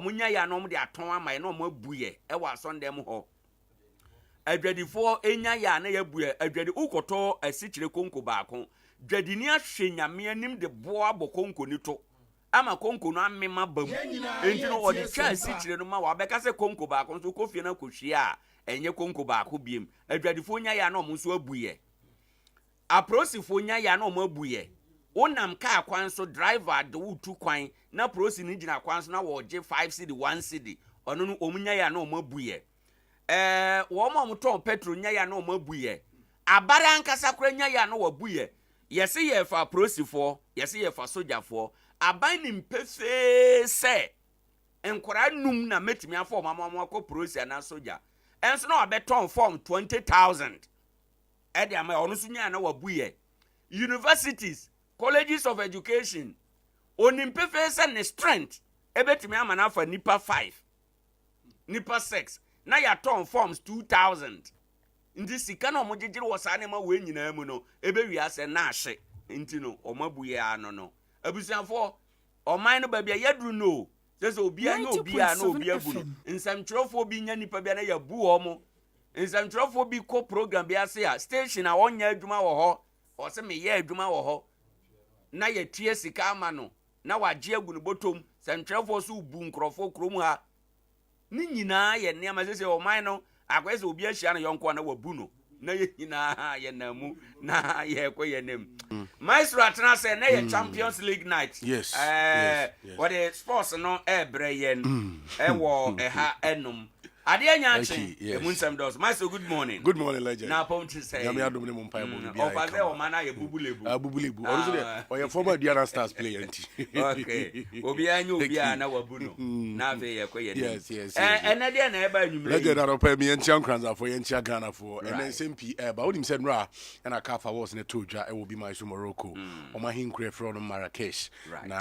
omunya ya no de aton ama no mo abuye e wa sondem ho adwadifo enya ya na ya buye adwadi ukoto asikyire konko baako dwadini ahwe nyame anim de boa bokonko ni to ama konko no amema bam enti no odi twa asikyire no ma wa beka se konko baako so kofie na kohwia enye konko baako biem adwadifo nya ya na mo so abuye aprosifo nya ya na mo abuye onam kaa kwan so driver de wutu kwan na prosi ni gina kwan so na wo je 5 cedi 1 cedi ono no omunya ya na o mabuye wo mo ton petrol nya ya na o mabuye abara ankasa kora nya ya na wo buye yesi ye fa prosifo yesi ye fa sojafo aban ni mpefe se enkora num na metimi afọ mama akọ prosi na soja enso na obeton form 20,000 e de ama ono so nya na wo buye universities colleges of education onimpefe se ne strength ebetimi ama na fa nipa 5 nipa 6 na ya ton forms 2,000 ndi sika na omogegere wo sa ne ma we nyina mu no ebe wi ase na ahye nti no omabuye ano no abusanfo oman no ba bia yadru no sese obi anya obi a na obi abu no nsamtwerofo obi nya nipa bia na ya bu omo nsamtwerofo obi ko program bia se a station a wonya adwuma wo ho o se me ye adwuma wo ho na ye tie sika ama no na wagye agu no botom santwerefo so bu nkrofo krom ha ni nyina ye ne ama sese o man no akwese obi ahia na yonko na wabu no na ye nyina ye namu na ye ko ye nem maestro atena se na ye Champions League night yes what the sports no ebreyen wo ha enum Adea Akye Emunsem dos. Master, good morning. Good morning, legend. Na pon to say. Yami adom ne mo mpa bo bia. Ofaze o mana ye bubulebu. Bubulebu. Oruso de o ye former Diana Stars player nti. Okay. Obi anyo obi na wabu no. Na ve ye koye. Yes, yes. Na de na eba anwumre. Legend na pa mi entia Nkoranza for entia Ghana for. And then SMP ba wodim said nra na Kafa was ne todwa e will be my Morocco. O ma hinkre from Marrakesh. Na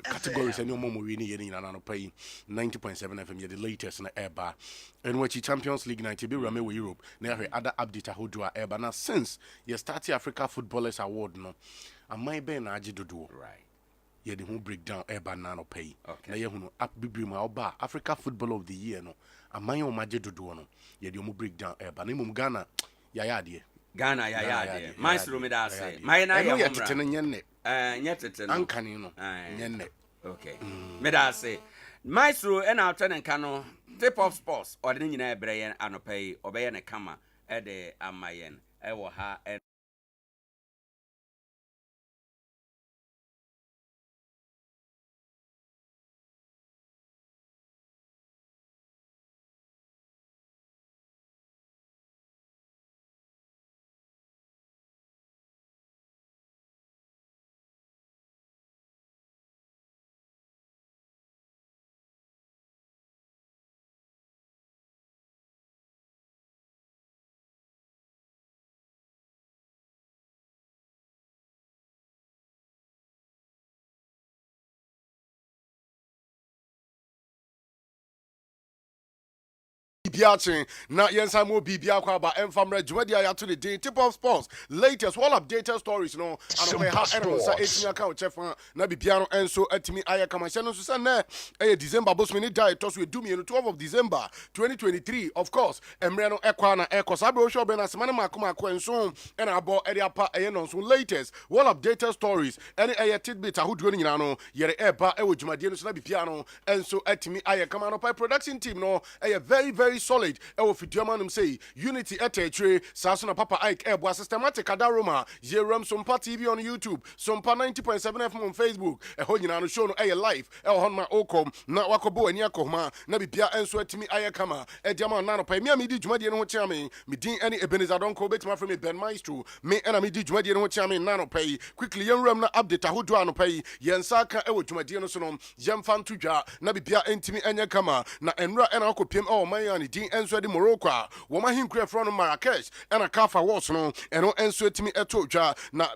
categories any mo mo wi ni ye ni na no pa 90.7 FM ye the latest na eba. And which Champions League night be rame with Europe. Now other update ahodua eba na since you start the Africa Footballers Award no. And my ben aji dodo. Right. Ye the whole breakdown eba na no pay. Na ye hunu up bibri ma oba Africa Footballer of the Year no. And my o maji dodo no. Ye the whole breakdown eba. Na mum Ghana ya die. Ghana ya. Maestro me da say. My na ya tetene nyenne. Nyetete no. Ankani no. Nyenne. Okay. Me da say. Maestro and our tenant cano tip of sports or the nyina ebreye anopai obeye ne kama e de amayen e wo ha Biachin, not yensa mo bibia kwa ba enfamre jumadi ya to the day tip of sports latest all updated stories no and we have sa 18 account chef na bibia no enso atimi aya kama se no so na December boss me ni die to so do me no 12 of December 2023 of course emre no ekwa na ekosa be show be na semana makoma akwa enso e na abo e apa e no so latest all updated stories any tidbit ahodo nyina no yere eba e wo jumadi no so na bibia no enso atimi aya kama no pai production team no very solid ewo fidiamanum say unity etechre sasuna papa Ike ebo systematic adaroma yeram Sompa TV on YouTube Sompa 90.7 FM on Facebook eho nyina no show no live ewo hon ma okom na wakobo ani akoma na bibia enso atimi ayekama ediama na no pa mi amidi dwumade no ho chiame mi din ani Ebenezer Donko betima from me Ben Maestro me na mi di dwumade no ho chiame na no pa quickly yenram na update ahodo ano pa yensa ka ewo dwumade no so no yemfa ntodwa na bibia entimi anya kama na enra ena akopiem ewo man din enso de Morocco woma hinkure from Marrakesh and a Kafa was no and no enso etimi eto dwa na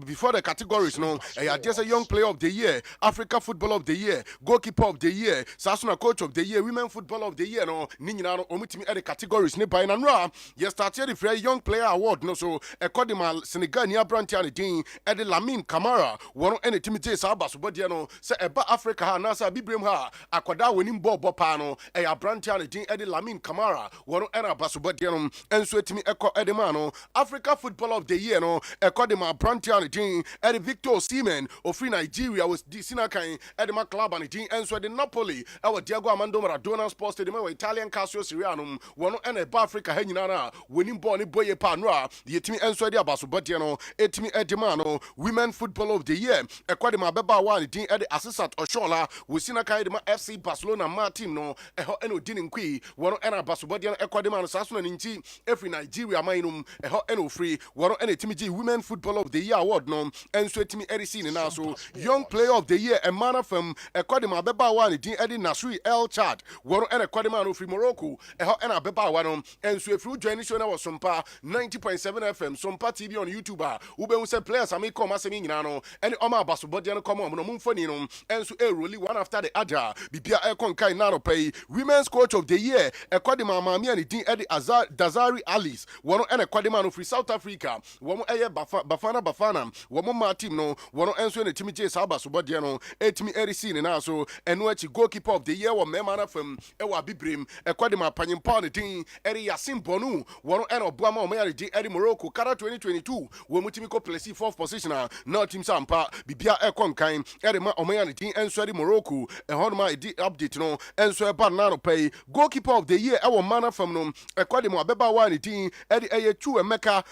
before the categories no just a young player of the year, Africa footballer of the year, goalkeeper of the year, Sasuna coach of the year, women footballer of the year no ni nyina no omutimi the categories ne by na you started the free young player award no so according to Senegal ni abrantia ne din the Lamine Camara wono ene timi je sa abaso bode no se eba Africa ha na sa bibrem ha akwada woni mbo pa no abrantia ne din the Lamine Camara wono ene abaso bode no enso etimi the man no Africa footballer of the year no according to abrantia ne din the Victor Osimhen of Nigeria was the Sinakan Edema Club and the team and so the Napoli our Diego Armando Maradona Sports Stadium Italian Calcio Sirianum one and a Africa Henina winning born boye panra the team and so the Abaso Batiano etimi Edimano women footballer of the year Aquadima Beba one the team at the assistant Oshola with Sinakan Edema FC Barcelona Martin no eho eno dinin qui one and a Basobadian Aquadima Sasuna Ninchi every Nigeria minum eho eno free one and a Timiji women footballer of the year award no and so etimi Edison now so young player of the year, a man from a Quadima Beba one, Eddie Nasri El Chad, one and a Quadimano from Morocco, and a Beba one, and so if you join us, Sompa 90.7 FM, Sompa TV on YouTube, Ube said players, I may come as a Minano, and Oma Basobodian come on, Mumfonino, and so really one after the other, Bibia Econ Kai Naro Pay, women's coach of the year, a Quadima Mamia and Eddie Dazari Alice, one and a Quadimano from South Africa, one Bafana, one Martin, no, one answer the Timmy J. Saba Subadiano, Etimi Ericine, and also, and which goalkeeper of the year, or Memana from Ewa Bibrim, a Quadima Panimpani Ting, Eri Yasim Bonu, one and Obama Mary D. Eddie Morocco, Cara 2022, when Mutimiko Plessy, fourth positioner, not Tim Sampa, Bibia Econ Kind, Edima Omayani Ting, and Swedi Morocco, and Honma update no, and so Banano Pay, goalkeeper of the year, our manner from no, a Quadima Beba Wani Ting, Eddie Ayetu, and Mecca,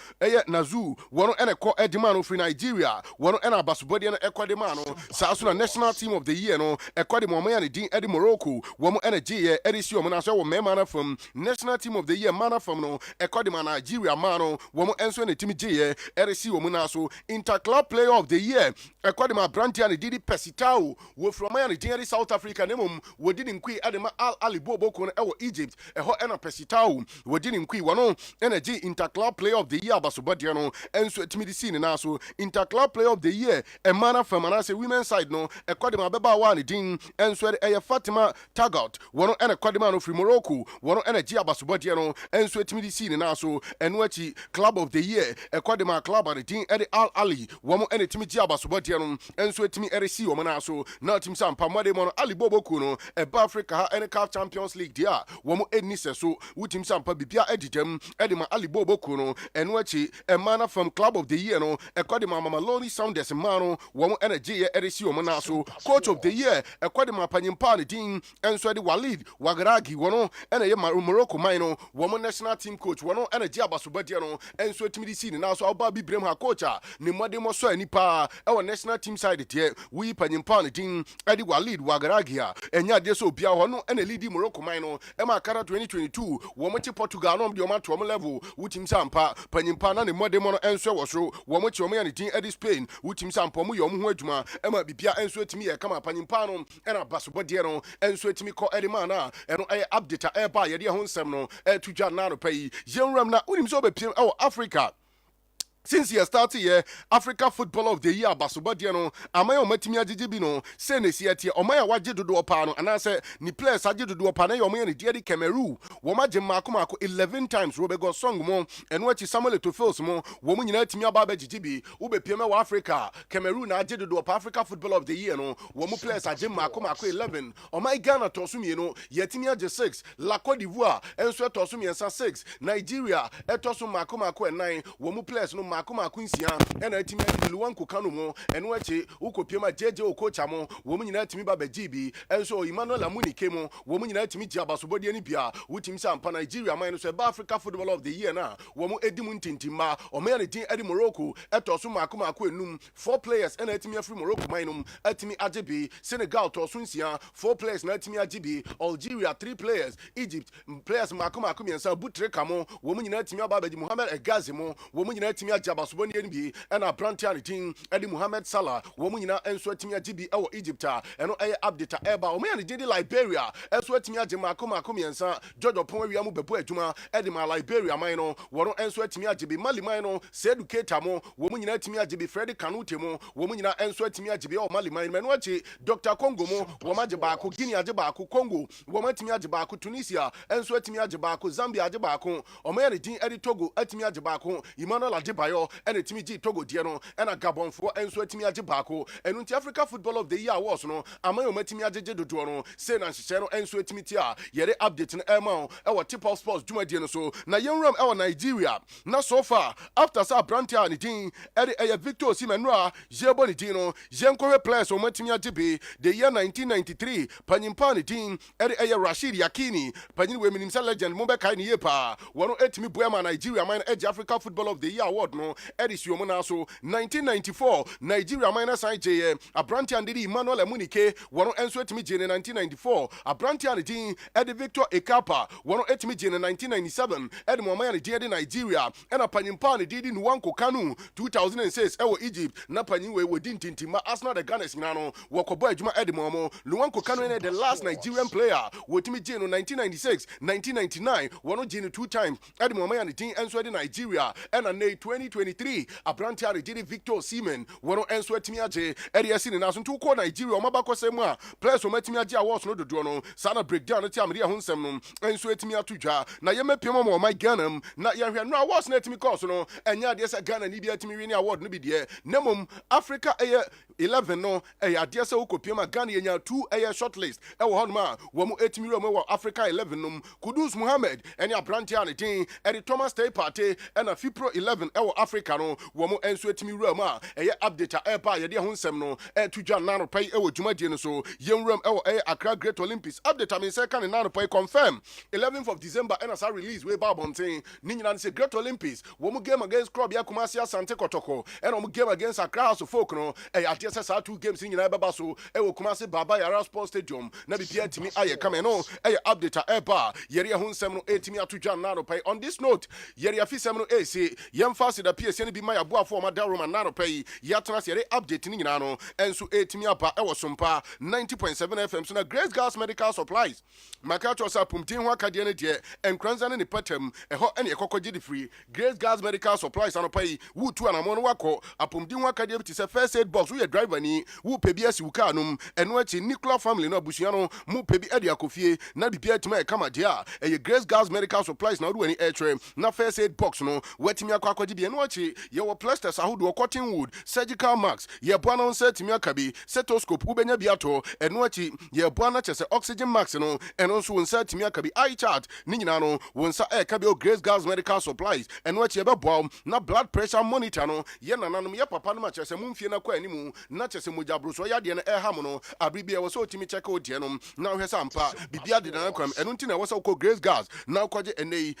Nazu, one and a Edimano for Nigeria, one and a Basubodian Equadimano, Sasuna National Team of the Year, no, Equadimomani Dean Eddie Morocco, one energy, Eddie Siomanaso, Memana from National Team of the Year, Mana from no, Equadima Nigeria, Mano, one answer in the Timmy J, Eddie Siomunaso, Interclub Player of the Year, Equadima Brantiani Didi Pesitao, were from Miami, South Africa, Nemum, we didn't quit Adama Ali Bobo, Egypt, a hot and a Pesitao, we didn't quit one energy Interclub Player of the Year, Basubadiano, and so it's me the scene and also Interclub Player of the Year, a manner from an as a women's side, no, a Quadima Beba one, Ding, and so a Fatima Tagout, one and a Quadimano from Morocco, one and a Giabasubadiano, and so it's me the scene and also, and Wachi Club of the Year, a Quadima Club and Ding Eddie Al Ali, one and a Timmy Giabasubadiano, and so it's me Erisi Omanaso, not him some Pamademon Ali Bobo Kuno, a Bafrica and a Cup Champions League, dear, one more Ednisa, so with him some Pabia Editem, Edima Ali Bobo Kuno, and Wachi, a manner from Club of the Year, no, a Quadima Maloney Sounders Mano, one energy Erisi Omanaso, Coach of the Year, a Quadima Panimpani Ding, and so the Walid, Wagaragi, one and a Morocco Mino, one national team coach, one and a Giabasubadiano, and so to me the scene, and also Babi Bremha coacha, Nimademo so Nipa, our national team side here, we Panimpani Ding, Eddie Walid, Wagaragia, and Yadeso Biahono, and a lady Morocco Mino, Emma Cara 2022, Womachi Portugal, no, the Omatoma level, with him Sampa, Panimpana, and Modemon, and so was so, Womachi Omanity, Eddie Spain, with him Sampo, Yomujma, Emma Bipia, and so to me, come up Panimpano, and a Basubadiano, and so to me call Eddie Mana, and I update a air Yadia Honsemno, to Janano Pay, Jem Ramna, Unimsobe, our Africa. Since he started here, Africa Footballer of the Year, Basubadiano, Amaya Matimia Jibino, Senesiati, Omaya Wajidu Opano, and I said, Ni players Ajidu Opane, Omani, Jerry Cameroon, Womajem Makumako 11 times, Robego Songmo, and what is Samuel to Filsmo, Woman United Mia Baba Jibi, Ube Pima Africa, Cameroon, Ajidu Africa Footballer of the Year, no, Woman players Ajim Makumako 11, Omai Ghana Tosumino, Yetimia J 6, La Cote d'Ivoire, and so Tosumi and 6, Nigeria, Etosum Makumako 9, Woman players no Makuma Quincy and a team Luan Kukanumo and Wachi Ukopima JJ Okochamo, woman united me Baba GB, and so Emmanuel Amuni Kemo, woman united me Jabasubodi and Pia, with him some Nigeria minus a Africa Football of the Year now, woman Edimun Tintima, or Mary Eddie Morocco, Etosu Makuma Quenum, 4 players and a team from Morocco Minum, Etimi Ajibi, Senegal Tosunsia, 4 players, Natimi Ajibi, Algeria, 3 players, Egypt, players Makuma Kumian, Butrekamo, woman united me Baba Muhammad Egazimo, woman united me abasobɔ ne NBA ɛna abrante ne din ɛde Mohamed Salah wɔn mu nyinaa nso atumi agye bi ɛwɔ Egypt a ɛno ɛyɛ update a ɛba wɔn yɛ ne din de Liberia nso atumi agye maako mmiɛnsa George Opon awia mu bɛbɔ adwuma ɛde ma Liberia man no wɔn nso atumi agye bi Mali man no Seydou Keita mo wɔn mu nyinaa atumi agye bi Freddy Kanute mo wɔn mu nyinaa nso atumi agye bi ɛwɔ Mali man no ɛno akyi Dr. Congo mo wɔn agye baako Guinea agye baako Congo wɔn atumi agye baako Tunisia nso atumi agye baako Zambia agye baako wɔn yɛ ne din ɛde Togo atumi agye baako Emmanuel Adebayo ɛna atumi gye Togo deɛ no ɛna Gabonfoɔ nso atumi agye baako ɛno nti Africa Football of the Year awards no ama yɛ wɔn atumi agye dodoɔ no sɛ na nhyehyɛ no nso atumi ti a yɛde update no ɛma ɛwɔ Tip of Sports dwumadie no so na yɛnwuram ɛwɔ Nigeria na so far after sa abrante a ne din ɛde ɛyɛ Victor Osimhen no a yɛbɔ ne din no yɛnkɔhwɛ players wɔn atumi agye bi the year 1993 panyimpa ne din ɛde ɛyɛ Rashid Yakini panyin wɔ minim sɛ legend mo bɛkae ne yie paa wɔn atumi boa ma Nigeria man ɛgye Africa Football of the Year award no ɛde si wɔn na so 1994 Nigeria man san gye abrante a ne din Emmanuel Emunike wɔn nso atumi gye ne 1994 abrante a ne din ɛde Victor Ekapa wɔn atumi gye ne 1997 ɛde mo man ne din ɛde Nigeria ɛna panyimpa ne din di Nwankwo Kanu 2006 ɛwɔ Egypt na panyin wɔ di ntintima Arsenal the Gunners nyina no wɔkɔbɔ adwuma ɛde mo Nwankwo Kanu ne the last Nigerian player wɔtumi gye no 1996 1999 wɔn gye no 2 times ɛde mo man ne din nso ɛde Nigeria ɛna ne 2023 abrante a ne din Victor Osimhen wɔn nso atumi agye ɛde asi ne naso nto kɔ Nigeria wɔn abakɔsɛ mu a players wɔn atumi agye awards no dodoɔ no saa na breakdown no ti amede ho nsɛm no nso atumi ato dwa na yɛmɛpiem ma wɔn Ghana mu na yɛhwɛ no awards na atumi kɔɔ so no ɛnyɛ adeɛ sɛ Ghana ni bi atumi win award no bi deɛ na mmom Africa ɛyɛ 11 no ɛyɛ adeɛ sɛ wokɔpiem a Ghana yɛnya 2 ɛyɛ shortlist ɛwɔ hɔnom a wɔn atumi wura mu wɔ Africa 11 nom Kudus Muhammad ɛne abrante a ne din ɛde Thomas Tay Partey ɛna Fipro 11 ɛwɔ Africa no wɔn nso atumi wura mu a ɛyɛ update a ɛba yɛde ho nsɛm no ɛto dwa nano pɛi ɛwɔ dwumadie no so yɛnwuram ɛwɔ ɛyɛ Accra Great Olympics update a me sɛ ka ne nano pɛi confirm 11th of December ɛna sa release we ba abɔnten ne nyina ne sɛ Great Olympics wɔn game against Club ya Kumasi Asante Kotoko ɛna wɔn game against Accra House of Folk no ɛyɛ adeɛ sɛ saa 2 games nyina ɛbɛba so ɛwɔ Kumasi Baba Yara Sports Stadium na bibia timi ayɛ kama no ɛyɛ update a ɛba yɛre ho nsɛm no ɛtimi ato dwa nano pɛi on this note yɛre afisɛm no ɛsi yɛmfa se da PS ne bi ma yɛboafoɔ ma da Roma nano pɛi yɛatena se yɛre update ne nyina no ɛnso ɛtimi aba ɛwɔ Sompa 90.7 FM so na Grace Gas Medical Supplies makato sa pumtin ho akadeɛ ne deɛ Nkoranza ne patam ɛhɔ ɛne ɛkɔkɔgye de free Grace Gas Medical Supplies anopai wutu anamo no wakɔ apumtin ho akadeɛ bi sɛ first aid box wo yɛ driver ni wo pɛ bi asi wo car nom ɛno akyi Nicola family no abusua no mu pɛ bi ɛde akofie na bibia atuma ɛkama deɛ a ɛyɛ Grace Gas Medical Supplies na wode wani ɛtwerɛ na first aid box no watumi akɔ akɔgye bi ɛno akyi yɛwɔ plasters ahodoɔ cotton wood surgical mask yɛboa no nsa atumi aka bi stethoscope wobɛnya bi atɔ ɛno akyi yɛboa no kyɛ sɛ oxygen mask no ɛno nso wo nsa atumi aka bi eye chart ne nyinaa no wo nsa ɛka bi o Grace Gas Medical Supplies ɛno akyi yɛbɛboa na blood pressure monitor no yɛ nananom yɛ papa no ma kyerɛ sɛ mumfie no kɔ animu na kyerɛ sɛ mogya boroso yɛ adeɛ no ɛha mo no abere bi ɛwɔ sɛ otumi kyɛka odeɛ no na wohwɛ sɛ ampa bibia de nana kwam ɛno nti na ɛwɔ sɛ wokɔ Grace Gas na wokɔgye ɛnɛ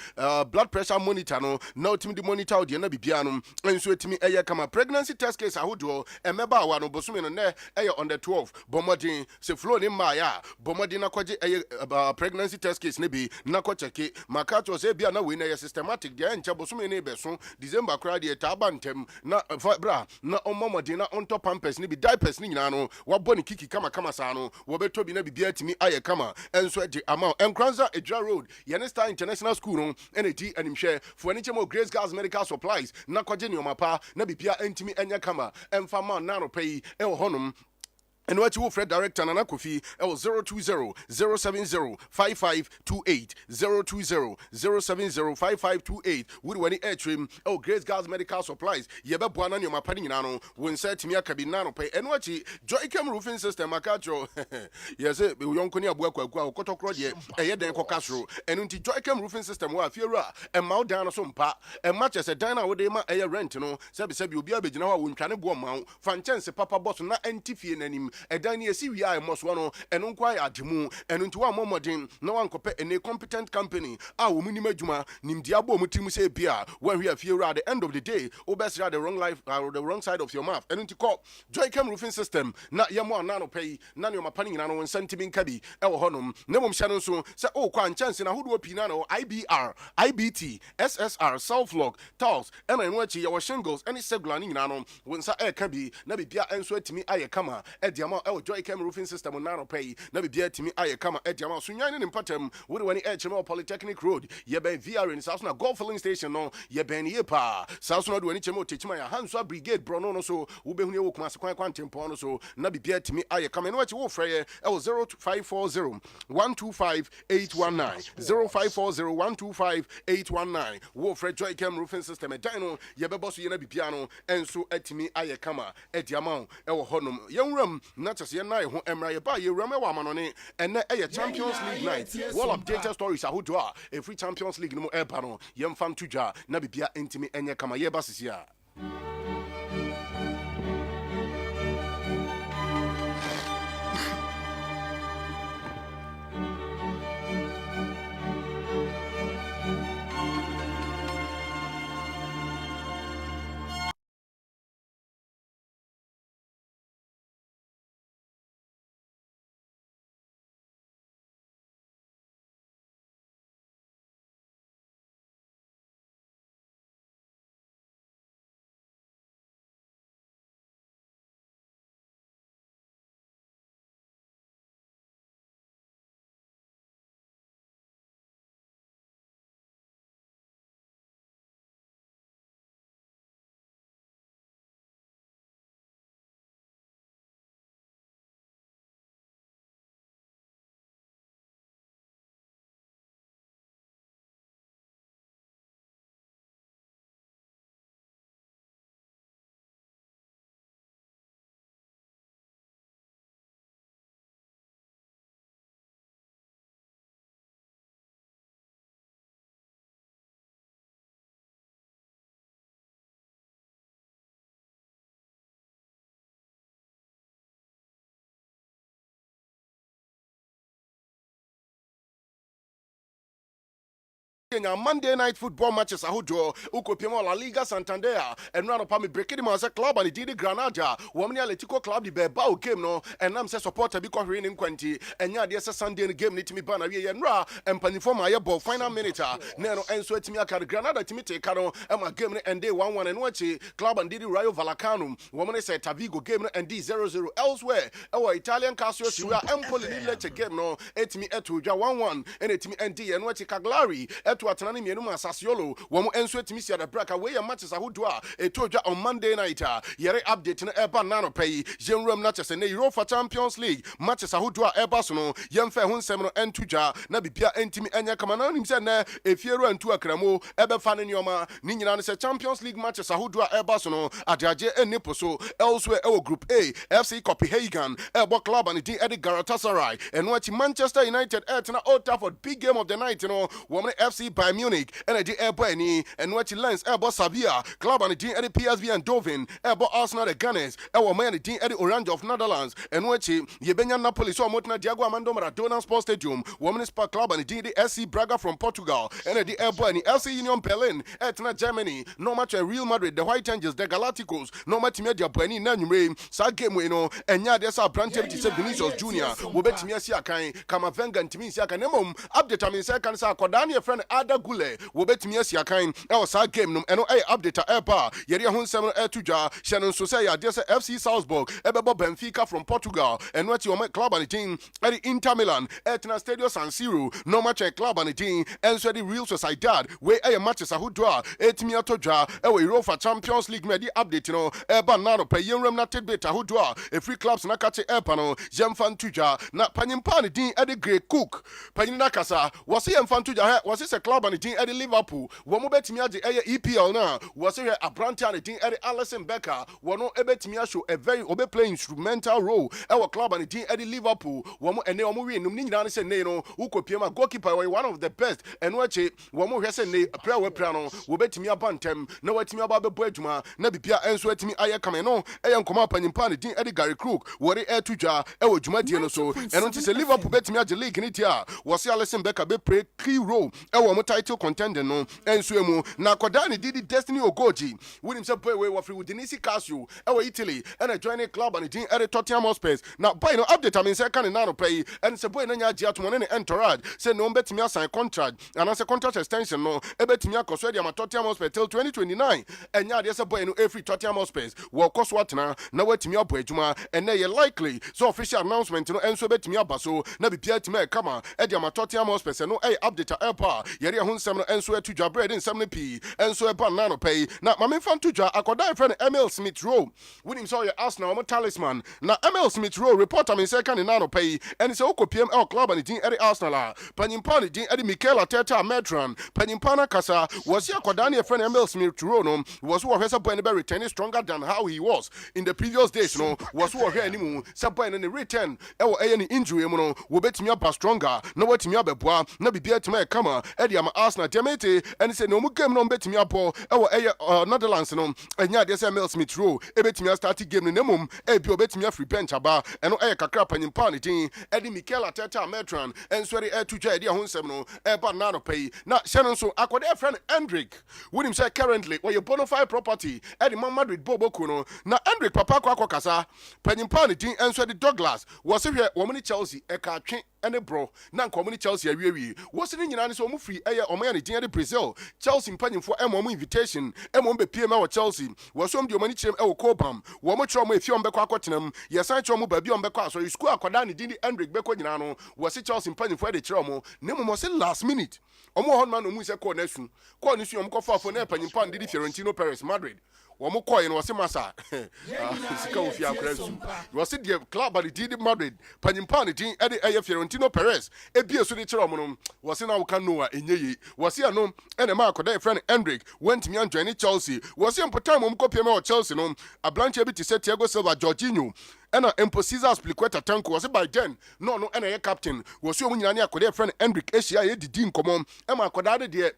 blood pressure monitor no na wotumi de monitor odeɛ na bibia no nso atumi ɛyɛ kama pregnancy test case ahodoɔ ɛmɛba awa no bosome no nɛ ɛyɛ on the 12 bɔmmɔden sɛ flow ne mmaayɛ a bɔmmɔden na kɔgye ɛyɛ pregnancy test case ne bi na kɔkyɛke makato sɛ bia na wei na ɛyɛ systematic deɛ ɛnkyɛ bosome ne bɛso December koraa deɛ taaba ntɛm na bra na ɔmmɔmmɔden na ɔntɔ pampers ne bi diapers ne nyinaa no wabɔ ne kiki kama saa no wɔbɛtɔ bi na bibia atumi ayɛ kama ɛnso agye ama Nkoranza Edra Road yɛne Star International School no ɛna di animhwɛ fo ani kyɛm Grace Gas Medical Supplies na kɔgye nneɔma pa na bibia antumi ɛnyɛ kama ɛmfa ma nano pɛ yi ɛwɔ hɔnom And what you Fred Director Nana Kofi 020-070-5528 020-070-5528 would when air trim Grace Gas Medical Supplies yeba buana nyoma pani nano when set me kabinano pay and what Joy Cam Roofing System Makacho yes we yonkoni abua kwa kotokro de eden kokasro and unti Joy Cam Roofing System wa fiera and mount down sompa and much as a diner with ma air rent no sabi obi abegina wa wontwane bo ma fan chance papa boss na antifie nanim ɛdan ne esi wia ɛmɔsoa no ɛno nkwa yɛ ademu ɛno nti wa mmɔden na wankɔpɛ ɛne competent company a wɔn nim adwuma nimdi abɔ wɔn tirim sɛ bia when we are fear at the end of the day obesra the wrong life the wrong side of your mouth ɛno nti kɔ Joycam roofing system na yɛmo anano pɛyi na ne ɔmapa ne nyina no nsɛntimi nka bi ɛwɔ hɔnom na mmom hyɛ no nso sɛ ɔkɔ ankyɛnse na ahodoɔ pii na no IBR IBT SSR self lock tiles ɛna ɛno akyi yɛwɔ shingles ɛne segula ne nyina no wo nsa ɛka bi na bibia ɛnso atimi ayɛ kama ɛdiama ɛwɔ Joycam roofing system nano pɛyi na bibia atimi ayɛ kama ɛdiama so nwan ne mpatam wo de wani ɛkyɛm Polytechnic Road yɛbɛn VR in South na Golf filling station no yɛbɛn ye pa South na de wani kyɛm otechima ya Hanswa Brigade Brono no so wo behunu ye wo kuma se kwan kwantempɔ no so na bibia atimi ayɛ kama no akyi wo frɛ yɛ ɛwɔ 0540 125 819 0540 125 819 wo frɛ Joycam roofing system ɛdan no yɛbɛbɔ so yɛ na bibia no ɛnso atimi ayɛ kama ɛdiama ɛwɔ hɔnom yɛnwram na kyɛse yɛ na yɛ ho ɛmra yɛ ba yɛ wram ɛwɔ amanone ɛnɛ ɛyɛ Champions League night all updated stories ahodoɔ a free Champions League no mu ɛba no yɛmfa nto dwa na bibia ntimi ɛnyɛ kama yɛba sisi a Monday night football matches ahodoɔ ukopiem La Liga Santander and run up me breaking him as a club and did Granada woman Atletico club the Bilbao game no and I'm say supporter because raining quanti and yeah there's a Sunday game need to me banner and ra and panifom my ball final minute no and so to me Granada to me take cano and my game and day 1-1 and watch club and did Rayo Vallecano woman say Tavigo game and D0-0 elsewhere our Italian Casio Sura Empoli let game no et me etu 1-1 and it me and D and watch Cagliari to Atanani Mienuma Sassuolo, Womo Enso Timisia the Braca, where matches are Hudua, a toja on Monday night. Yere update in Eba Nano Pay, Jenrum Natches and Europa Champions League, matches are Hudua Ebasono, Yemfe Hun Semino and Tuja, Nabipia Entimi Enya Kamanan himself, if Fiero and Tuakramo, Eba Faninioma, Ninan said Champions League matches are Hudua Ebasono, Ajaje and Niposo, elsewhere our Group A, FC Copenhagen, Eba Club and D Eddie Galatasaray, and watch Manchester United at an Old Trafford big game of the night, Woman FC by Munich, and the Airboy, and watch Lens, Airbo Sevilla, Club and the Eddie PSV and Dovin, Airbo Arsenal, the Gunners, our man, the Eddie Orange of Netherlands, and watch Yebenya Napoli, so Motna Diago Armando Maradona Sports Stadium, Women's Park Club and the SC Braga from Portugal, and the Airboy, and the FC Union Berlin, Etna Germany, no match Real Madrid, the White Angels, the Galacticos, no match Media Bueni, Nanumre, Sagame, and Yadesa Brante, Vinicius Jr., Wobet Miasiakai, Kamavenga, and Timisiaka, Nemum, update, I mean, second, Kodani, friend Ada Gule, Wobet Miasiakai, our side game, and I update Eba, Yeria Hun 7 Tuja, Shannon Sosaya, Desa FC Salzburg, Ebebo Benfica from Portugal, and what you club and the team, at the Inter Milan, Etna Stadio San Siro, no match a club and the team, and so the Real Sociedad, where a matches a Hudra, Etmia Toja, Ewe Europa Champions League, Medi update, Eba Nano, Payem Nated Beta Hudra, a free clubs Nakache Epano, Jemfan Tuja, not Panimpani, Dean Eddie Grey Cook, Paninakasa, was he Mfan Tuja, was this a club? club and the team at Liverpool. One more bet me at the EPL now. Was here a brand and the team at Alison Becker. One more bet me show a very obey play instrumental role. Our club and the team at Liverpool. One more and they are moving. Numini say no. Who could be my goalkeeper? One of the best. And watch it. One more has a prayer weapon. We bet me a bantem. No what me about the Bojuma. Nabi Pia and sweat me. I come no. I am come up and in pan the team at Gary Crook. What air to jar. I will Juma Diano so. And until say Liverpool bet me at the league in it here. Was Alison Becker be play key role. Our title contender no. And so na Kodani did the Destiny Ogoji. With himself play away with Denisi Casio. Our Italy and a joining club and the team at Tottenham Hotspur. Now by no update I mean second and now pay and say boy nanya Giatman and entourage. Say no bet me a sign contract and as a contract extension no. E bet me a coswedia ma Tottenham Hotspur till 2029. And ya there's a boy no every Tottenham Hotspur. Well cost what na wet me up Juma and they likely so official announcement no and so bet me up so na be Pierre Time come on Edia ma Tottenham Hotspur no update airpa yari hun sem no enso to dwa bread in 70p enso e ban nano pay na mame fan to dwa akoda friend Emil Smith Rowe with him so your Arsenal mo talisman na Emil Smith Rowe report am second in nano pay and so okopiem el club and the eri Arsenal panyimpa the eri Mikel Arteta Metron panyimpa kasa was ya akoda ne friend Emil Smith Rowe no was who hwesa boy ne be returning stronger than how he was in the previous days no was who hwe animu sa boy ne return e wo eye ni injury mu no wo betimi aba stronger na watimi abeboa na bibia time kama edi ama Arsenal Diamete and say no mu game no betimi abo e wo eye Netherlands no enya de say Emil Smith Rowe e betimi start game no nemum e bi obetimi free bench aba e no eye kakra panyimpa ne tin edi Mikel Arteta Metron and so e to edi ahonsem no e ba na no pay na hye so akode friend Hendrik with him say currently where your bona fide property edi Man Madrid boboku no na Hendrik papa kwa kasa panyimpa ne tin and so the Douglas was here woman Chelsea e ka twe ene bro na nkomuni Chelsea awie was ni nyina ne so mu free eye omo ya ne din de Brazil Chelsea mpanyimfo emo invitation emo be pie ma wo Chelsea was so mde omani chirem e wo Cobham wo mo chiro mo efi ombekọ akotenam yesan chiro mo ba bi ombekọ aso you school akoda ne din Hendrik beko nyina no was Chelsea mpanyimfo de chiro mo ne mo se last minute omo hon man omu se ko na su ko ni su omo ko fafo na panyimpa ndi Fiorentino Perez Madrid womo koy no wase masa sika ofia akransu wase de club by the Madrid panyimpa ne din e de Fiorentino Perez e bie so de kire omo no wase na wo kan no a enye wase ano e na ma akoda friend Hendrik went me and join Chelsea wase important mo kopie me o Chelsea no ablanche bi ti se Thiago Silva Jorginho ena Emposiza Spliqueta Tanko wase by then no ena ye captain wase omo nyina ne akoda friend Hendrik ehia ye didi nkomom e ma akoda de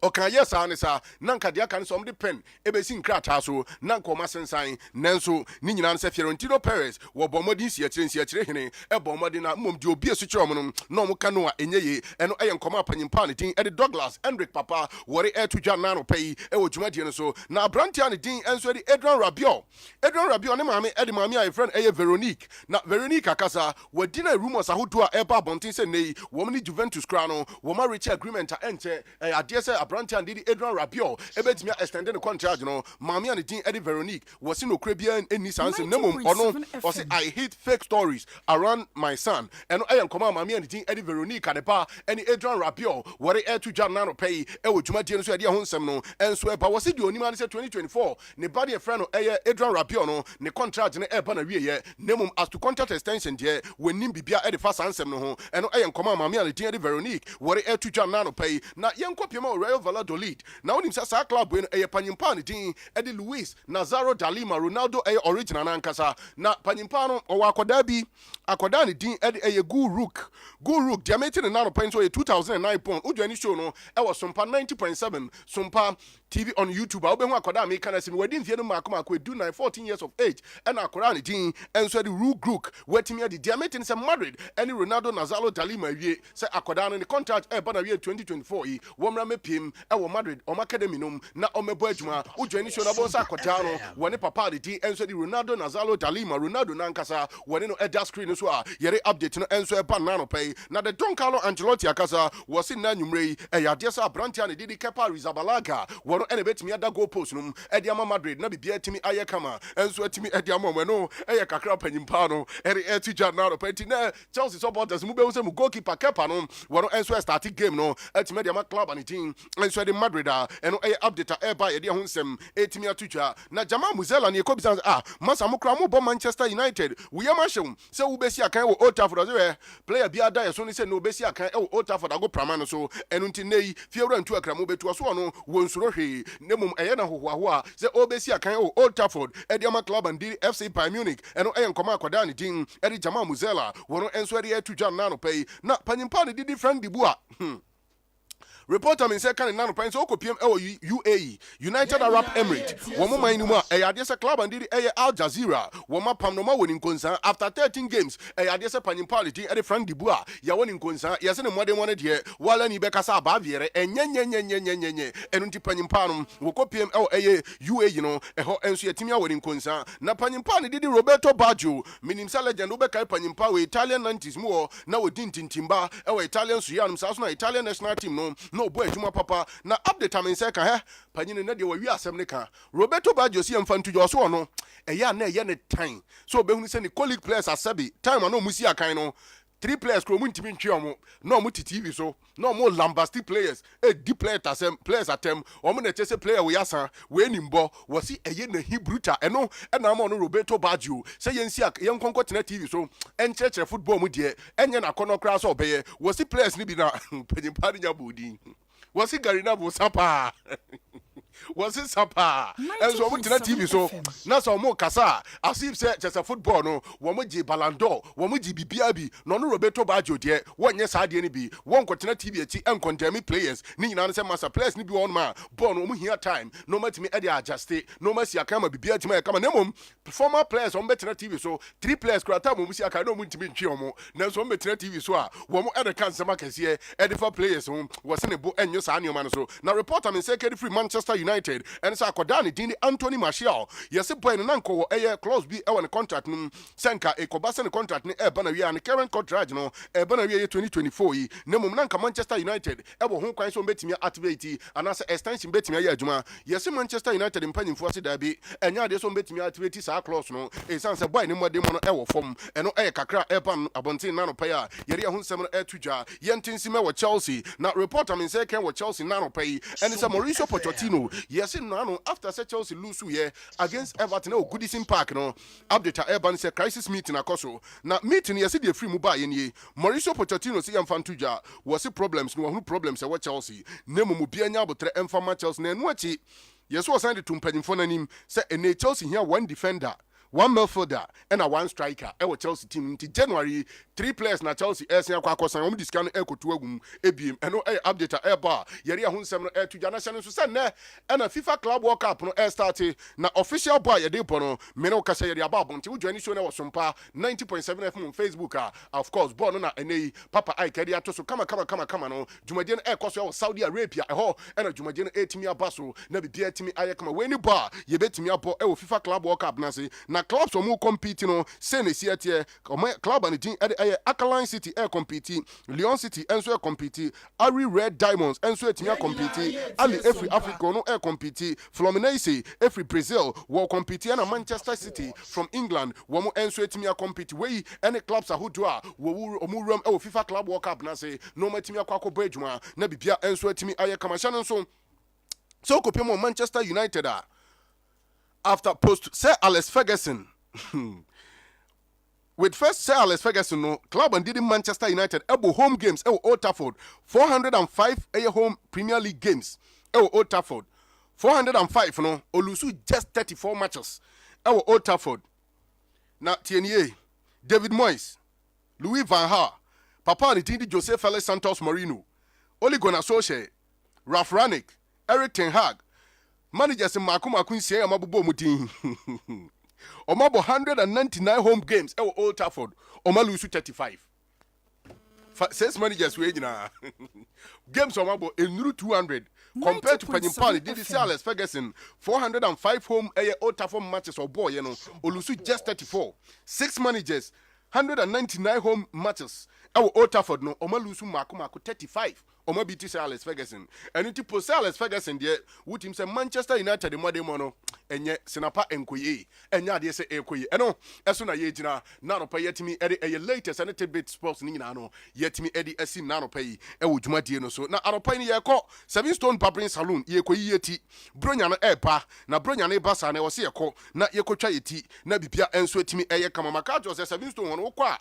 okay, yes, Anissa, Nanka Diakan, some the pen, Ebesin Krataso, Nanko Massensign, Nanso, Ninan Fiorentino Perez, or Bomodis Yatrin, a Bomodina, Mum, do be a sutromanum, no Mukanoa, Enye, and I am come up and in paniting at the Douglas, Hendrik Papa, what the air to Janano pay, Ewojumadian so, now Brantiani Dean answer the Edron Rabiot. Edron Rabiot, Mammy, Edimamia, friend A. Veronique, not Veronique Akasa, where dinner rumors are who to a Eba Bontis and Nay, woman Juventus Crano, woman rich agreement to enter, I dare say, Branti and Didi Adrian Rabiot, ebetimi extended the contract, you know. Mami and the team Eddie Veronique was in Caribbean in Nissan Nemum or no, or say I hate fake stories around my son. And I am command Mami and the team Eddie Veronique at the bar and Adrian Rabiot, what they air to Janano pay, Ewo Jumadian so idea Honsemno, and swear, but was it the only man said 2024? Ne body a friend of Adrian Rabiot, no, ne contract in the air panavia, Nemum as to contract extension, dear, when Nimbia Eddie Fast answer no, and I am command Mami and the team Eddie Veronique, what they air to Janano pay, not young Copimo Real Valladolid. Now him sa club when a panyimpa din Eddie Luis Nazaro Dalima Ronaldo a original nankasa na panyimpa o akoda bi akoda ni din Eddie a good rook diameter na no point so 2009 pound udwani show no e was Sompa 90.7 Sompa TV on YouTube a obehu akoda me kana sim wedi mfie no makoma ko do 14 years of age and akoda ni din enso the rook wetimi the diameter is Madrid any Ronaldo Nazaro Dalima wie say akoda no the contract e bana wie 2024 yi womra mepiem e wo Madrid o academy no na o mebo adwuma udwani show na bon sa akoda no woni papa the din enso the Ronaldo Nazaro Dalima Ronaldo nankasa woni no eda screen so a yere update no enso e ban na no pay na the Don Carlo Ancelotti akasa was in na nwumre e yade sa Brantia ne didi Kepa Arrizabalaga wono ene betimi ada goal post no e de ama Madrid na bibia timi aye kama enso atimi e de ama no e ye kakra panyimpa no e ti jan na no pay na Chelsea supporters mu be wo se mu goalkeeper Kepa no wono enso start game no atimi de ama club and team and so the Madrid and update by Adea Hunsem 8 minutes to na Jamal Musiala ni ekobisa masa mukra mo bo Manchester United we am ashum se wo besi akan wo Old Trafford player bi ada so ni se no besi akan wo Old Trafford ago prama no so enu nti nei fiewra ntu akra mo betu so no wo nsuro hwe nemum eye na hohoaho a se o besi akan wo Old Trafford Ediama club and FC Bayern Munich enu nkoma akoda ni din edi Jamal Musiala wono enso edi etuja na no pay na panyimpa ni different dibu a reporter min say kan na no pan so okopiem UAE United Arab Emirates wo mo man ni mu a Adea club and Al Jazeera wo ma pam no ma woni nkonsa after 13 games Adea panyimpa ni din edi friend dibu a ya woni nkonsa ya se ne modern one de wala ni be kasa ba viere enyenyenyenyenyenyenye enu nti panyimpa no wo kopiem UAE no eho enso yetimi a woni nkonsa na panyimpa ni didi Roberto Baggio minim sa legend wo be kai panyimpa we Italian 90s mu na wo dintintimba Italian suyanum sa so na Italian national team no boy juma papa na update am say kan panyine na de wa wi asem ne kan Roberto Baggio si amfantu jo so no eya na eye ne time so obehunu se ni colleague players asabi time na musi akan no 3 players kro mu ntimi ntwe omo no mu TV so no mo lambastic players deep players atem omo na chese player we yasa we nimbo wasi eye na Hebruta eno na mo no Roberto Baggio say yensi yen konko tena TV so encheche football mu de enye na kono kra so obeye wasi players ni bi na pedimpa nya bodi wasi Garina bo sapa was it sapa enso mo tena TV so na so mo kasa asif say chesa football no wo mo ji balando wo mo ji bibia bi no no Roberto Baggio de wonye sa de ni bi won ko tena TV ati enkondemi players ni nyina say master players ni bi won ma ball no mo here time no matimi e dey adjust no ma si aka ma bibia tima e kama na mom former players on betena TV so 3 players krata mo si aka no mo ntimi ntwe omo na so mo betena TV so a wo mo e dey kan sama kase e dey for players wo se ne bo enyo sa anyo ma no so na reporter me say carry free Manchester United and sa akodani dini Anthony Martial yesi boy no nanko eye clause bi e won contract num senka e kobasa ne contract ne e bana wi an current contract no e bana wi 2024 yi ne mum nanka Manchester United e bo ho kwan so betimi activate anasa extension betimi ya adwuma yesi Manchester United mpanyimfo ase da bi enya de so betimi activate sa clause no e san se boy ne modem no e wo fom e no e kakra e pan abontin na no pa ya yeri ahonsem no e tudwa yentinsi me wo Chelsea na reporter me say ken wo Chelsea na no pa yi and it's a Mauricio Pochettino yes no after say Chelsea lose here against Everton o Goodison Park no update Urban say crisis meeting akoso na meeting yes dey free mu ba ye nie Mauricio Pochettino say amfantuja was problems no who problems e wo Chelsea nemu mu bia nya abotre emfama Chelsea na enu achi yes was signed to mpanyimfo nanim say ene Chelsea here one defender, one midfielder and a one striker e wo Chelsea team until January 3 players na Chelsea esen akwa akosan om diskan e kotu agum ebiem eno e update e ba yeri ahonsem no e tuja na channel so say na e na FIFA Club World Cup no e start na official boy ye dey bono me no kasa yeri aba bonti wo join show na wo Sompa 90.7 FM on Facebook of course bono na enei papa ai kedi atoso kama no jumadie no e koso wo Saudi Arabia e ho e na jumadie no etimi abaso na bibia etimi ayekama we ni ba ye betimi abo e wo FIFA Club World Cup na se na clubs omo compete no say na siatie club and team Alkaline City air compete, Lyon City enso air compete, Ari Red Diamonds enso etimia compete, Ali every Africa no air compete, Fluminense every Brazil will compete and Manchester City from England wo enso etimia compete we any clubs who do wo omuram e FIFA Club World Cup na say no matimia kwako bejuma na bibia enso etimi ayekama sha so kopemo Manchester United after post Sir Alex Ferguson with first Sir Alex Ferguson no club and did Manchester United ebo home games Old Trafford 405 home Premier League games Old Trafford 405 no olusu just 34 matches Old Trafford na TNA David Moyes Louis van Gaal papa ni tindi Jose Felix Santos Marino Ole Gunnar Solskjaer Ralf Rangnick Erik ten Hag managers makuma kunsie amabubo mutin Omabo 199 home games Old Trafford Omalusu 35 6 managers we nyina games Omabo enuru 200 compared to Panyimpa did Sir Alex Ferguson 405 home Old Trafford matches or boy Olusu just 34 6 managers 199 home matches Old Trafford no Omalusu maku 35 Omo BT say Alex Ferguson. And it post Alex Ferguson there, would him say Manchester United the mode mono, and yet Sinapa Enkoye, and ya de say Ekoye. And no, as soon as ye jina, nano pay yet me Eddie a latest and a tidbit sports Ninano, yet me Eddie Essi nano pay, e would Jumati so. Now, I pay ye call 7 Stone Papering Saloon, ye ko yeti, Brunyan Epa, na Brunyan Ebasa, and I was here call, not ye ko try tea, Nabipia and sweat me a Kamakajo, 7 Stone on Okwa.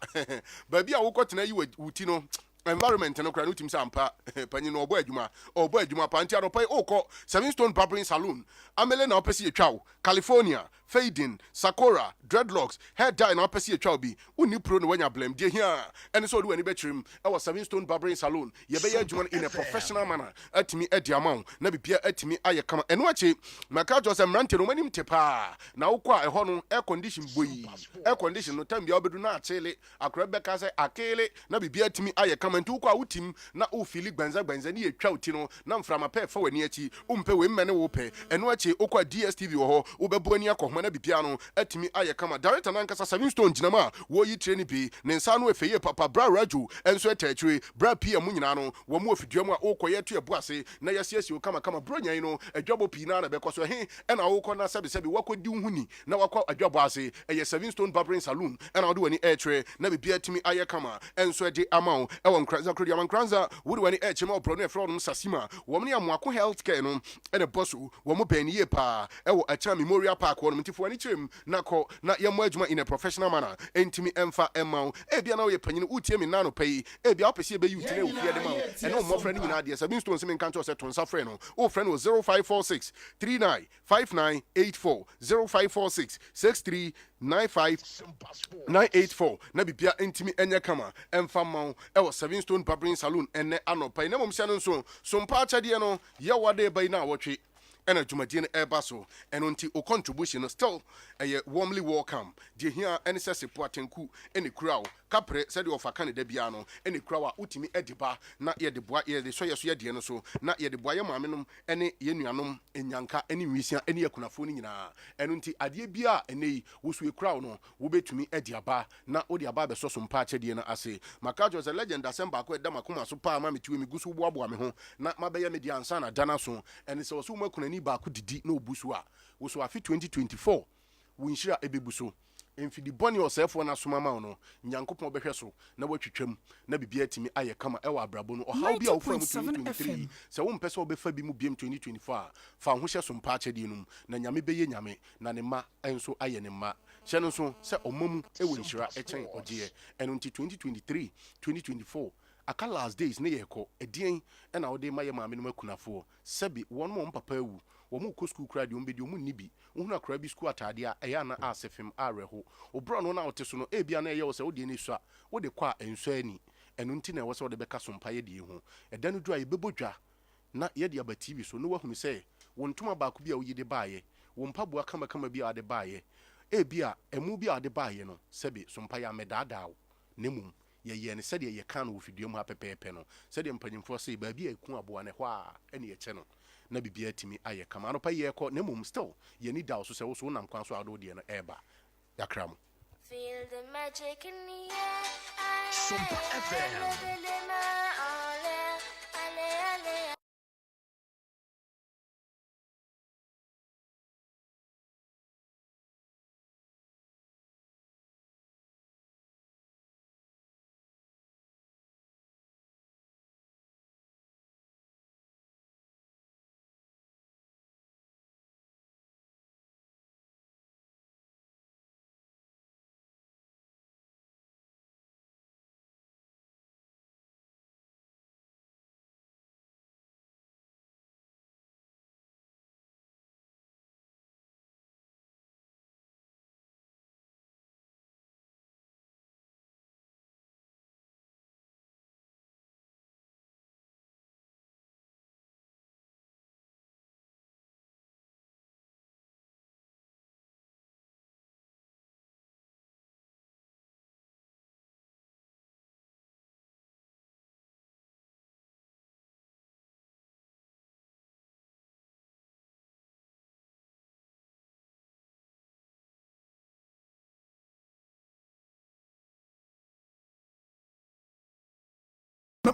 Baby, I will got to know you with Utino. Environment no kra no tim sampa panyi no obo adwuma panti aropai okọ 7 Stone Barbering Saloon amele na opesi etwa California fading sakura dreadlocks hair dye na opesi etwa bi uni pro no wanya blame de hia ene so do ani betrim e was 7 Stone Barbering Saloon ye be adwuma in a professional manner atimi adi amount na bibia atimi aye kama eno achi maka jo se mrante no manim tepa na ukwa e ho no air condition boyi air condition no tam bia obedu na achele akra beka se akele na bibia atimi aye kama nti ukwa utim na ufili gbanza ni etwa uti no na mframa pe fa wani achi umpe we mmene wo pe eno achi ukwa DSTV wo ho ubebo ani akohoma na bibia no atimi aye kama director na nkasa 7 Stone jinama wo yi treni bi ne nsa no efeye papa bra raju enso etachwe bra PM nyina no wo mu ofiduam a ukoye to ebuase na yesiesi kama bronyan no adwabo pi na bekoso he ena wo na sebi wakodi uhuni na wakwa adwabo ase eye 7 Stone Barbering Saloon ena wo de wani etre na bibia atimi aye kama enso de amao ewo Nkoranza krodi Nkoranza wo de wani echema obro no efro no sasima wo mne amoako healthcare no ene bosu wo mo baniye pa ewo acha memorial park wo no mtifo wani chem na ko na yemo adwuma in a professional manner entimi emfa emao ebia na wo ye panyine utie mi nano pay ebia opese ebe yuti na ofie de ma ene mo frɛ ni nyina de 7 Stone se men kanto se tonsa frɛ no o frɛ no 0546 395984 0546 6395984 na bibia entimi enye kama emfa mawo ewo 7 Stone Barbering Saloon ene anopa na mom sia no so mpa achade no ye wade bai na wotwe ena dwumadie no eba so eno nti o contribution no still warmly welcome de hia ene se atenku ene kura wo kapre se de ofa Canada bia no ene kura wa utimi ediba na ye de boa ye de so ye de no so na ye de boa ye maamenom ene ye nuanom enyanka ene nwisia ene yakunafo ni nyina eno nti ade bia ene wo so kura wo no wo betumi ediaba na wo de aba be so mpa achade no ase makajo se legend asemba ko edama kuma so pa ma metuwe mi gusu boaboa me ho na mabeya me di ansa na dana so ene se wo so makuna ba ku didi na obusu a wo so afi 2024 wo nhira ebebuso emfidi boni osefo na soma ma no nyankopon behwe so na watwetwam na bibia atimi aye kama ewa abrabo no ohaw bia wo fra mu 2023 se wo mpese wo befa bi mu biem 2024 a fa ho hye so mpa achede num na nyame beye nyame na ne ma enso aye ne ma hye no so se omamu ewo nhira echen ogie eno nti 2023 2024 aka last days ne yeko edien na wo de maye maame no makunafo sebi won mo papa awu wo mu ko school kra de ombedi omu nibi ohunu akra bi school atade a eya na asefem areho obro no na wote so no ebia na eye wo se wo de ni so a wo de kwa enso ani enu nti na wo se wo de beka so mpa ye de hu eda no dua ye bebodwa na ye de aba TV so no wahunu se wo ntuma ba ko bi a wo yide baaye wo mpa bua kama bi a de baaye ebia emu bi a de baaye no sebi so mpa ya medadaw nemum ye ne sede ye kan wo fiduam ha pepepe no sede mpanyimfo se ba bi eku aboa ne hɔ a ene ye che no na bibia timi aye kama no pa ye kɔ ne mum still ye ni daw so se wo so nam kwan so ado de no eba yakra mo feel the magic in the air. Sompa FM.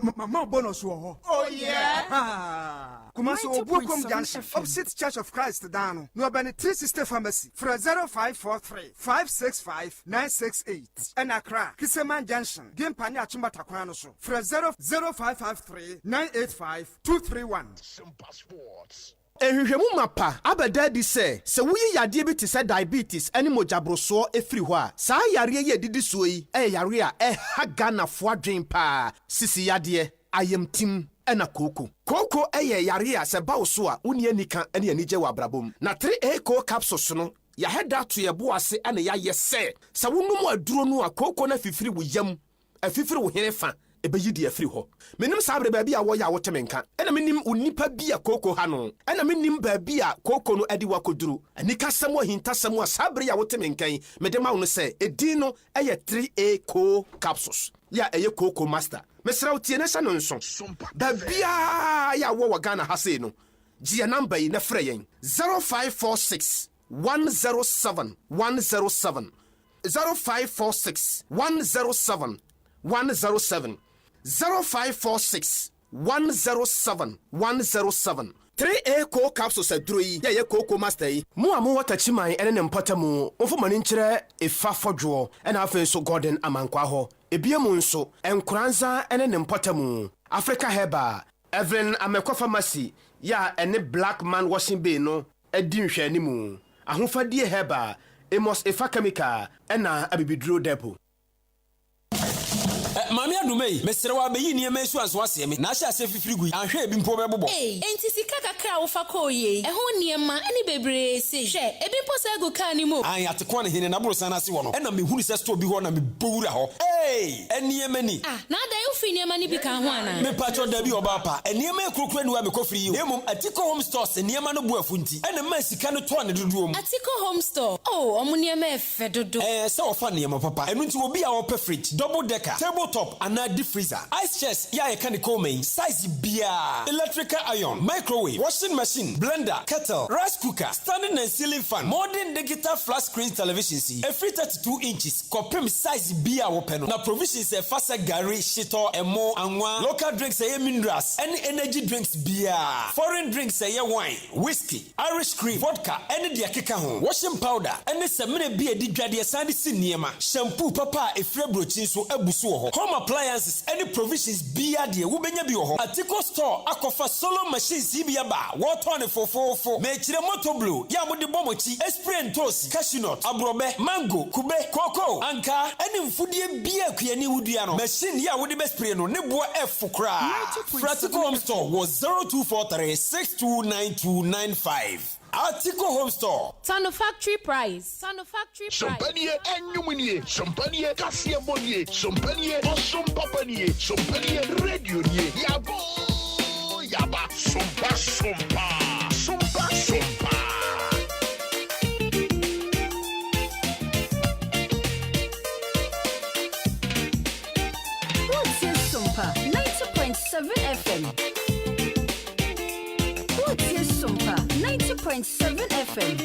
Mama bonus wo. Oh yeah. Kumasi Obuakom Junction, opposite Church of Christ Dano. No bani 360 pharmacy. For 0543 565 968. And Accra, Kiseman Junction. Game Panya Chumba Takwano so. For 0553 985 231. Sompa Sports. Ehwehwemu mapa abeda di se wuyi yade bi te se diabetes ene mojabroso efiri ho a saa yare ye didi so yi yare a ha Ghana fo adwen pa sisi yade ayamtim ena koko yare a se bawo so a uni anika ene anije wa brabom na 3A co capsules no ya heda to ye bo ase ene ya ye se wonum aduro no a koko na fifiri wo yam afifiri wo herefa ebeyi di afiri ho menim sabre baabi a wo ya wotemenka ena menim onipa bi a koko ha no ena menim baabi a koko no adi wakoduru anika samo hinta samo a sabre ya wotemenkan medema wo no se edin no 3A co capsules ya koko master mesra utie na sha no nso baabia ya wo Ghana ha sei no gia number yi na frɛ yen 0546 107 107 0546 107 107 0546 107 107 3A co capsules adroi ye koko master yi mu amu watachiman ene ne mpatamu mfomani nkyere efa fodwo ena afen so Gordon amankwa ho ebiemu nso Nkoranza ene ne mpatamu Africa Herba Evelyn Amekwa Pharmacy ya ene Black Man Washing Bay no edi nhwe animu ahofadie Herba Emos Efa Chemical ena abibiduro depo Mami adumei mesere wa beyi niema esu anso aseme na ahya ase fifiri gui ahwe ebi mpo bebobo enti sika kakra wo fa koye eho niema ani bebre se hwe ebi mpo sa go ka ni mo an atekwa ne hene na bro sana ase wo no ena mehunu se store bi ho na me bowura ho eniema ni na da yo fi niema ni bi ka ho ana me pacho da bi oba pa eniema ekrokro ni wa me kofri yi emum Atiko Home Stores eniema no bu afunti ena ma sika no to ne dodo mu Atiko Home Store omo niema efe dodo se ofa niema papa enu nti obi a wo pe fridge double decker tabletop and a deep freezer ice chest ya can main size bia electrical iron microwave washing machine blender kettle rice cooker standing and ceiling fan modern digital flat screen television see every 32 inches kopem size bia wopeno na provisions e fasa gari shito emo anwa local drinks e minerals any energy drinks bia foreign drinks e wine whiskey Irish cream vodka any dia keka ho washing powder any semene bia di dwade sande siniema shampoo papa e free brochin so abusu ho home appliances any provisions bia de wo benya bi ho Atiko store akofa solo machines bia ba water ne fofofo me kire motor blue ya mo de bomochi spray ntosi cashew nut abrobe mango kube cocoa anka any mfudie bia kuani wudua no machine ya wo de spray no ne bo efukra Atiko Home Store was 0243 629295 Atiko Home Store. Tano factory price. Tano factory price. Sompanie enyumunie, sompanie kasiamonie, sompanie osompapanie, sompanie radionie. Yabo, yaba, sompa, sompa, sompa, sompa. What's your Sompa 90.7 FM? What's your Sompa 90.7 FM?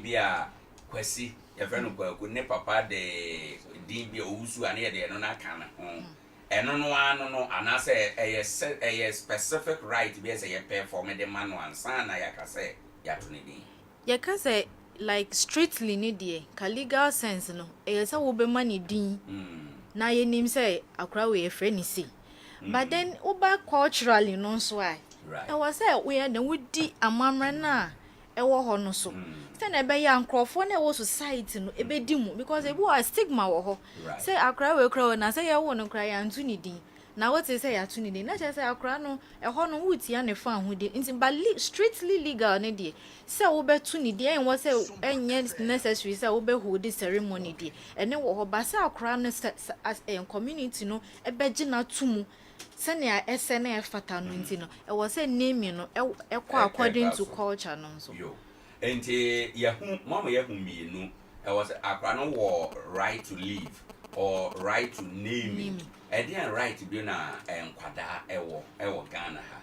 bia kwasi your friend ko ne papa de din bia owusu ane de no na kan ho eno no ano no anase a specific right bia say ye perform the man one san na yakase ya to ne din yakase like strictly ni de ka legal sense no say wo be mani din na ye nim say akra we friend ni say but then uba culturally no so I was say we are the woody amamra na ewo ho no so say na be ya nkrofo na ewo society no ebedi mu because e bo a stigma wo ho say akra we kra na say ye wo no kra ya ntu ni din na what say ya tu ni din na say akra no e ho no wuti ya ne fa ho de nti ba strictly legal ne de say wo be tu ni din wo say enye necessary say wo be hold the ceremony de ene wo ho ba say akra no as a community no e be gina tumu senia SNA fata no nti no e wo say name no e kwa according to culture no so yo enti yahu mama yahu mienu e was akra no wo right to live or right to name e dey right bi na enkwada ewo Ghana ha.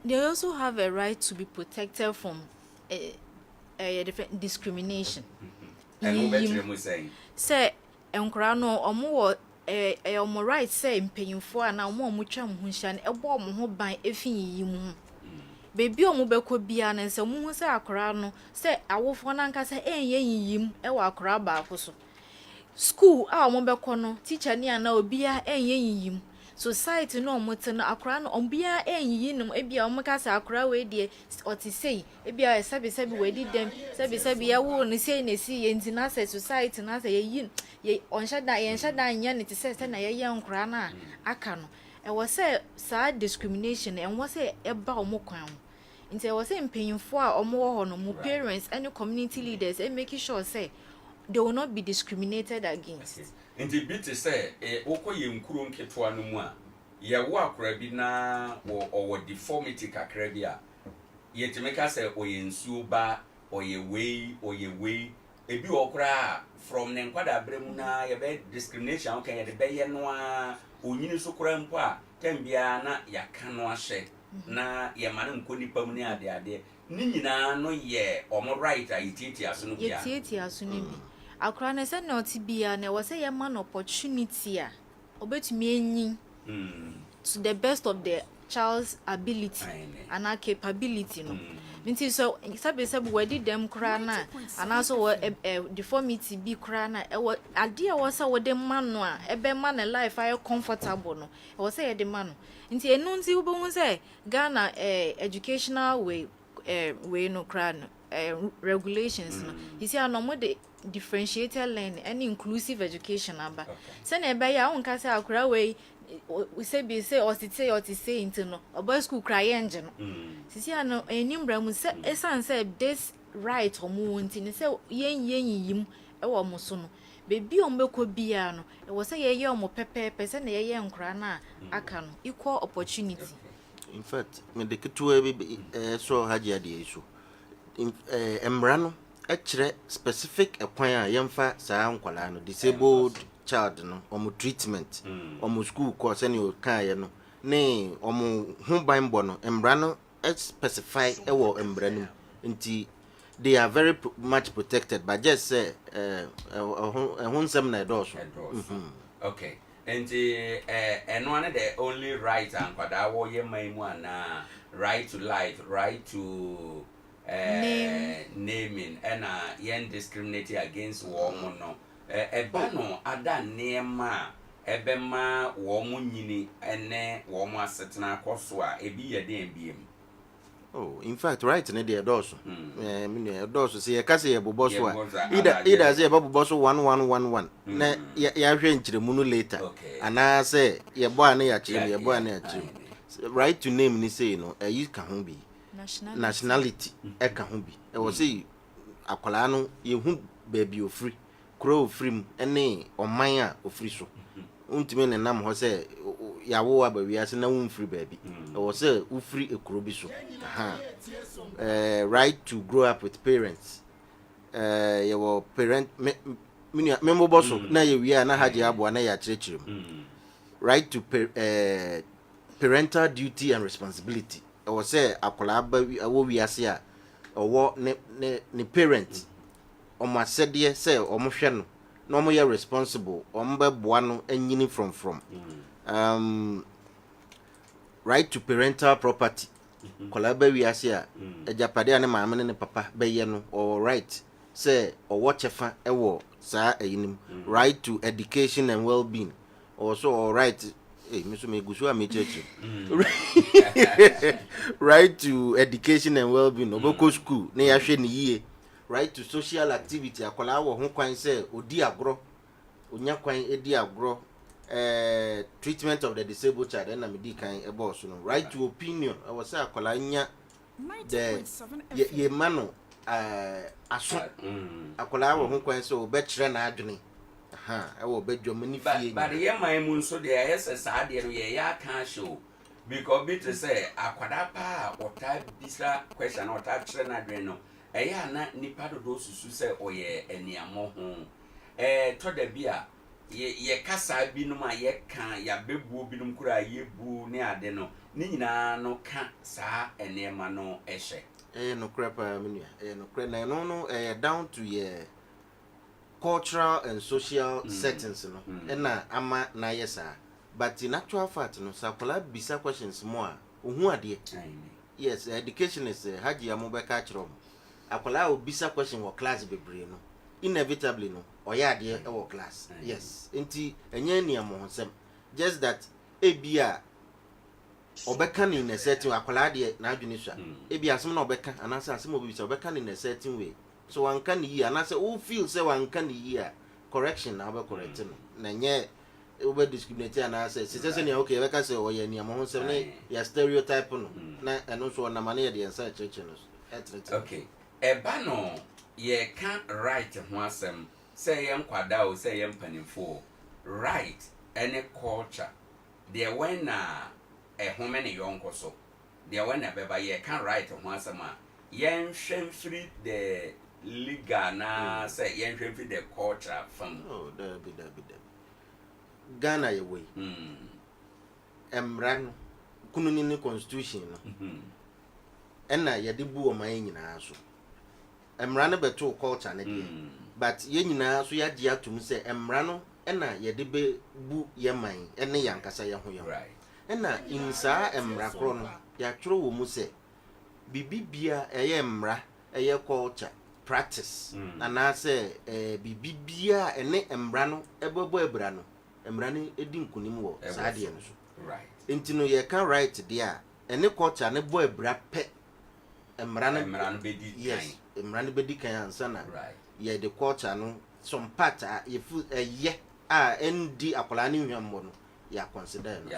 They also have a right to be protected from different discrimination. And we say enkra no omo wo omo right say mpanyimfo ana omo twa mo hia na ebo omo ho ban efin yi mu bebi omo beko bia na se mu say akra no say awofo na nka say enye yiyim e wa akra ba ko so school a omo beko no teacher ni ana obia enye yiyim society no omo te no akra no ombia enyi nim ebia omo ka say akra we de otisei ebia sabi we di dem sabi ya wo ni sei na si ye ntina say society na say ye onshada nya ne te say na ye nkra na aka no e wo say sa discrimination and wo say e ba omo kwan nti e wo say mpanyimfo a omo wo ho no mo parents and community leaders and making sure say they will not be discriminated against. Nti biti say okoye nkuro nketwa no mu a ye wo akora bi na wo deformity kakra bi a ye temeka say oye nsuo ba oye wei ebi okra from ne nkwada bremu na ye be discrimination kan ye de be ye no a onyini so kora mpo a tembia na yaka no ahye na ye mane nkoni pam ni ade ni nyina no ye omo right a yititi aso no bia yititi aso no bi akra na say not bia na we say ye man opportunity a obetumi enyin to the best of the child's ability and capability no nti so sabe we did them kra na and also deformity bi kra na e ade a was we dem man no a e be man life ay comfortable no e was say the man nti enu nti wo be hu say Ghana educational way no kra no regulations no you see no more the differentiated learning and inclusive education aba say na be ya won ka say akra we say be say or say into no oboy school cry engine sisi ano enimbra mu say esan say this right omo wonti say yen yim e wo mo so no bebi ombeko bia no e wo say ye omo pepepe say na ye nkra na aka no equal opportunity. In fact me de ketua bi so haji ade isu emra no e kire specific ekwan a yemfa saa nkwala no disabled child no omo treatment omo school course any kan no ne omo hu ban no emra no specify ewo emra no nti they are very much protected but just say na doso okay nti eno ane the only right and kwada wo ye maimu ana right to life right to naming and yen discriminate against woman no eba no ada nema ebema wo mu nyini ene wo mu asetena akoso a ebi ye den biem. Oh, in fact, right in the doors. Doors say a case of bosso. Either say about bosso 1111. Na ya change the moon later. And I say, your boy near chim, your boy near chim. Right to name ni say no, you can be nationality. I can be. I will say, Akolano, you whom baby you free, crow free, any or maya or free so. Untimen and Nam Jose. Yawo aba we ase na won free baby o say u free ekrobi so right to grow up with parents your parent member boss na ye wi na haje abo na ya chirechirem right to parental duty and responsibility o say akola aba wo wi ase a owo ne parent omo asede say omo hwe no na omo ye responsible omo be boa no anyini from right to parental property kola ba wi ase a ejapade ane maame ne papa be ye no or right say owo chefa ewo sa ayinim right to education and well-being also all right right to education and well-being oboko school na ya hwe ne yie right to social activity akola wo ho kwan say odi agro onya kwan edi agro treatment of the disabled child na me di kan ebo so no right to opinion I was say akola nya the ye mano aso akola wo ho kwan say obekire na adwene ewo bedwom ni fie but ye man mu nso de yes sa de no ye ya kan show because bit say akwada pa ota bisa question ota kire na adwene no eya na nipa do susu say oye eniamo ho to da bia ye kasa binum a ye kan ya bebuo binum kura ye bu ne ade no ni nyina no ka sa enema no ehye no crepa menua no cre na no down to ye cultural and social settings no na ama na yesa but in actual fact no sakola bisa questions more ohu ade yes education is haji amobeka chrom akola obisa question wo class bebre no inevitably no oya ade e wo class yes enti enye niam ho sem just that ebia obeka ni na setting akola ade na adwene sua ebia asem na obeka anasa asem obisa obeka ni na setting way so one can hear and I say who feel say one can hear correction na be correct no na nye over discriminate and I say say okay we can say oh ye niam ho sem na ya stereotype no na eno so na mane de ensa church no okay eba no ye can right ho asem say ye nkwada o say ye mpanimfo right any culture there when home ne yonko so there when beba ye can right ho asem a yen hwen free the legal na say yen hwen free the culture from there be Ghana ye way emran kununi ni constitution no ena ye de bu o man nyina so emra no beto culture ne de but ye nyina so ya di atum say emra no ena ye de be bu ye man ene yankasa ye ho ye ena insa emra kro no ya tworo wo mu say bibibia eye emra eye culture practice na say bibibia ene emra no ebobo ebra no emra no edi nkunim wo saade no so enti no ye kan right there ene culture ne bo ebra pe emra no bedi yes emra no bedi kan ansa na ye the culture no some part ye fu ye endi akola ne hwammo no ya consider no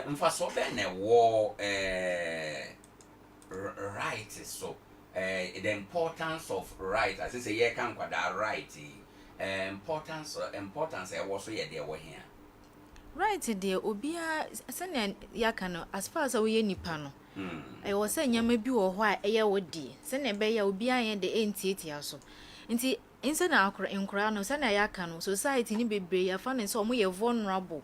mfa so be na wo right so the importance of right as I say ye kan kwada right importance e wo so ye de wo hia right there obia sene yaka no as far as we nipa no e wo se nyama bi wo ho a eye wo di sene be ya obia ye de entiatia so nti inse na akora no sene yaka no society ni bebre ya fa ne so omo ye vulnerable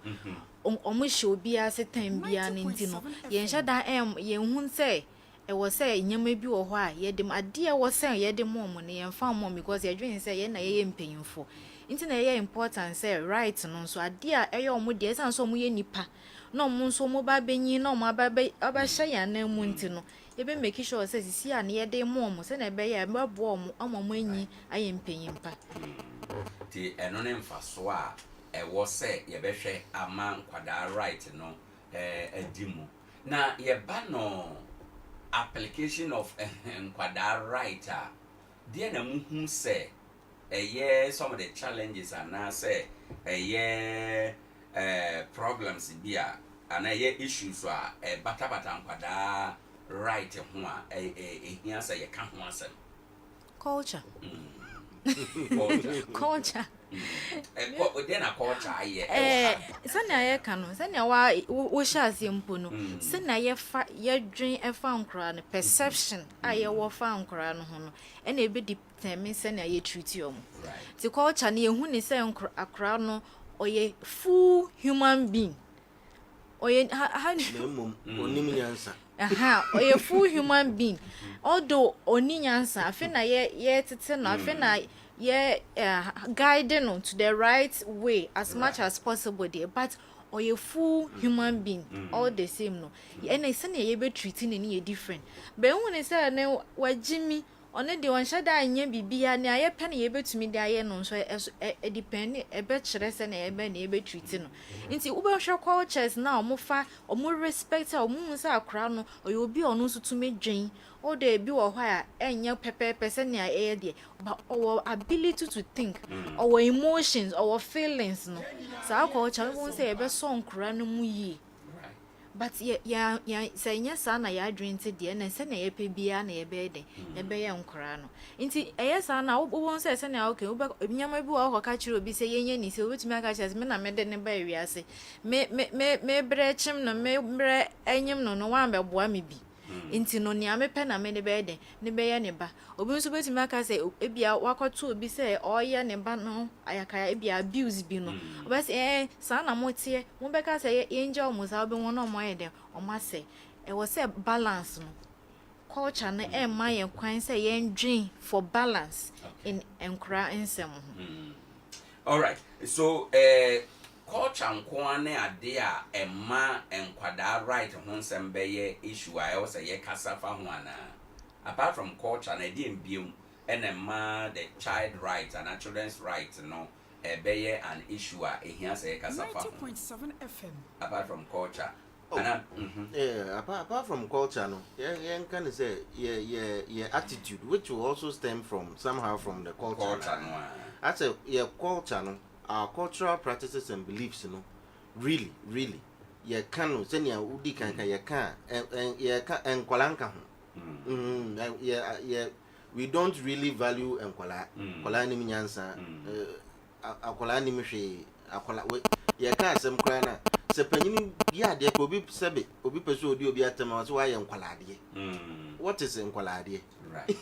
omo hye obia setan bia ne nti no ye nhya da ye hu se e wo se nyama bi wo ho a ye de ade wo se ye de mom ne ye fa mom because ye dwen se ye na ye mpanyimfo nti na ye important say right no so ade a eye omo de san so omo ye nipa na omo so omo ba benyi na omo aba hye ya na mu nti no ye be make sure say sisi a na ye de mom se na be ya ba bo omo anyi aye mpanyimpa ti eno ne mfaso a wo se ye be hwe ama nkwada right no adimu na ye ba no application of nkwada right there na muhu say some of the challenges and now say problems bia and issues are bata nkwada right ho a here say you can ho asem culture culture then a culture sanya ye kanu sanya wo sha asempo no sanya ye dwen efa nkora no perception aye wo fa nkora no ho no ena ebe determine sanya ye treat you ti culture na ye hu ni say akora no oye full human being oye onim nyansa or a full human being. Although oni nyansa afi na ye tete no afi na ye guiding no to the right way as much as possible there, but or a full human being all the same no. And I say ye be treating any different. But when I say na wa Jimmy one de wan shada anya bibia na aye pe na ye betumi de aye no so depend e be kire se na ye be na ye be treat no nti wo be hwe cultures na omofa omo respect omo se akra no oyo obi ono so tumi dwen o de bi wo hwa a enya pepepe se na aye de but our ability to think our emotions our feelings no sa culture won say e be so nkra no mu yi. But ya say nya sa na ya drink de na se na ye pe bia na ye be de e be ye nkora no nti eye sa na wo won say na okay wo be nyama bi wo ka kire obi say yenye ni say obetumi aka kire me na me de ne ba wi ase me bre chim no me bre enyim no wa be boa me bi nti no nia me pe na me ne be de ne be ye ne ba obi nso betumi aka say ebia wakoto obi say oye ne ba no ayaka ebia abuse bi no obi say sa na motie mo be ka say ye nja omo sa obi won no mo ye de omo say e was say balance no culture na e ma ye kwan say ye ndwen for balance in enkra ensem. All right, so culture nkwane ade a emma enkwada right ho nsem be ye issue a say ye kasa fa ho ana. Apart from culture na dey mbiem emma the child right and children's right no be ye an issue a ehia say kasa fa 90.7 FM. Apart from culture. Apart from culture no yeah can say yeah attitude which will also stem from somehow from the culture no. I say yeah culture no our cultural practices and beliefs no really yeah can say ya udi kan ya kan enkolanka ho yeah we don't really value enkola ni nyansa akola ni mhwe akola yeah kan asem kra na se panyini bia de ko obi sebe obi peso odi obi atema so wa ye nkwalade what is nkwalade right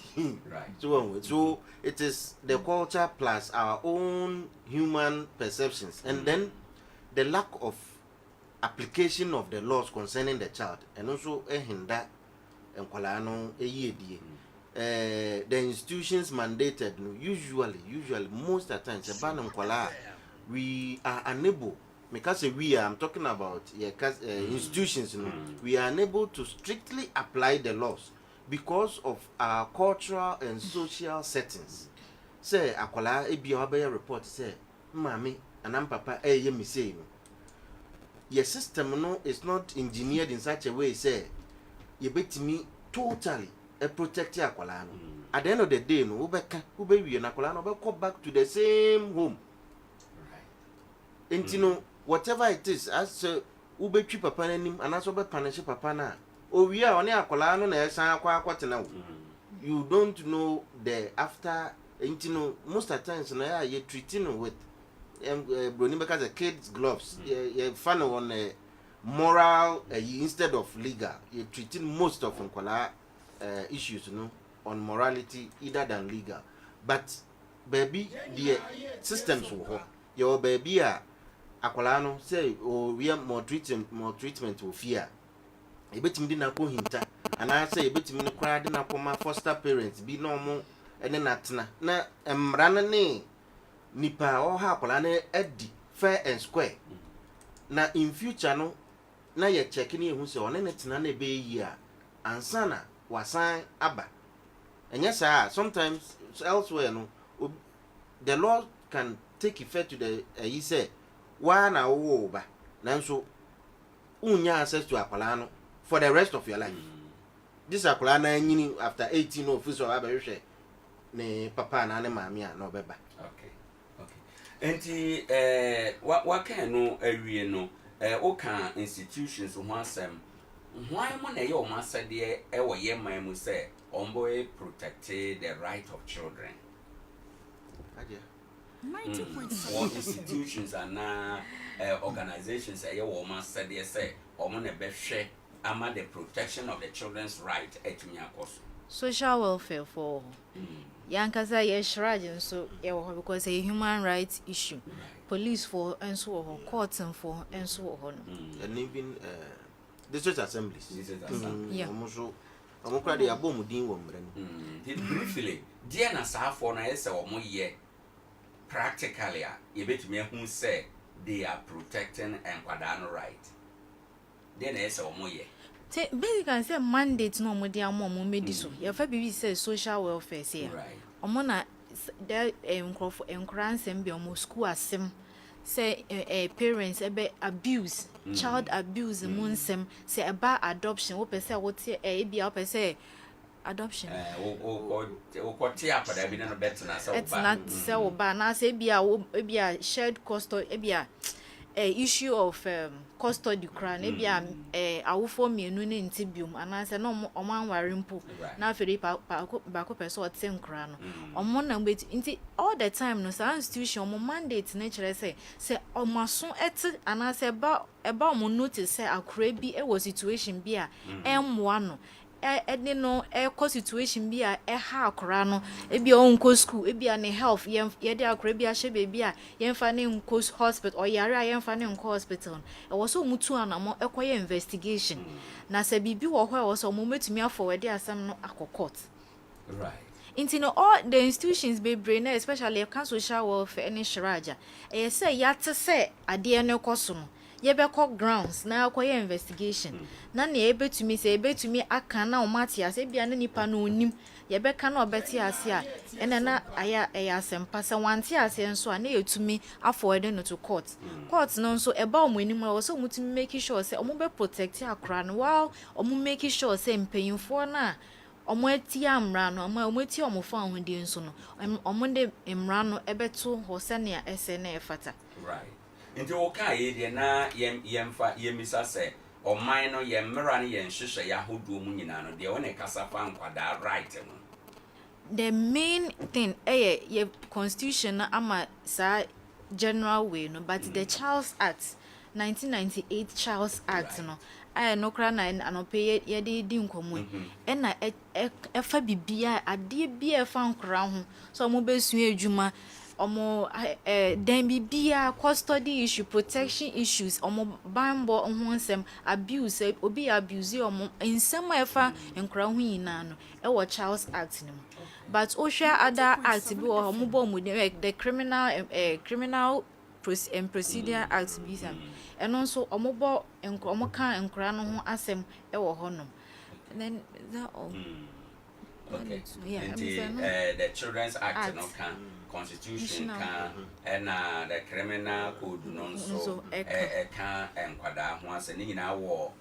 so it is the culture plus our own human perceptions and then the lack of application of the laws concerning the child and also hinder nkwala no eyedie the institutions mandated no usually most of the times ban nkwala we are unable because I'm talking about institutions you know, we are unable to strictly apply the laws because of our cultural and social settings. Say akola ebia obey report say mami and papa ye me say no. Your system no is not engineered in such a way say you betimi totally protect your akola no. At the end of the day no ubeka ubewi na akola no be go back to the same home. And you know whatever it is as ubetwi papa nanim anaso be punish papa na owi a one akola no na esan akwate na wo. You don't know the after you know most of the times na you treating with broni because the kids gloves you fan on moral instead of legal. You treating most of nkola issues you know on morality either than legal. But baby the systems wo your baby akola no say we are more treatment of fear e betimi di na ko hinta ana say e betimi no kwara di na koma foster parents bi no mo ene natena na emra ne nipa o ha akola na edi fair and square na in future no na ye check ni ehu say one netena na ebe yi a ansana wasan aba enya sa sometimes elsewhere no the law can take effect to the you say wa na wo ba nanso unya access to akwala no for the rest of your life. This akwala na nyini after 18 officer abehwe ne papa na ne maami a no beba. Okay enti wa kan no awie no o kan institutions ho asem why mo na ye o masade e wo ye man mu say omboy protect the right of children. Adea 90.7 institutions and organizations say woman said they say omo na behwe ama the protection of the children's right etumi akoso Social welfare for Yankaza Yeshraj so because a human rights issue. Police for and so on, courts and for and so on. And even district assemblies. Yeah. Almost Omokra de abomudin wo mre no. Briefly, dear na safo na yesa omo ye practically ye betumi ehun say they are protecting Nkwadaa right. Dear na yesa omo ye. Basically say mandate no mo dia mo medi so. Ye fa bibi say social welfare say. Right. Omo na there Nkoranza bi omo school asem say parents ebe abuse child abuse munsem say about adoption wo pese wo tie bia wo pese adoption o kwoti akwada bi na bet na say it's not say wo ba na say bia shared custody bia issue of custody kra na bia awofo mienu ne ntibium ana say no omo anware mpo na afere ba ko pese o te nkra no omo na mbeti nti all the time no sa institution omo mandate na kire say omo so et ana say ba omo notice say akra bi e wo situation bi a emmoa no edi no ko situation bi a ha akra no ebi onko school ebi a ne health ye de akra bi a hye bebi a ye mfa ne nko hospital or yare a ye mfa ne nko hospital e wo so mutu anamo ekoye investigation na se bibi wo ho e wo so mo metumi afọward asam no akọ right into no all the institutions be brain especially social welfare any shiraja e say ya te say ade no koso no ye be call grounds na akoye investigation na na ebetumi say ebetumi aka na o mate ase bia na nipa na onim ye be ka na obeti ase a ena na aya asempa se wante ase nso a na yetumi afọward no to court no nso eba o monim na so mutumi make sure say omo be protect akra no while omo make sure say mpanyimfo na omo ati amra no omo ati omo fa ahode nso no omo de emra no ebeto ho se na ese na efata right nti wo ka ye de na yemfa yemisa se oman no yemmra no yenhwehwe ya hodo mu nyina no de wona kasa fa Nkwadaa right no the main thing your constitution ama sa general way no but the Child's Act 1998 Child's Act no no kra na anope ye de di nkomo e na e fa bibia ade bia fa nkra ho so mo besu adwuma omo den bibia custody issue protection issues omo bambo ho nsem abuse obi abuse omo nsem e fa nkra ho yina no e wo Child's Act no but osha other act bi wo omo bo mu the criminal procedure act bisa eno nso omobo omo kan nkra no ho asem e wo honom then that all okay yeah the Children's Act no kan constitution kan and the criminal code no so kan Nkwadaa ho asem ni nyina wo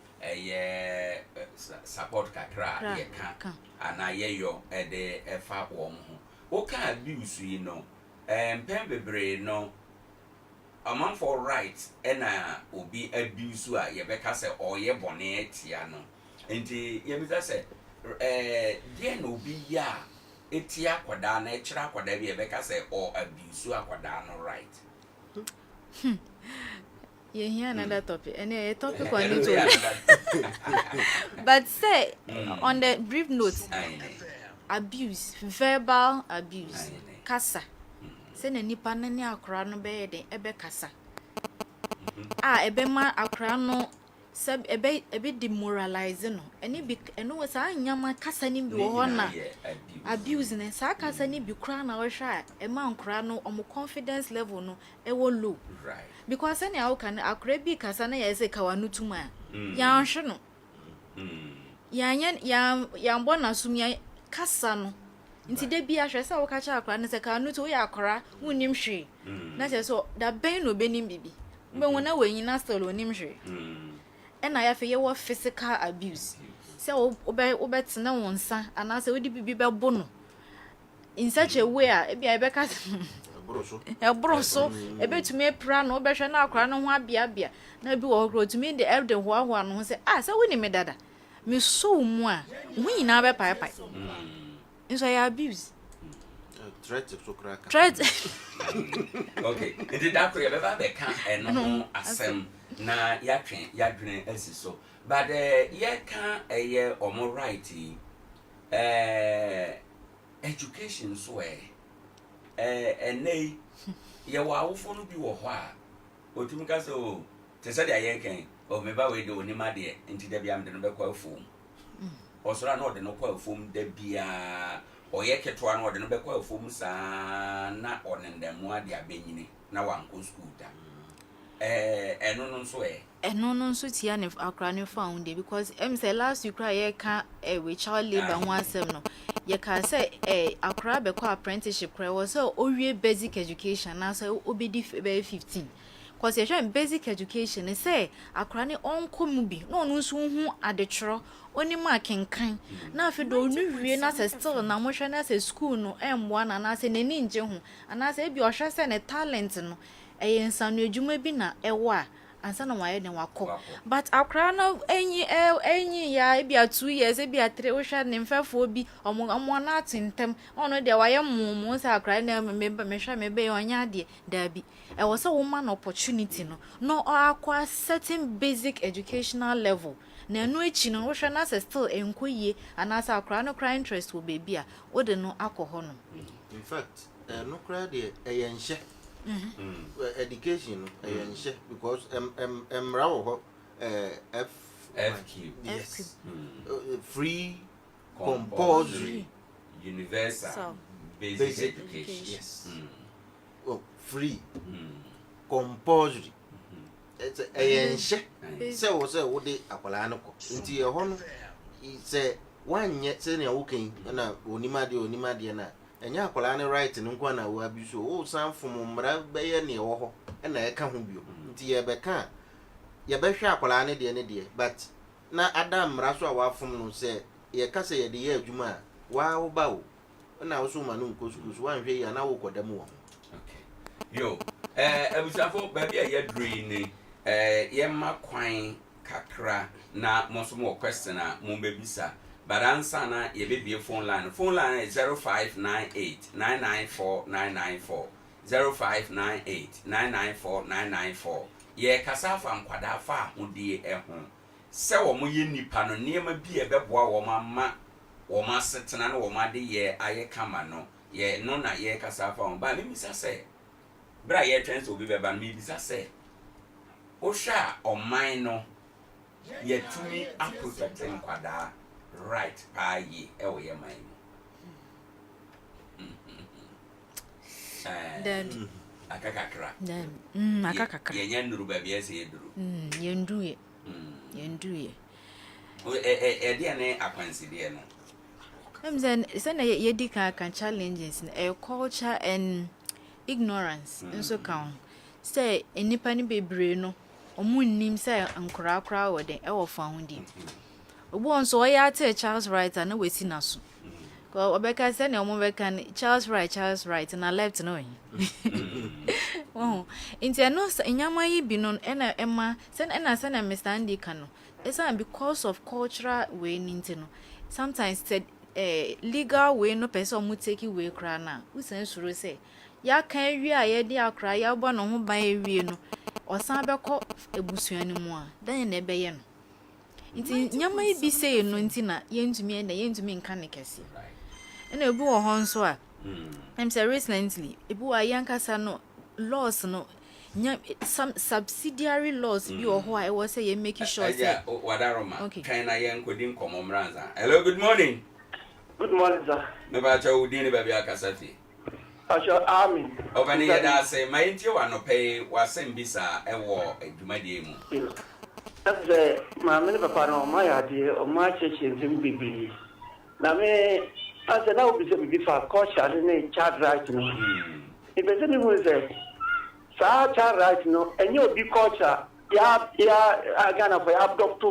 support kakra ye kan ana ye yo de efa wo ho o kan abuse yi no pen bebre no among for rights ena obi abuse a ye beka se oye bone etia no enti ye bi say dia no obi ya etia Akwadaa na ekira Akwadaa bi ye beka say o abuse Akwadaa no right you hear another topic and a topic on it but say on the brief note abuse verbal abuse kasa say na nipa na ni akra no be de ebe kasa ebe ma akra no sab ebe demoralize no eni bi eno sa anyama kasa ni bi wo ho na abuse ne sa kasa ni bi kra na wo hwa e ma nkra no omo confidence level no e wo low right because any how can akra bi kasa na ye say kawanu tuma ya hwe no ya mbo na sum ya kasa no nti de bia hwe sa wo ka cha akra ne se kawanu to ya akra wonim hwe na se so da ben no benim bibi mbe wona wanyi na still wonim hwe na ya fe ye wo physical abuse se obetena wonsa ana se odi bibi bebo no in such a way a bia e beka ebroso ebetumi pra no obehwe na akra no ho abia na bi wo kro tumi de every ho no se se woni me dada me so mu a hu nyina be pai nso ya abuse threat so crack threat okay it that we ever be kan eno asem na yadwene asi so but ye kan ye omo right education so enei ye wa awofo no bi wo ho a otumi ka so te say dia ye kan o me ba we de onima de enti da bia me de no be kwa afom osora no de no kwa afom da bia oye ketwa no de no be kwa afom saa na onendemu ade abenyini na wanko school da eno no nso eno no nso tia ne akra ne found because say last week cry ye ka we child labor ho asem no ye ka say akra be kwa apprenticeship cry was so owie basic education na so obedi be 15 cause ye basic education say akra ne onko mu bi no no nso hu adetro oni ma kenkan na afi do nu wie na say still na mo hwe na say school no emwa na say nani nje ho ana say bi o hwe say ne talent no ensanu adwuma bi na ewa ansa na waye ne wako but akra na enyi ya bia 2 years bia 3 wo hwa ne mfafo bi omo na atentem ono de waye mumu sa akra na me hwa me be onya de da bi wo se wo man opportunity no akwa certain basic educational level na enu echi no wo hwa na still enkoyie anasa akra no cry interest wo baby a wo de no akọ no in fact no cry de eyenhye education because MRAW FQ yes free compulsory universal basic education yes free compulsory it's say wo de akwala no ko nti ho no say wanye say na wo kan na onima de na enya akwala ne right no nkwa na wo abiso wo san fom mra beye ne wo ho na e ka ho bio nti ye be ka ye be hwe akwala ne de but na adam mra so a wa fom no say ye ka say ye de ye adwuma wa wo ba wo na wo so ma no nko school so wan hwe ya na wo kodam wo okay yo abusafo ba bia ye dre ni ye ma kwan kakra na mo so mo question a mo bebisa but answer na ye be phone line is 0598 994 994 0598 994 994 ye kasa fa nkwada fa hodie ho se wo mo ye nipa no niema bi e beboa wo ma wo ma setena na wo ma de ye aye kama no ye no na ye kasa fa ba me bisa se bra ye twens obi be ba me bisa se o sha o man no ye tumi protect nkwada right ye ewo ye man then akakakra then akakakra ye nyanduru ba bia se yeduru yenduye dia ne akwansi de no say na ye di kan challenges na culture and ignorance nso kan say enipa ni bebre no omunnim say ankora wo den e wo fa ho di obu onso o ya te Charles Wright na we si na so ko obeka say na omo beka Charles Wright na left no oh inti no nyama yi bi no na ema say na Mr. Andy kano it's because of cultural way ninti no sometimes said legal way no person mu take way kra na usan suro say ya kan wi a ye di akra ya bo no ho ban ewie no osan beko ebusuani mu a dan na ebe ye no nti nyama bi say no nti na yentumi nka ne kese na ebu wo ho nso a I'm say recently ebu a yankasa no laws no some subsidiary laws bi o ho a e was say you make sure say wadaroma China yankodi Nkoranza. Hello, good morning. Good morning, sir. Me ba cha udini ba bia kasafi. Asho amen. Obani ya da say my nti wa no pay wa sembisa e wo adwumadie mu. That's my many papa no my idea o ma cheche ntim bibili. Na me ase na obi se bibi fa culture ne child right no. E be se ni mo se sa child right no enye obi culture ya agana for adopt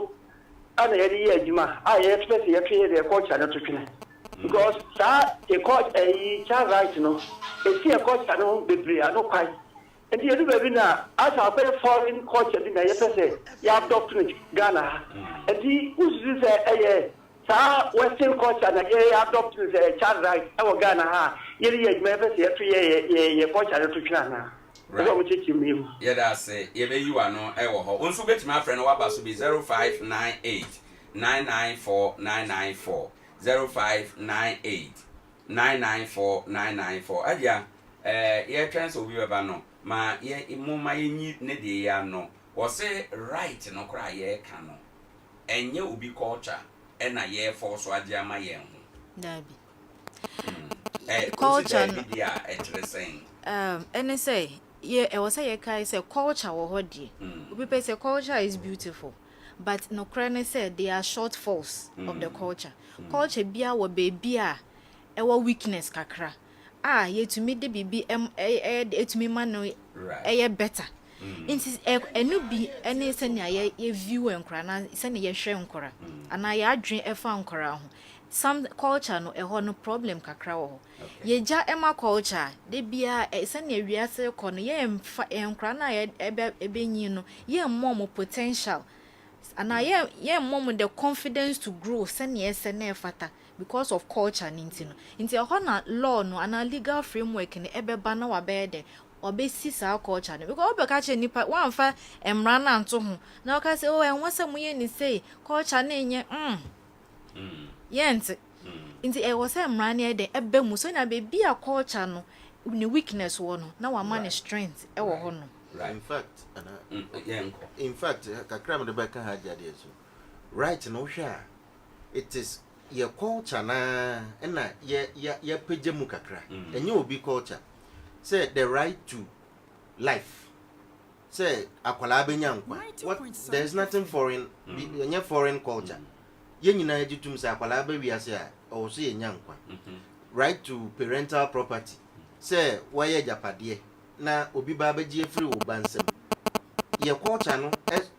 ana yeri adwuma a ye expect ye twe the culture na to twene. Because that a coach a child right no a see a coach no bebre no kwai and you do baby na as a very foreign culture na you say you have doctrine Ghana and the who say sa western culture na you have doctrine say child right our Ghana ha you me say ye culture to twina na right yeah that say ye be you ano e wo ho onso beti my friend wa ba so be 0598 994 994 0598 994 994 adia ye trans obi baba no ma ye mo ma ye nyi ne de ya no was say right no cry ye can no enye ubi culture ena ye for so agiama ye ho dabi culture media saying any say yeah I was say say culture wo hodie people say culture is beautiful but no crane say there are shortfalls of the culture culture bia wo baby a e wo weakness kakra yetumi de bibi etumi ma no better inti enu bi ene se ne ye view enkora na se ne ye hwe enkora ana ye adwen efa enkora ho some culture no ho no problem kakra wo ye ja ema culture de bia se ne wiase ko no ye mfa enkora na ye ebenyi no ye mom potential ana ye mom the confidence to grow se ne na fata because of culture ninti no inti ho na law no ana legal framework ne ebeba na wa bede obesi sa culture no because obeka che nipa wan fa emra na nto ho na oka se enwasa mu ye ni say culture na enye yent inti was say emra na ede ebe mu so na be bia culture no ni weakness wo no na wa man strength e wo ho no in fact kakra me de beka ha jade so right no hwa it is your culture na na ye page mu kakra enye obi culture say the right to life say akwala benya nkwa what there is nothing foreign enye foreign culture ye nyina agitum say akwala ba wiase a o so ye nyankwa right to parental property say waye japade na obi ba bagie free wo bansem ye culture no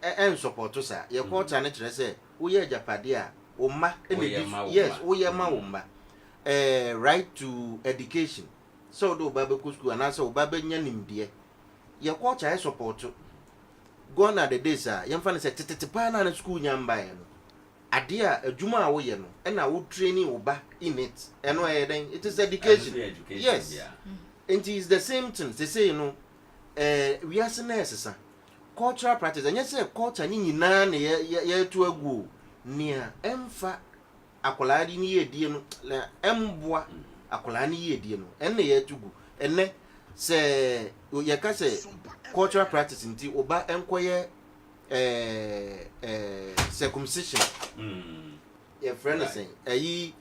en support sa ye culture no kire say wo ye japade a Oma, yes, Oyama Oma. Right to education. So do Babe Kusku and answer Babe Yanim dear. Your culture I support. Gone are the days, young fan said Titipana and school yam by Adea a Juma Oyano, and I would train you back in it. And why then it is education. Yes, and it is the same thing. They say, we are necessary. Cultural practice, and yes, culture in nan ye to a go. Nia emfa akoladi ni yedie no la emboa akolani yedie no enne ye tugu enne se ye ka se cultural practice nti oba enkoye circumcision ye friend saying ayi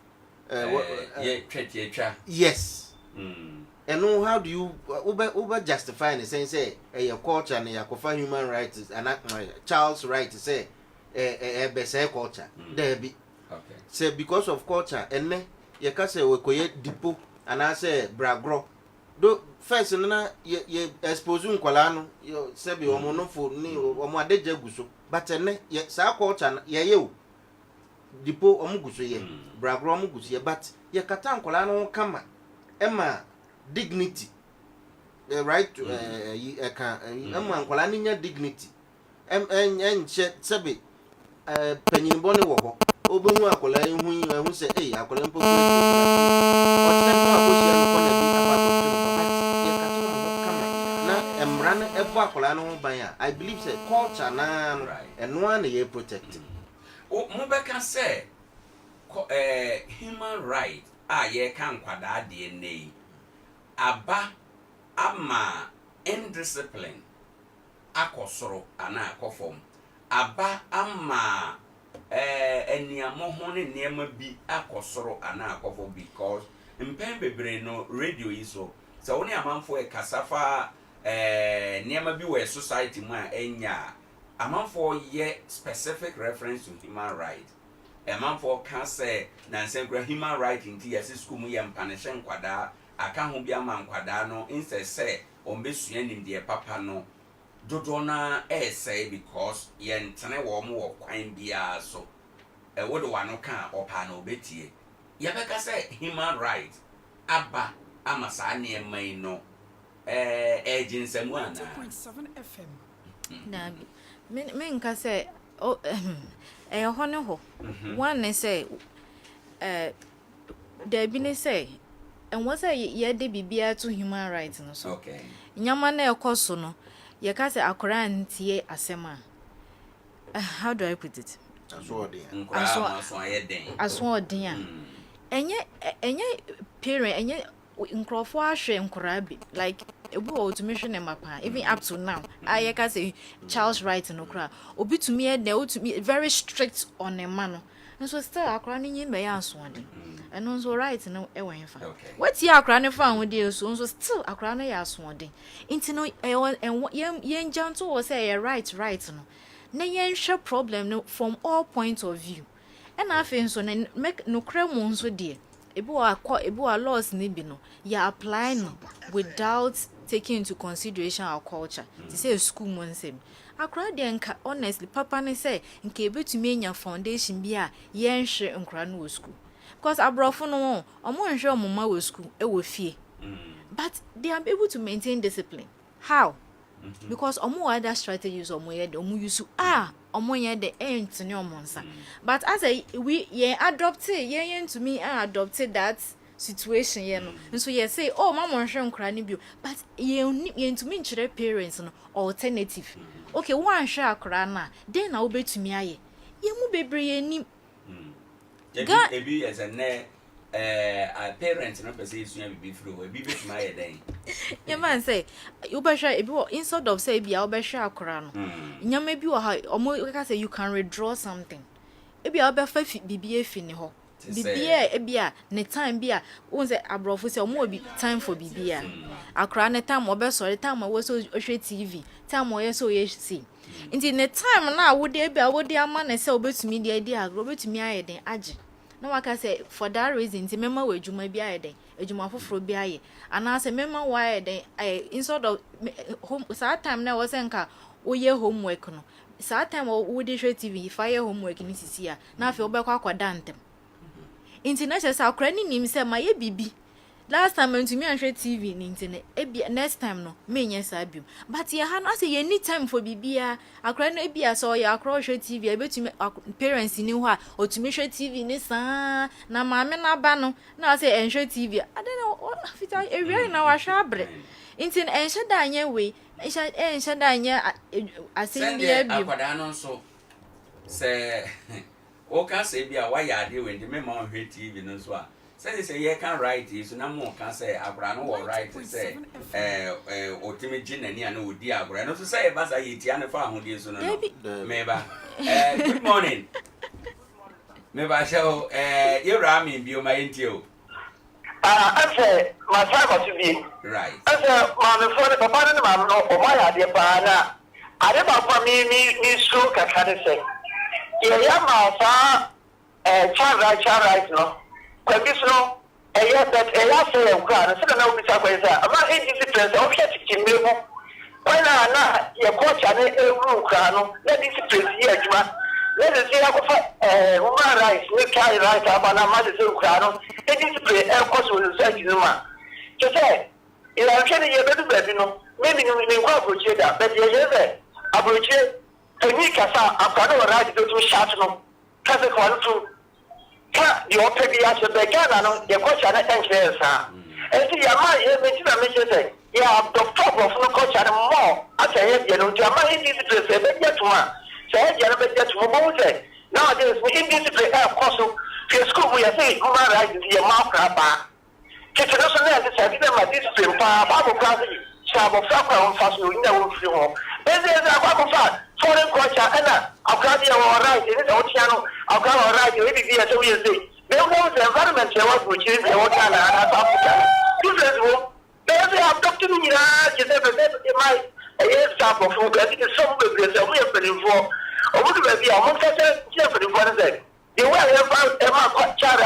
ye twetwa yes and how do you over justify in the sense say your culture na yakofa human rights and child's right say bese culture there be okay say because of culture enne ye ka say we koye dipo ana say bragro do first na ye expose nkwala no yo say be omo no fo ni omo adeje guso but enne ye sa culture ye ye o dipo omo guso ye bragro omo guso ye but ye kata nkwala no kama ema dignity the right to ema nkwala ni nya dignity che sebe penyin boni wo ho obenwu akola ehu se akola mpoku o tse no akosi an ko na bi apa ko ye kata no kama na emra na ebo akola no ban a I believe say culture na no eno an ye protect mo be kan say human right ye kan kwada de nei aba ama indiscipline akosoro ana akofom aba ama eniamo ho ne niema bi akosoro ana akofo because mpen bebre no radio iso so woni amanfo kasafa niema bi we society mu a enya amanfo ye specific reference to human right amanfo can say na senkra human right inti yes school mu ye mpanishe nkwada aka ho bi ama nkwada no instead say ombesua nim de papa no dodona say because yentene wo mo wo kwan bia so wo de wano ka opa na obetie ya beka say human right aba ama sa ne mai no ejinsemu ana 90.7 FM na me nka say ho ne ho one say there be ne say and what say ye de bibia to human rights no so okay nyama na ekoso no ye ka say akora ntie asema how do I put it aso odin enye parent enye nkrofo ahwe nkora bi like ebu automation e mapa even up to now I can say child's right no kra obi to me e to me very strict on a man and so still akra ni yin be ya so ade and also right no e wen fa what ya akra ne fa ho dey so still akra no ya so ade inti no yen janto wo say right no na yen hwe problem no from all points of view and afen so na make no kra mo nso dey ebu a laws ni bi no ya apply no without taking into consideration our culture to say school mo nsem akra de nka honestly papa ne say nka ebetumi enya foundation bi a yen hwe nkra no school because abrofo no omo nhwe omoma wo school e wo fie but they are able to maintain discipline how because omo other strategies omo ye de omo use omo ye de ent ne omo nsa but as we adopted to me adopted that situation ye no so ye say oh mama nhwe nkra ne bio but ye to me nchire parents no alternative okay one hwe akra na then na obetumi aye ye mu bebre ye ni ebi as a ne parents no person is you be through ebi betumi aye den yeah man say you be sure ebi instead of say bia obehwe akra no nyama bi wo ha omo ka say you can withdraw something ebi obefa bibi efi ne ho bibia ebia ne time bia won say abrofo say omo obi time for bibia akra ne time obesori time wo so ohwe TV time wo so ye see nti ne time na wo de bia wo de ama ne say obetumi de adi agro obetumi aye den age na waka say for that reason nti mema we adwuma bi aye den adwuma foforo bi aye ana say mema wa aye den instead of home sa time na wo say nka wo ye homework no sa time wo de hwe TV if aye homework ni sisi a na afi obekwa akwada ntem international sa akra ni nim say ma ye bibi last time ntumi anhwe TV ni ntine ebia next time no me nya sa biom but ye ha no say ye need time for bibia akra no ebia so ye akra hwe TV ebetumi parents ni ho a otumi hwe TV ni saa na maame na ba no na say enhwe TV adena fita ewia na wa hwe abre ntine enhwe da anya we enhwe da anya asembia biom akwada no so say o ka say bia wa ya de we de me ma hwe TV no so a say you can write is na mo can say abra no wo right say otimi ginani ana odi abra no so say ba say yiti ana fa ahode so no meba good morning meba show you rami bi o ma yenti o I say my father to be right I say my father papa na ma no o ma ya de pa na ade ba pa mi so kaka de say ya ma fa child right no Kwabisno, a year that a last year of God, and second of the Sakweza, about 80 difference of Yachikim. Why not? Your coach and a room crano, let this place here, let us see how woman rights, we carry right about a mother's crano, let this play air course with the search in the man. To say, if I'm telling you better, maybe you will go for Jeda, but you're there. Abuche, to me, Casa, I've got no right to do Shatno, Casa Quantum. The OPBS began on the question and answers. And see, I might say, yeah, the top of no coach and more. I say, you know, Jamaica is to say, but yet one. Say, you know, but yet one. Nowadays, we indiscipline air course to school. We are saying, human rights is your mouth. International is a bit of my discipline, Bible class, Sabo Faka on fast, you know, and there's a Bible fact. Foreign culture, and I've got your right in this old channel. I've got all right, you will be as we say. There was the environment which is the water and South Africa. Different. There's a doctor in my example for getting some business we have been for. Or would there be a month for the day? You will have a child,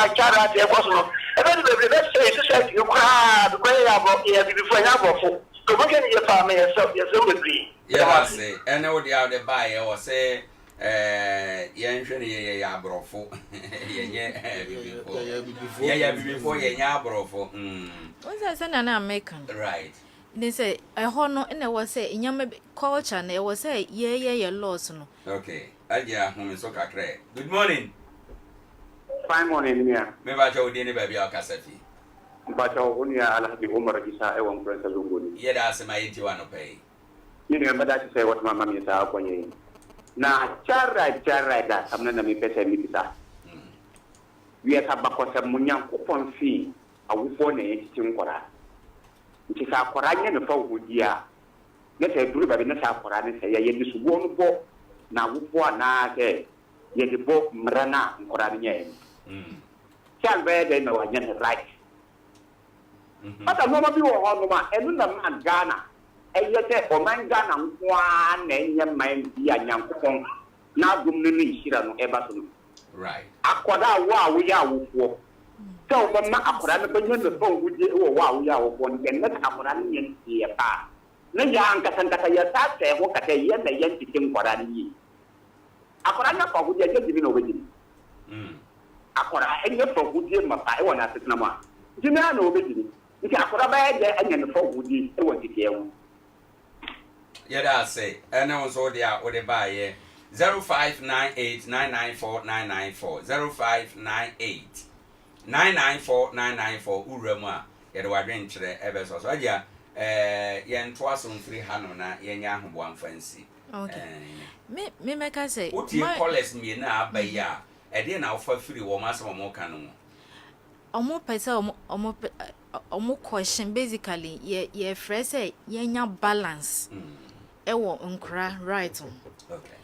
there was no. And then let's say, you cry, the way about here before you to look at your family yourself, you agree. Yeah, say, and no doubt the buyer or say, Yanshani Yabrofo, before Yabrofo. What's that son and American? Right. They say, I honor and I was say, in your culture, and I was say, yeah, lost no. Okay, Adea home is so crack. Good morning. Fine morning, yeah. Maybe I told any baby or Cassafi. But only I'll have the Umar Gisa, I won't press a little good. Yet ask my 81 to pay. You remember that to say what my mum is out for you. Now, right, that I'm not a person. We have a Munyam coupon fee, a woofone, Tinkora. nti sa akwara nye ne fa wodia ne sɛ duru ba bi ne sa akwara ne sɛ yɛ de subo no bɔ na wopo ana sɛ yɛ de bɔ mmara na nkora ne nyɛ child bɛyɛ dɛ na wanyɛ ne right ɔta nneɛma bi wɔ hɔ nom a ɛno na man Ghana ɛyɛ sɛ ɔman Ghana nkoa na ɛnyɛ man bi a Nyankopɔn na adom no nhyira no ɛba so no right akwara wo a woyɛ awofoɔ sɛ wobɛma akwara no bɛnya ne fa wodie wɔ wo a woyɛ awofoɔ no kɛ ne akwara no nyɛ ntiɛ paa ne yɛ ankasa yɛ saa sɛ ho kata yɛ na yɛ ntete nkwara no yie akwara no fa wodie agya dibi na wobɛgyini akwara ɛnyɛ fa wodie ma pa ɛwɔ n'asetena mu a nti na wobɛgyini nti akwara bɛyɛ dɛ ɛnyɛ ne fa wodie ɛwɔ nteteɛ mu yɛda ase ɛne wo nso wode a wode baayɛ 0598994994 0598994994 wura mu a yɛde wadwen kyerɛ ɛbɛsɔ so agya yɛntoa so mfiri ha no na yɛnyɛ ahoboamfa nsi me meka sɛ wotie college mmienu a aba yi a ɛdeɛ na wofa firi wɔ ma asɛm ɔmo ka no mu ɔmo pɛ sɛ ɔmo question basically yɛ frɛ sɛ yɛnya balance ɛwɔ nkora right okay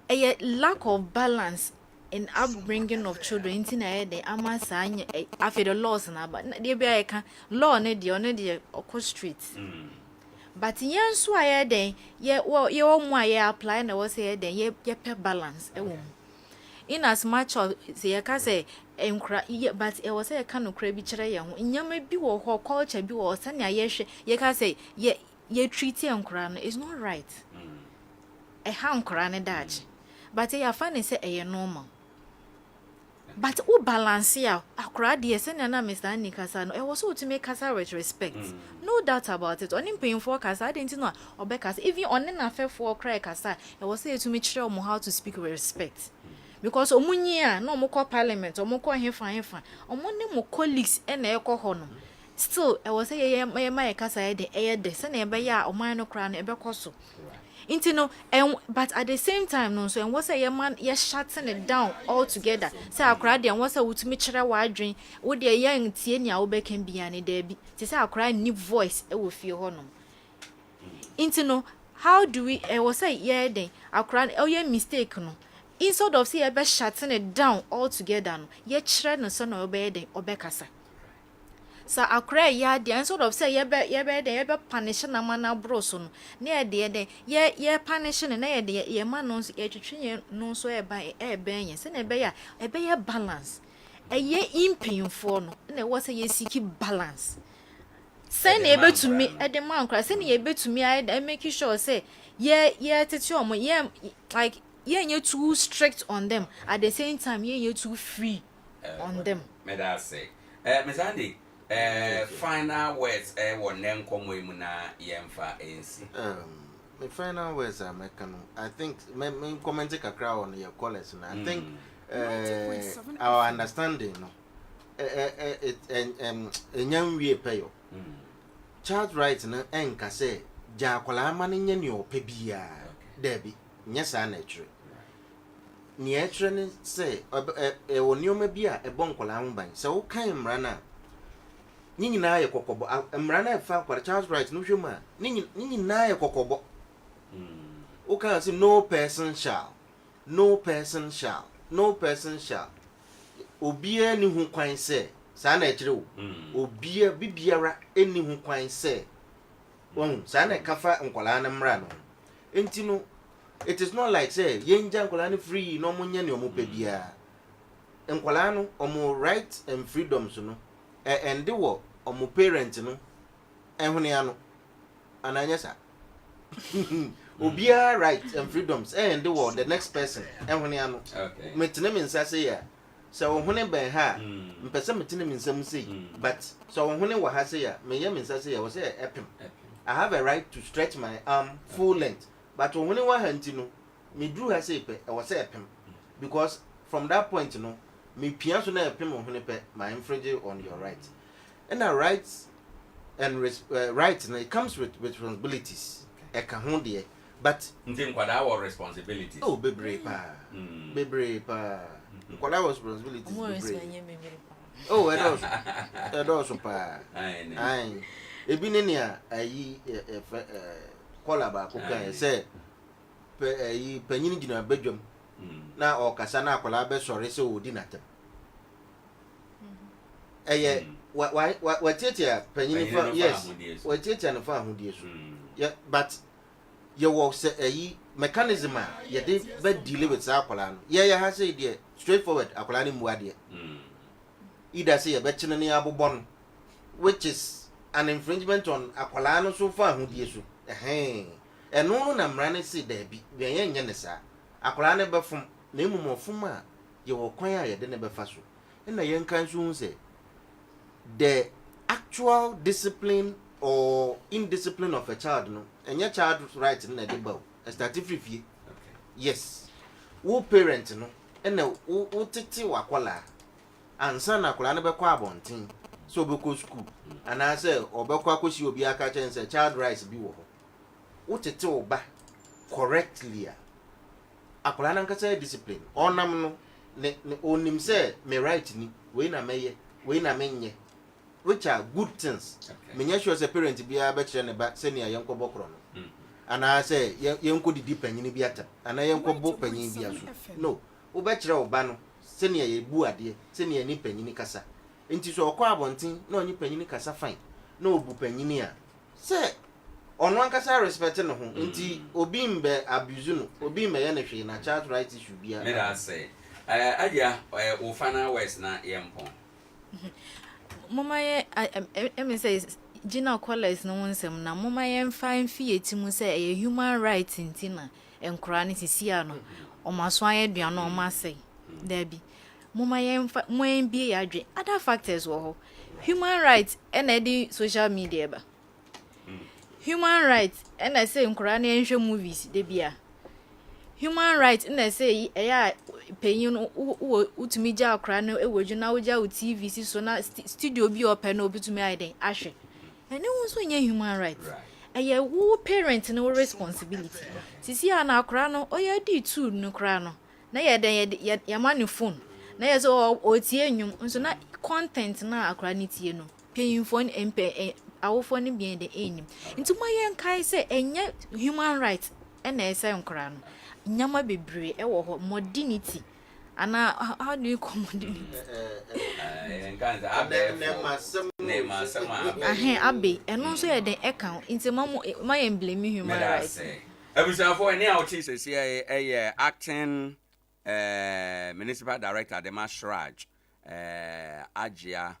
a lack of balance in upbringing of children in the amasanya after the laws na but they be aka law ne the street but yen so aye den ye mo aye apply na wo say den ye pe balance in as much of say ka say enkra but e was say ka no kra bi kire ye ho nyama bi wo ho culture bi wo sane aye hwe ye ka say ye treat enkra no is not right ha nkra ne daach but ya fa ne say e normal but o balance ya akra de se na Mr. Anikasa no e was so to make kasa with respect no doubt about it onim paying for kasa I didn't know obekasa even on na fefo cry kasa e was say to me kire omo how to speak with respect because omunyi a na omo call parliament omo call hefa omo ne mo colleagues e na e kɔ hɔ no still e was say ye my kasa e de se na e be ya oman no kra no e be kɔ so into no and but at the same time no so and what say your man you're shutting it down all together say akra de and what say wutumi kire wa adwen wo de ye ntie nia wo be kan bia ne da bi say akra ni voice e wo fie ho no into no how do we what say yeah den akra oh yeah mistake no instead of say you be shutting it down all together no ye kire no so no be den obekasa sa akra ya de and sort of say ye be punish na mana bros no na de ye punish na ye de ye ma no ye twetwe no so e ban yen se na be ya balance ye impinfo no na wo say ye seek balance say na ebetumi e de man kra say na ye betumi I make sure say ye tete omo ye like ye too strict on them at the same time ye too free on them me that say Miss Andy final words won nem komo mu na yemfa ensi my final words are mekano I think me comment kakra on your callers na I think our understanding no enyam wie peyo child right na enka say ja akwala ama ne nya ne opa bia debi nya sa na etwe ni etwe ne say wonioma bia ebon kwala ho ban say wo kan mra na Nini na ye kokobo mrana fa kwa child right no hwema nini na ye kokobo o kan say no person shall obia ni hu kwan say sa na ekire wo obia bibiara eni hu kwan say won sa na kafa nkola na mra no enti no it is not like say yenja nkola na free no munye ne omo bia nkola no omo rights and freedoms no and they were omo parent no ehune ano ananyesa obia rights and freedoms and they were the next person ehune ano okay metene mensa say ya so ohune ben ha mpese metene mensam say but so ohune wa ha say ya meye mensa say ya wo say epem I have a right to stretch my arm full length but ohune wa hanti no me drew ha say pe e wo say epem because from that point no me pian so na epem ohune pe my infringe on your right and our rights and rights and it comes with responsibilities e ka ho de but ntin kwada our responsibilities oh bebre pa kwada was responsibilities bebre oh edos pa ai ebi ne nea ayi kola ba ko kan say ayi panyin gina badwam na o kasa na akola be sori se odi natem eye wa tietia panyin fa yes wa tietia no fa ahodie so yeah but ye wo say ayi mechanism a ye dey be deal with akola no ye ha say dey straightforward akola ni muade either say ye be chine ne abobon which is an infringement on akola no so fa ahodie so eno no na mrane say da bi ye nye ne sa akola ne be fom na emumofom a ye wo kwan a ye de ne be fa so na ye nkan so say the actual discipline or indiscipline of a child no any child right in the debate start free yes wo parent no na wo tete wakola ansa na akola na be kwa abonten so be ko school ana say obekwa akosi obi aka chen say child rights bi wo ho wo tete oba correctly akola na nkasa discipline onam no ne onim say me right ni we na meye we na menye which are good things. Menya sure as a parent be a better ne ba senior yanko bokro no. And I say yanko di panyin bi ata. And I yanko bo panyin bi aso. No. Wo bekyere oba no senior ye bu ade, senior ni panyin kasa. Enti so okwa abonten na onyi panyin kasa fine. Na obu panyin a. Say ono ankasa respect no ho. Enti obi mbe abuse no, obi mbe ye ne hwe na child right issue bia. Me da say Adea o fana west na Yempon. Mama ye say Gina College no wonsem na mama ye mfa mfi etimu say a human rights intina enkora ne sisia no omaso aye duano omase dabi mama ye mfa mo mbie ya adwe other factors wo ho human rights na di social media ba human rights na say enkora ne nhwe movies debia human rights na say eya penyin utumi ja akra no ewoju na woja u TV si so na studio bi open no bitumi aiden ahwe ene won so nya human rights eye wo parent no responsibility sisi ana akra no oya di tool no kra no na ye den ya manu phone na ye so o tie nwum nso na content na akra ni tie no penyin phone mp awofo ni bien de enim ntuma ye nkai se enya human rights ena ese nkra no nyama bebre ewo ho modernity ana how do you call modernity Nkoranza abe eno so ye den account intima ma ye blame human rights Ebusafo ene a o chi sesi acting municipal director de Mashraj Ajia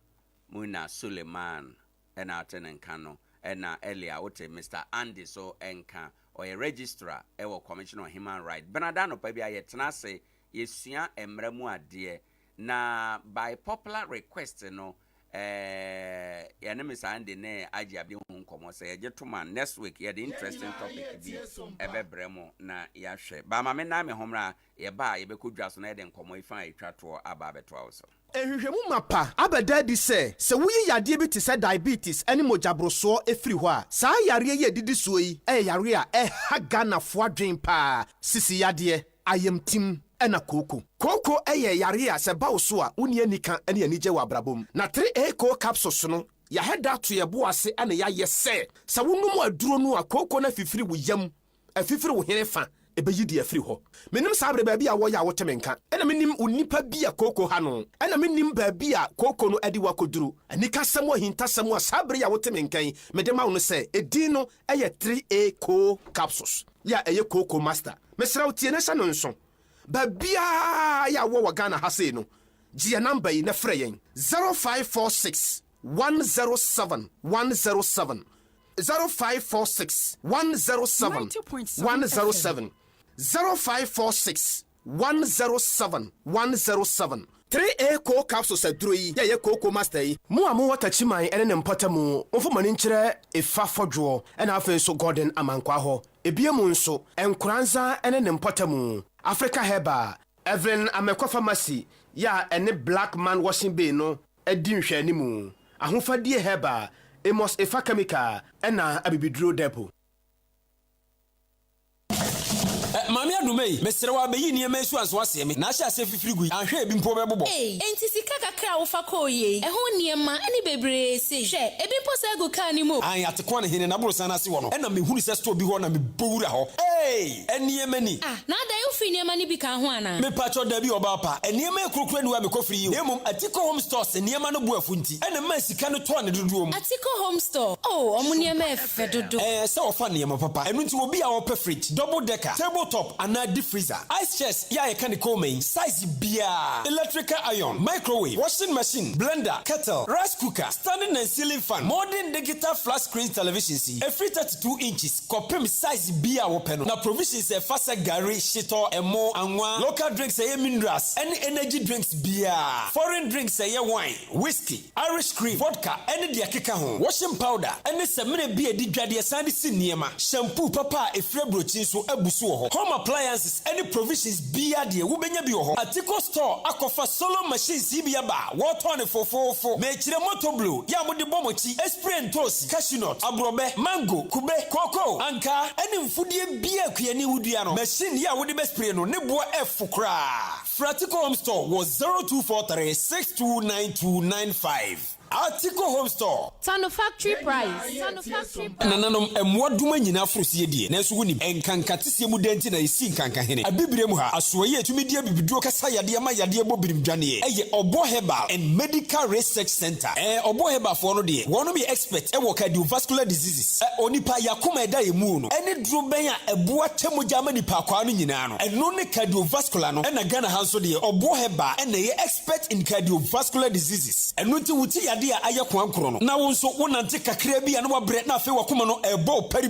Muna Suleiman ena atenen kano ena earlier wote Mr. Andy so enka or a registrar ewo commission on human rights benadano pa bia yetena se yesua emremu ade na by popular request no ya ne Mr. Andy ne Akye Abia hu nkomo se ye tuma next week ye the interesting topic bi ebebremo na ya hwe ba ma me na me homra ye ba ye bekodwa so na ye de nkomo ifa etwa to aba beto awso ehwehwemu mapa abada di se wuyi yade bi te se diabetes ene mojabroso efiri ho a saa yare ye didi so yi yare a ha Ghana fo adwen pa sisi yade ayamtim ena koko yare a se bawo so a woni anika ene anije wa brabom na 3A co capsules no ya heda to ye bo ase ene ya yese sa wonum aduro no a koko na fifiri wo yam afifiri wo herefa ebeyi di afiri ho menim sabre baabi a wo ya wo temenka ena menim onipa bi a koko ha no ena menim baabi a koko no adi wakoduru anika samo hinta samo sabre ya wo temenkan mede ma wo no se edin no 3A co capsules ya koko master mesra wo tie na sa no nso babia ya wo Ghana ha sei no gia number yi na frɛ yen 0546 107 107 0546 107 107 0546 107 107 3A co capsules adroyi ya koko master yi mu amu watachiman ene ne mpatamu mfomani nkyerɛ efa fodwo ena afen so Gordon amankwa ho ebiemu nso Nkoranza ene ne mpatamu Africa Herba Evelyn Amekwa Pharmacy ya ene Black Man Washing Bay no edi nhwe animu ahofadie Herba Amos Efa Chemical ena abibiduro depo Mami Anumei, Mr. Wabe, near Messuas was him, Nasha Sefrigui, and here been poor bubble. Eh, ain't Sika Crow for Koye, a home near ma, any baby say, share, a bit possible canimo. I at the corner in an Abrosana Siwano, and I mean, who says to be one and be Bura. Hey, and near many. Ah, now that you feel money become one. Me patcho debi obapa, and near me cook when we have a coffee. Nemum, a tico home stores, and near Manobu Funti, and a messy cannot turn the room. A tico home store. Oh, Amunia me fedo. Eh, so funny, my papa. And it will be our fridge, double decker, tabletop, and a deep freezer. Ice chest, ya can call me, size beer, electrical iron, microwave, washing machine, blender, kettle, rice cooker, standing and ceiling fan, modern digital flat screen television, a free 32 inches, copim size beer open. Now provisions a faster gari, shito, and more, and one local drinks a minerals, any energy drinks beer, foreign drinks a wine, whiskey, Irish cream, vodka, any diakika home, washing powder, any semine beer di jadia sandy sinema, shampoo, papa, a frebruchin so ebusu, home appliances, any provisions beer dear, wubenya bioho, Atiko store, akofa solo machine CBA bar, water on 444, mechire moto blue, yamu de bomochi, esprit and toast, cashew nut, abrobe, mango, kube, cocoa, anka, any foodie beer kuyani udiano, machine ya would the best preno, nebua F fukra. Fratico Home Store was 0243 629295. Article Home Store. Tano factory price. Nananom emwaduma nyina frosie die na so wonim enkankatese mu denti na esi nkanka hene abibire mu ha asoye tumidie bibiduo kasa yade ama yade bobirim dwane eye Obo Herbal and Medical Research Center Obo Herbal for no de wono be expert cardiovascular diseases onipa yakoma eda emu no ene duro ben a eboa temoja ma nipa kwa no nyina no eno ne cardiovascular no na Ghana hanso de Obo Herbal ene ye expert in cardiovascular diseases eno ti wuti dia aye kwankro no na wonso wonante kakra bia na wabre na afi wakoma no ebo peri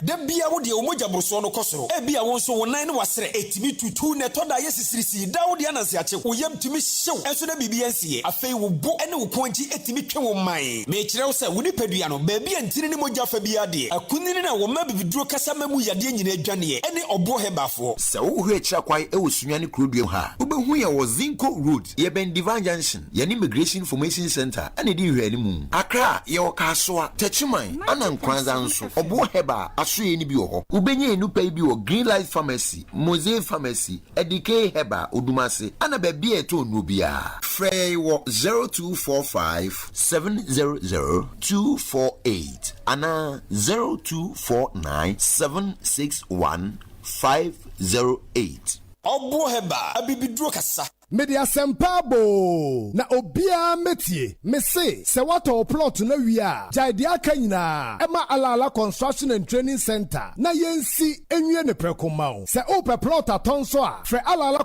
da bia wo de omoja broso no kosoro e bia wonso wonan ne wasere etimi tutu ne toda yesisirisi da wo de ananse ache woyam timi hyew enso na bibia nsie afei wo bo ene wo konji etimi twe wo man me kire wo se wo ni padua no ba bia ntini ne moja fa bia de akunini na wo ma bibiduro kasa mamu yade nyina adwane ene Obo Hebafo se wo hu akira kwai e wo sunyane kroduam ha wo behu ye wo Zinco Road ye ben Divine Junction ye ni Immigration Information Center ene di hwani mu Accra ye wo kasoa Techiman ana Nkoranza nso Obo Heba asoye ni bi wo ho ubenye enupa bi wo Green Light Pharmacy Mosaic Pharmacy Edike Heba Odumase ana ba bia eto no bia frey wo 0245 700 248 ana 0249 761 508 Obo Heba abibiduro kasa Media Sempabo na obia metie mese se wato plot na wia Adea Akye ema ala construction and training center na yensi enwie ne prekomao se ope plot atonso a fre ala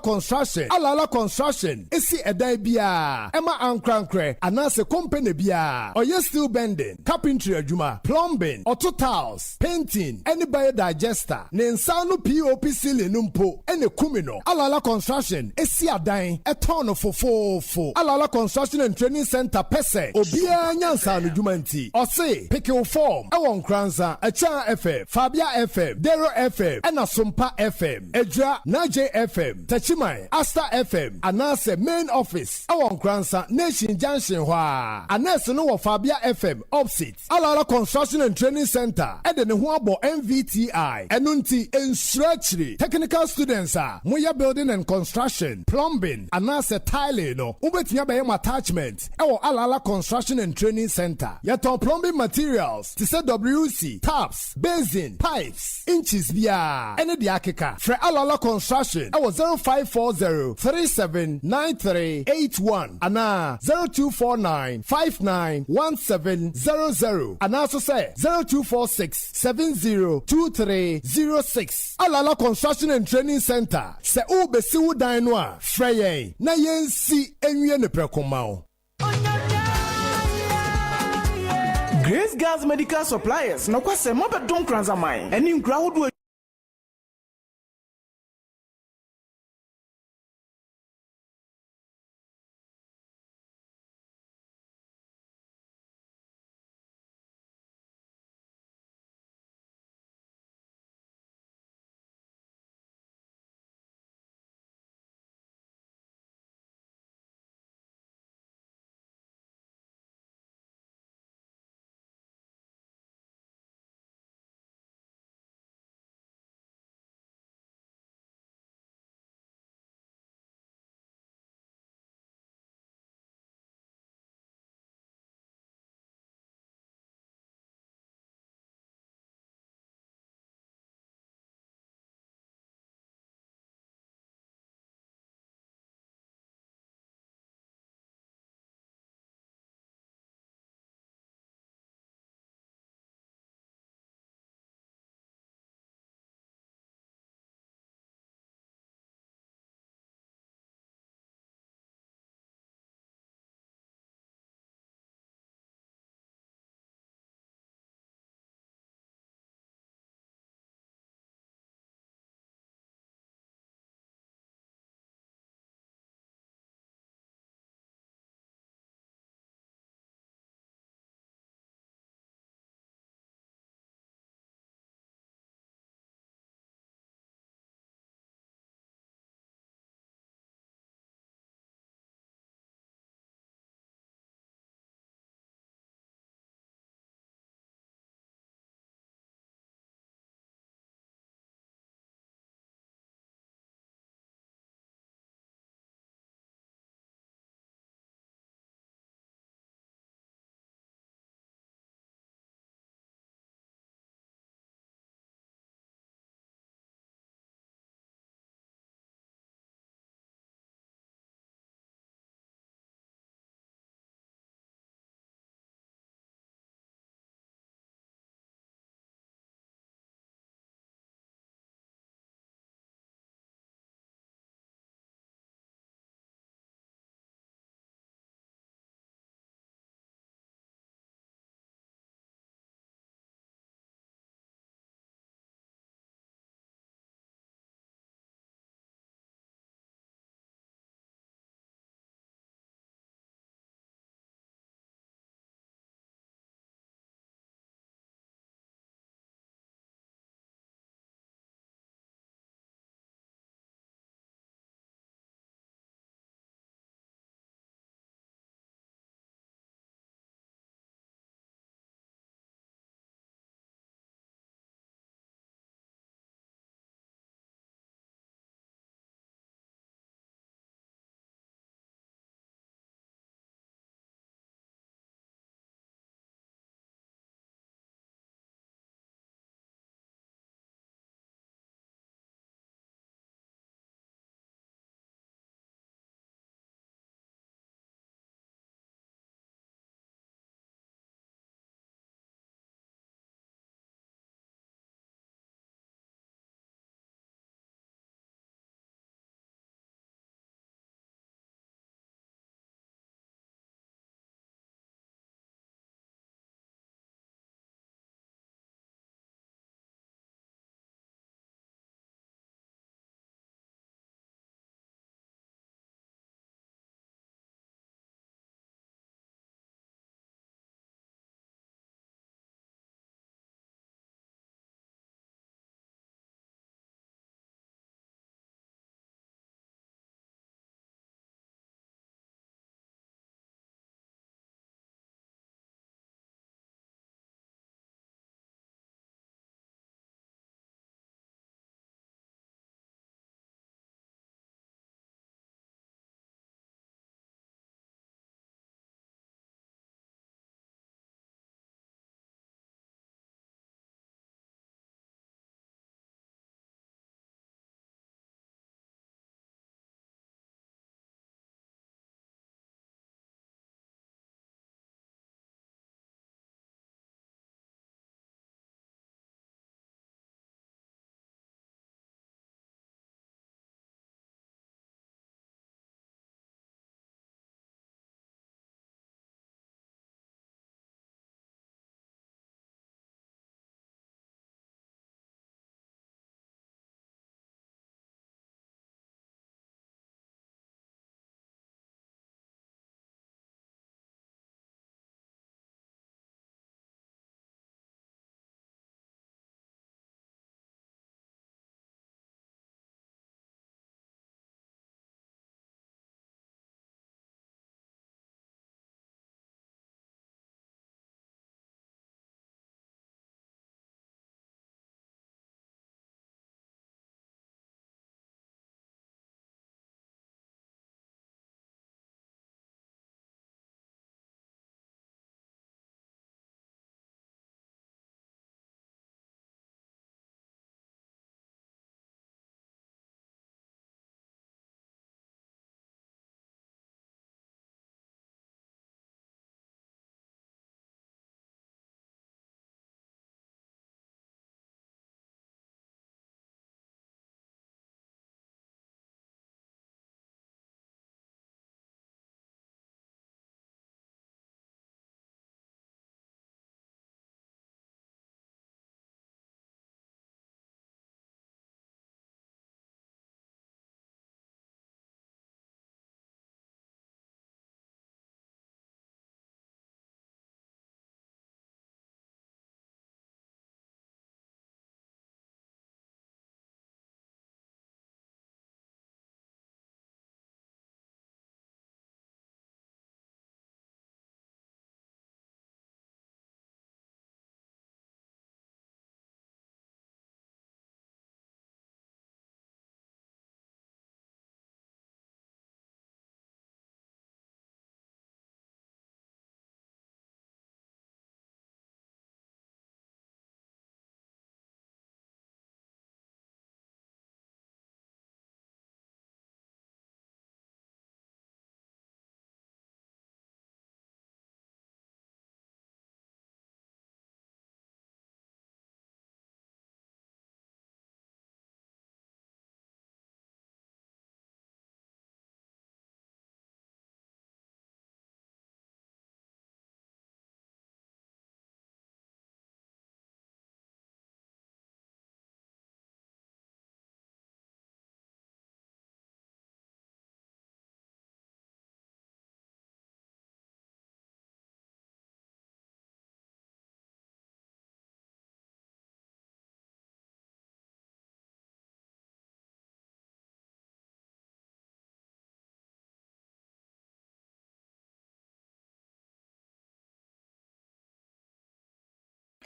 construction esi edan bia ema ankrankre anase company bia oye steel bending carpentry adwuma plumbing auto tiles painting any biodigester ne nsa no POP ceiling numpo ene kumino ala construction esi adan Etono fofofo Alala Construction and Training Center pese obia nyansa no dwumanti ose pick your form ewon Nkoranza Acheampong FM Fabia FM Dero FM ena Sompa FM Edra Naje FM Techiman Asta FM anase main office ewon Nkoranza Nation Junction hwa anase no wo Fabia FM opposite Alala Construction and Training Center ede ne ho abo MVTI enunti ensrachiri technical students moya building and construction plumbing anase tile no ubetia be attachment ewo Alala Construction and Training Center yeton plumbing materials to say WC taps basin pipes inches bia ene de akeka fre Alala Construction ewo 0540 379381 ana 0249591700 ana so say 0246 702306 Alala Construction and Training Center se ubesi udan no a frey na yensi enwie ne prekomao Grace Gas Medical Suppliers na kwase mabedon Nkoranza man eni nkura hodo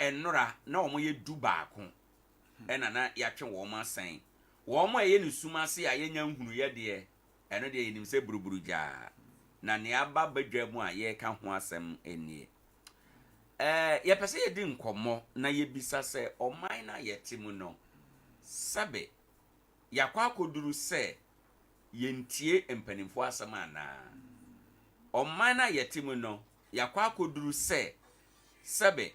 enora na omo ye du baako ena na yatwe wo ma san wo ma ye ne suma se a yenya nhunu ye de eno de yenim se buruburu ja na ne aba badwa mu a ye ka ho asem enie ye pese ye di nkomo na ye bisa se oman na yete mu no sabe yakwa koduru se yentie empanimfo asem ana oman na yete mu no yakwa koduru se sabe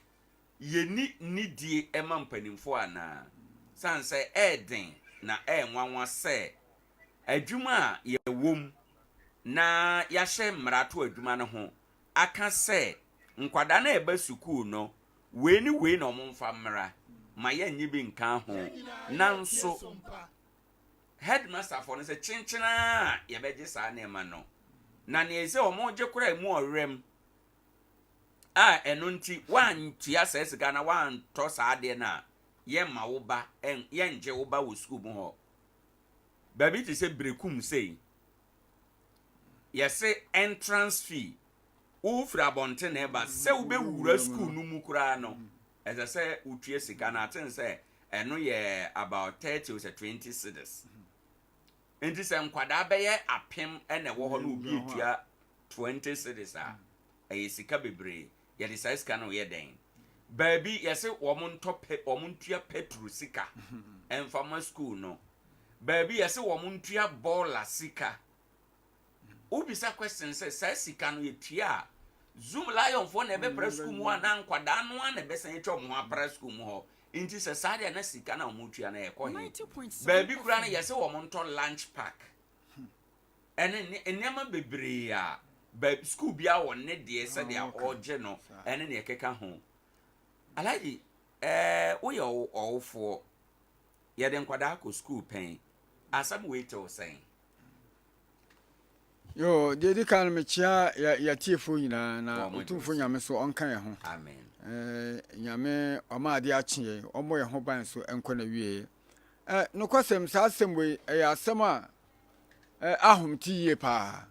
yeni nidie ema mpanimfo ana sanse eden na enwanwa se adwuma ye wom na yahye mrato adwuma no ho aka se nkwada na eba sukuu no we na omumfa mra ma ye nyi bi nka ho nanso headmaster for no se chinchina ye beje sa na ema no na ne eze omoje kura mu orem eno nti wan tua sesika na wan to sa de na ye ma wo ba ye nje wo ba wo school mu ho baby ti se brekum sei ye se entrance fee u fra bonte na eba se u be wura school nu mu kura no eze se utue sika na aten se eno ye about 30 or 20 cedis enti se nkwada be ye apem ene wo ho no obi etua 20 cedis a sika bebre ye de size ka no ye den baby ye se wo mo ntope wo mo ntua petro sika enfama school no baby ye se wo mo ntua bola sika ubisa question say sika no ye tua zoom lion for na be press school mu ana nkwada no ana be san etwa mo press school mu ho nti se sade na sika na mo tua na ye ko he baby kura na ye se wo mo nto lunch pack ene enema bebre a baby school bia won ne de se de oje no ene ne keka ho alaji wo ye owfo ye de nkwada ko school pen asam wait to say yo dedi kan me chia ya tiefo nyina na otumfo nyame so onka ye ho amen nyame Adea Akye omo ye ho ban so enko na wie no kwasem sa asem we ya asem a ahomti ye pa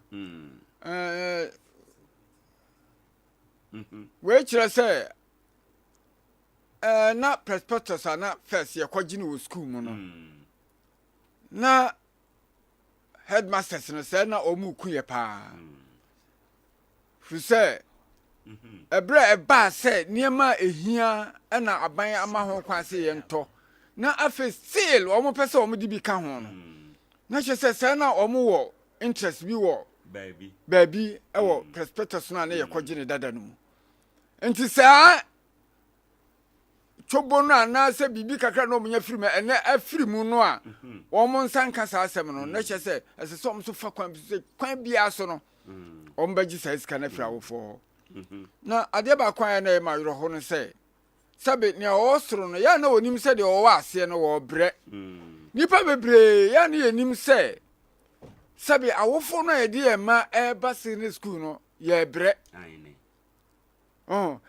we kire se na prospectus na first ye kwagine wo school mu no na headmasters no say na omu kuye pa fu say ebra eba say niema ehia na aban ama ho kwase ye nto na afa still omu pese omu di bi ka ho no na che say na omu wo interest bi wo baby ewo prospectus no na ye kwagine dada no enti say chobonu na se bibi kakra no munya firi me ene afiri mu no a wo mo nsanka sa asem no na che se ese so so fa kwan bia so no o mbaji sa iska na fira wo fo na ade ba kwan na ma yoro ho no se sabe ne o soro no ya na onim se de o wa ase no wo bre nipa bebre ya na yenim se sabe awofo no ye de ma e ba senior school no ye bre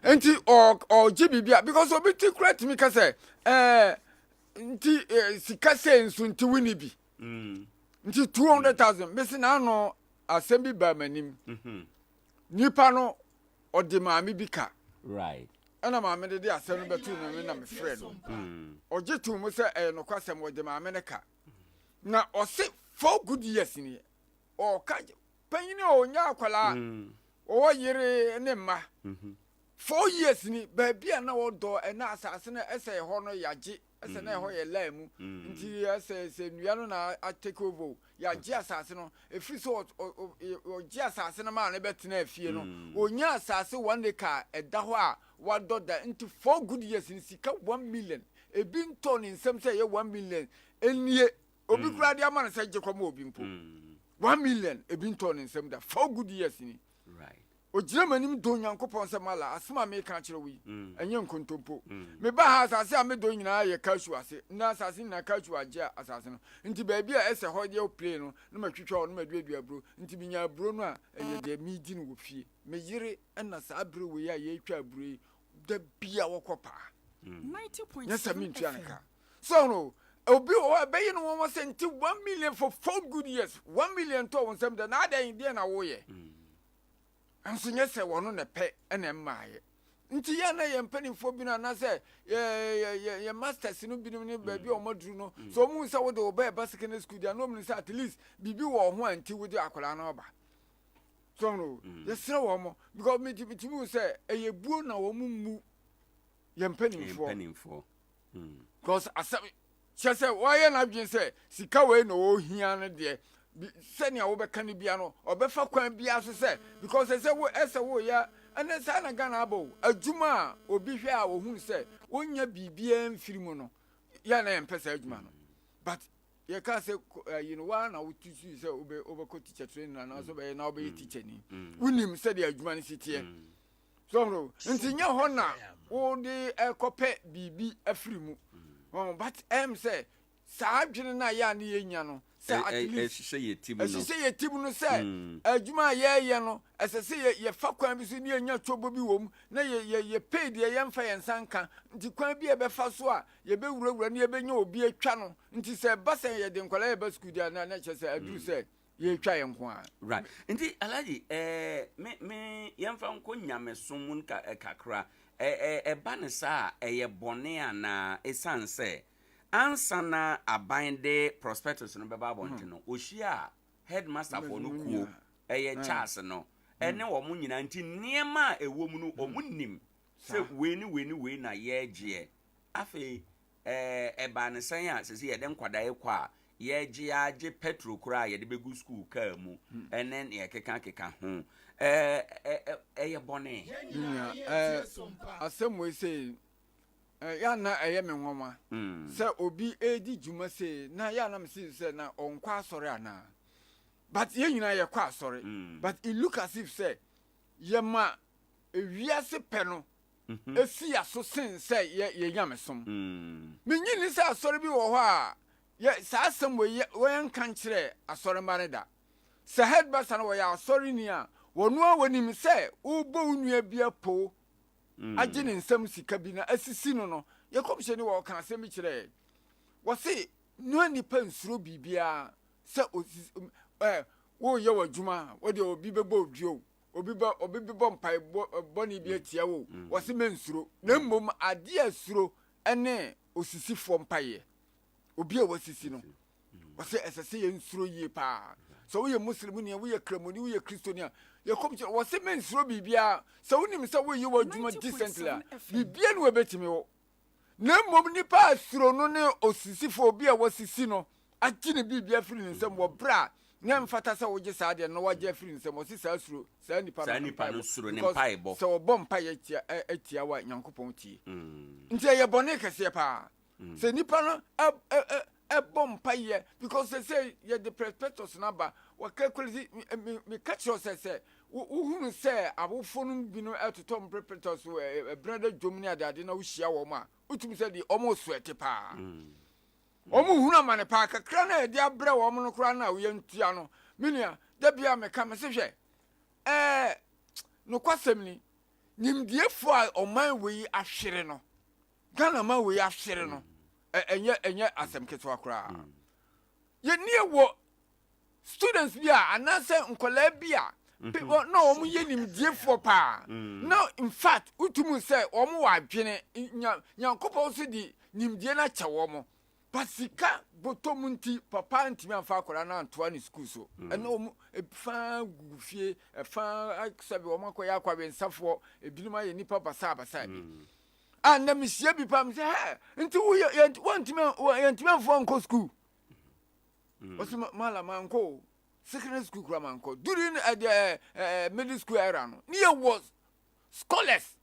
enti o jibibia because obi ti correct me ka say nti sika say nsu nti wini bi nti 200,000 besi na no assembly ba manim nipa no odi maami bi ka right ana maami de asem no betu na me friend o jitu mu say no kwasem odi maami ne ka na o se 4 good years ni o ka panyini o nya akwala o yire ne ma 4 years ni baby na wodo na asase na ese ho no yaje ese na ho ye laimu nti ese nua no na take over yaje asase no efiri so o ji asase na ma na betena afie no onya asase 1 acre eda ho a wado da nti 4 good years ni sika 1 million ebi nto ni nsem say ye 1 million enie obi kura dia ma na say je kwama obi mpo 1 million ebi nto ni nsem da 4 good years ni right ojire manim do nyankopon se mala asema me ka kire wi enye nkontompo me ba ha asase a me do nyina ye kashu ase na asase na kashu aje asase no nti ba bia ese ho de play no na matwitwa no maduadua bro nti binya bro no a eye de mi di no wo fie me yire na sa bro we ya ye twa bro da bia wokopa 90.7 yes me ntua nka so no obi o be yi no wo se nti 1 million for 4 good years 1 million to won sem da na da yin de na wo ye anso nye se wono ne pe ene mmaaye nti ya na ye mpanimfo bi na say ye masters no bi no baabi o moduru no so mu say wo de oba ba secondary school dia no mu say at least bibi wo ho anti wo de akola na oba so no ye sere wo mo because me mu say eye buo na wo mu ye mpanimfo because asem say why na adwen say sika we na wo hia no de senia wo be kan bia no obefa kwan bia so say because say wo ya ene sa na Ghana abo adwuma obi hwe a wo hu say wonya bibia mfiri mu no ya na empesa adwuma no but ye ka say wa na wo tutu say obeko teacher training na so be na obe teacher ni unim say de adwuma ni sitie so no ntinya ho na wo de ekope bibi afiri mu but say sa adwene na ya na ye nya no at least say ye timu no say adwuma ye no say ye fa kwan bi so ni anya tobo bi wom na ye pay de ye mfa ye nsanka nti kwan bi e be fa so a ye be wurawura na ye be nya obi atwa no nti say ba say ye de nkwala ye ba school dia na che say aduru say ye twa ye nko a right nti alaji me ye mfa nko nyame somun kakra ba ne sa ye bone ana esanse ansana abinde prospectus no beba bonte no ohia headmaster for no kuo Charles no ene wo mu nyina nti niema ewo mu no omunim se we na ye gye afi eba ne san a se ye de nkwada ye kwa ye gye age petrol kura ye de begu school ka mu enen ye keka ho ye bone asem we say ya na eye me nwoma se obi edi juma se na ya na me se na onkwa asore ana but ye nyina ye kwa asore but it look as if say ye ma ewiase pe no esi aso sen say ye nyamesom me nyini se asore bi wo ho a ye sa asem we nkan kire asore mane da se headmaster no we asore ni a wonu a wonim se ubo unua bia po agene nsam sika bi na asisi no ye komhye ni wo kan asem kire wo se no nipa nsuro bibia se wo ye wadwuma wo de obi bebo odwio obi bebo mpai boni bi atia wo wo se mensuro na mmom ade asuro ene osisifo mpaye obi a wasisi no wo se esese ye nsuro yie pa so wo ye muslim ni wo ye kramoni wo ye kristonia ye komche wo se mensuro bibia so wonim se wo ye wadwuma decently bibia no webetimi wo na mmom nipa asuro no ne osisifo obi a wasisi no agine bibia firi nsem wo bra na mfata se wo gye saade no waje firi nsem wo si sa asuro sa nipa no suro ne mpaebo so wo bom mpaye atia wa nyankopon tie nti ye bone kese pa se nipa no bom mpaye because they say ye the prospectus number wa calculate me catch us say who say abofo no bi no etotom prospectus brother jomni ade na wo hia wo ma utumi say the almost sweat pa omo hunu amane pa kakra na e dia bre wo mo no kra na wo yentua no minia da bia me ka me se hwe no kwasem ni nimdiefo a oman we ahwere no Ghana man we ahwere no enye asem ketwa kra ye nie wo students bia anase nkola bia no omo ye nimdiefo pa no in fact utumu say omo wa adwene nyankopon so di nimdie na kyewo mo pasika botomunti papa ntimi amfa akora na antoa ni school so ena omo fa gufie fa aksabe omo akoya akwabe nsafo ebinuma ye nipa basa bi na misia bi pam se ha nti wo yantimi amfo nko school osi mala manko secondary school kura manko during the middle school era no near was scholars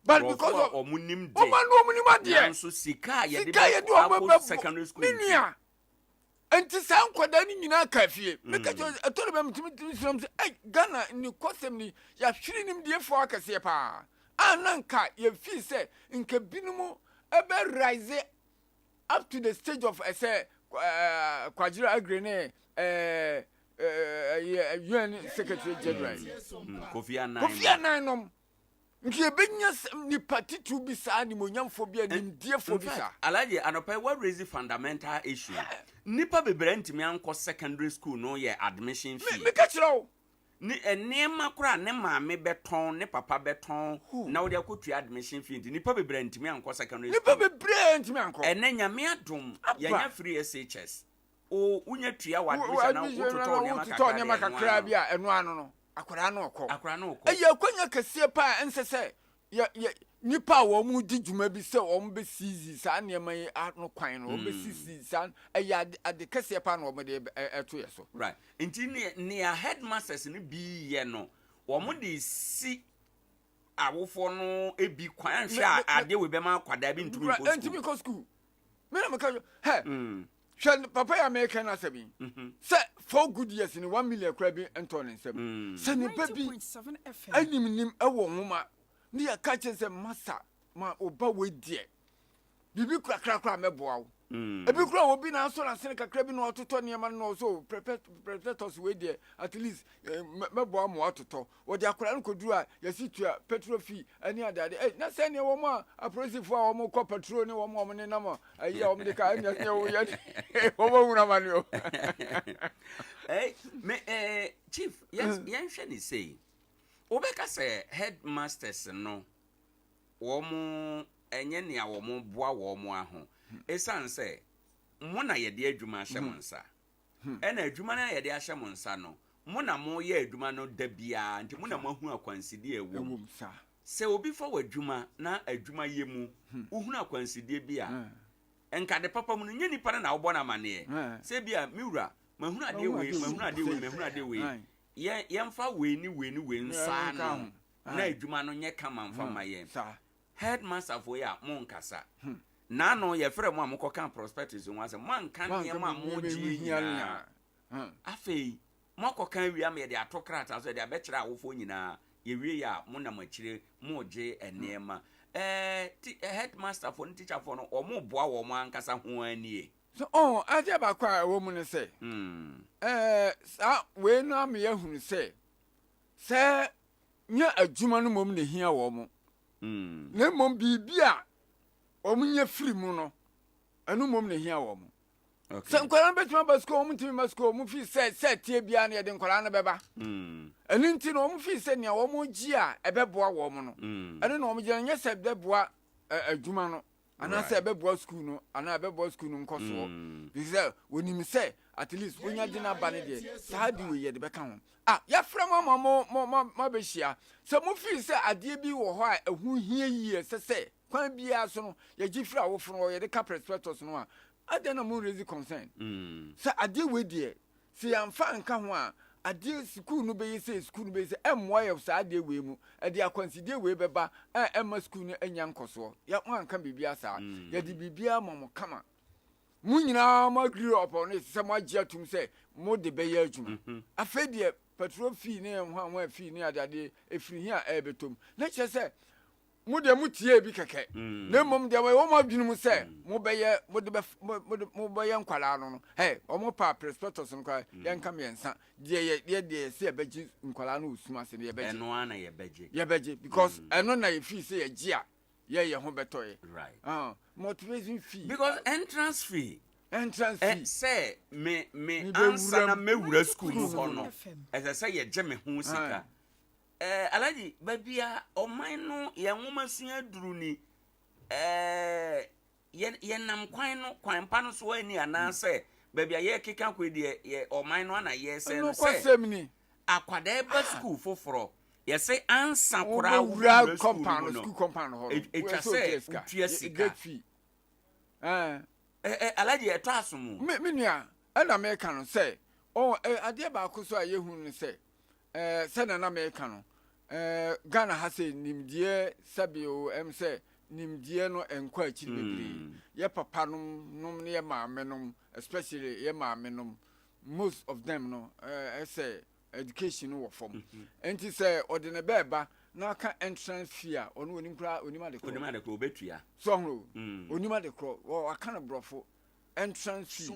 but because of omunim de omunim de so sika ye de secondary school minia enti sa nkwada ni nyina kafie meka jo atoro be mtimi siram se Ghana ni kwasem ni ya hwiri nim de fo akase pa ananka ye fi se nke binumu ebe rise up to the stage of say Kwajira agrene UN Secretary General Kofi Annan nke benya ni party to be sa ni monyamfo bia ni ndiefo bi sa alaje anopa we raise fundamental issue nipa bebre ntimi anko secondary school no ye admission fee me ka kiro ni enema kura ne maame beton ne papa beton na wo de akotua admission fee ndi nipa bebre ntimi anko secondary nipa bebre ntimi anko ene nyame adom yanya free SHS o unya tua wa admission na wototo ne makakra bia eno ano no akora na okọ eya akwanya kese pa ensese ya nipa wo mu di dwuma bi se wo mbe sizi sa ne mai ano kwan no mbe sizi sa eya ade kese pa na wo de eto ye so right nti ne headmasters ni bi ye no wo mu de si awofo no ebi kwan hwa ade we be ma kwada bi ntumi ko school me na maka hwa papa ya make na sabi say 4 good years ni 1 million kra bi ento ne nsem say ni baby animnim ewo nwoma ni ya catch say massa ma oba we die bibi kra meboa wo ebi kra obi na so na sene kakra bi na ototo ne ma no so preparators we die at least meboa mo ototo wo de akra no koduru a yasitua petrol fee ani adade na se ne wo mo aprosifo a wo mo ko petrol ne wo mo ne na mo ayi a wo de ka anya se wo ye wo mo huna mani o chief yes hwe ni say obeka say headmasters no wo mo enye ne a wo mo boa wo mo aho esan say mo na ye de adwuma ahye mo nsa ena adwuma na ye de ahye mo nsa no mo na mo ye adwuma no da bia nti mo na mo ahu akwanside ewu se obi fa wadwuma na adwuma ye mu uhunu akwanside bia enka de papa mu no nye nipa na wo bo na mane se bia miwura mahunu ade we ye mfa we ni nsa no na adwuma no nye kama mfa ma ye headmaster for ya mo nkasa na no ye frɛ mo amokoka prospectus nwa se mo anka ne mo amoji nyina afei mo koka wi am ye de atokrata so de abekira awofo nyina ye wie ya mo na makire mo je enema headmaster for teacher for no o mo boa wo mo ankasa ho anie so aje ba kwa wo mu ne se sa we no am ye hunu se nya adwuma no mom ne hia wo mo ne mom bibia omunye free mu no anu mom ne hia wo mo se nkwara betuma basko o mutimi basko mu fi se tie bia na ye de nkwara na beba anu nti no mu fi se ne wo mo gi a ebeboa wo mo no anu no mo gi nya se beboa adwuma no ana se ebeboa school no ana ebeboa school no nkoso because woni mi se at least wonya dina ba ne de sa di we ye de beka ho ya fra mo be hia se mu fi se ade bi wo ho a ehu hia yie se kwan bia so no ye gi fra wo fro ye de ka prospectus no a ade na mo raise concern se ade we de se ya mfa nka ho a ade school no be ye se school no be se emwa ye sa ade we mu ade akwanside we beba emma school no anya nkoso ya mo anka bibia sa ye de bibia mo kama mu nyina ma agree upon it se mo agia tum se mo de be ye adwuma afa de petrol fee ne ho fee ne ade efiri hia ebetom na che se mo de mutie bi keke na mom de wo mo adwunu mu se mo be ye mo be nkwala no o mo pa prospectus no kwa ye nka me nsa de se ebeji nkwala no usuma se de ebeji eno ana ye beje because eno na ye fee se ye gi a ye ho betoye right motivation fee because entrance fee say me answer na mewura school no say ye je me ho sika alaji babia oman no ye nwoma sua duru ni ye nam kwan no kwan pa no so ani ana say babia ye keka kwedie ye oman no na ye say no say akwada ba school foforo ye say ansa kura wura compound school compound ho e say utua sika alaji eto asomu me nua ana me ka no say ade ba akoso a ye hu no say say na me ka no Ghana has a nimdie sabio say nimdie no enkwa akiri bebre ye papa nom ne ye maame nom especially ye maame nom most of them no say education no form enti say odene beba na ka entrance fee a ono onim kra onima de kro obetua so no onima de kro aka na brofo entrance fee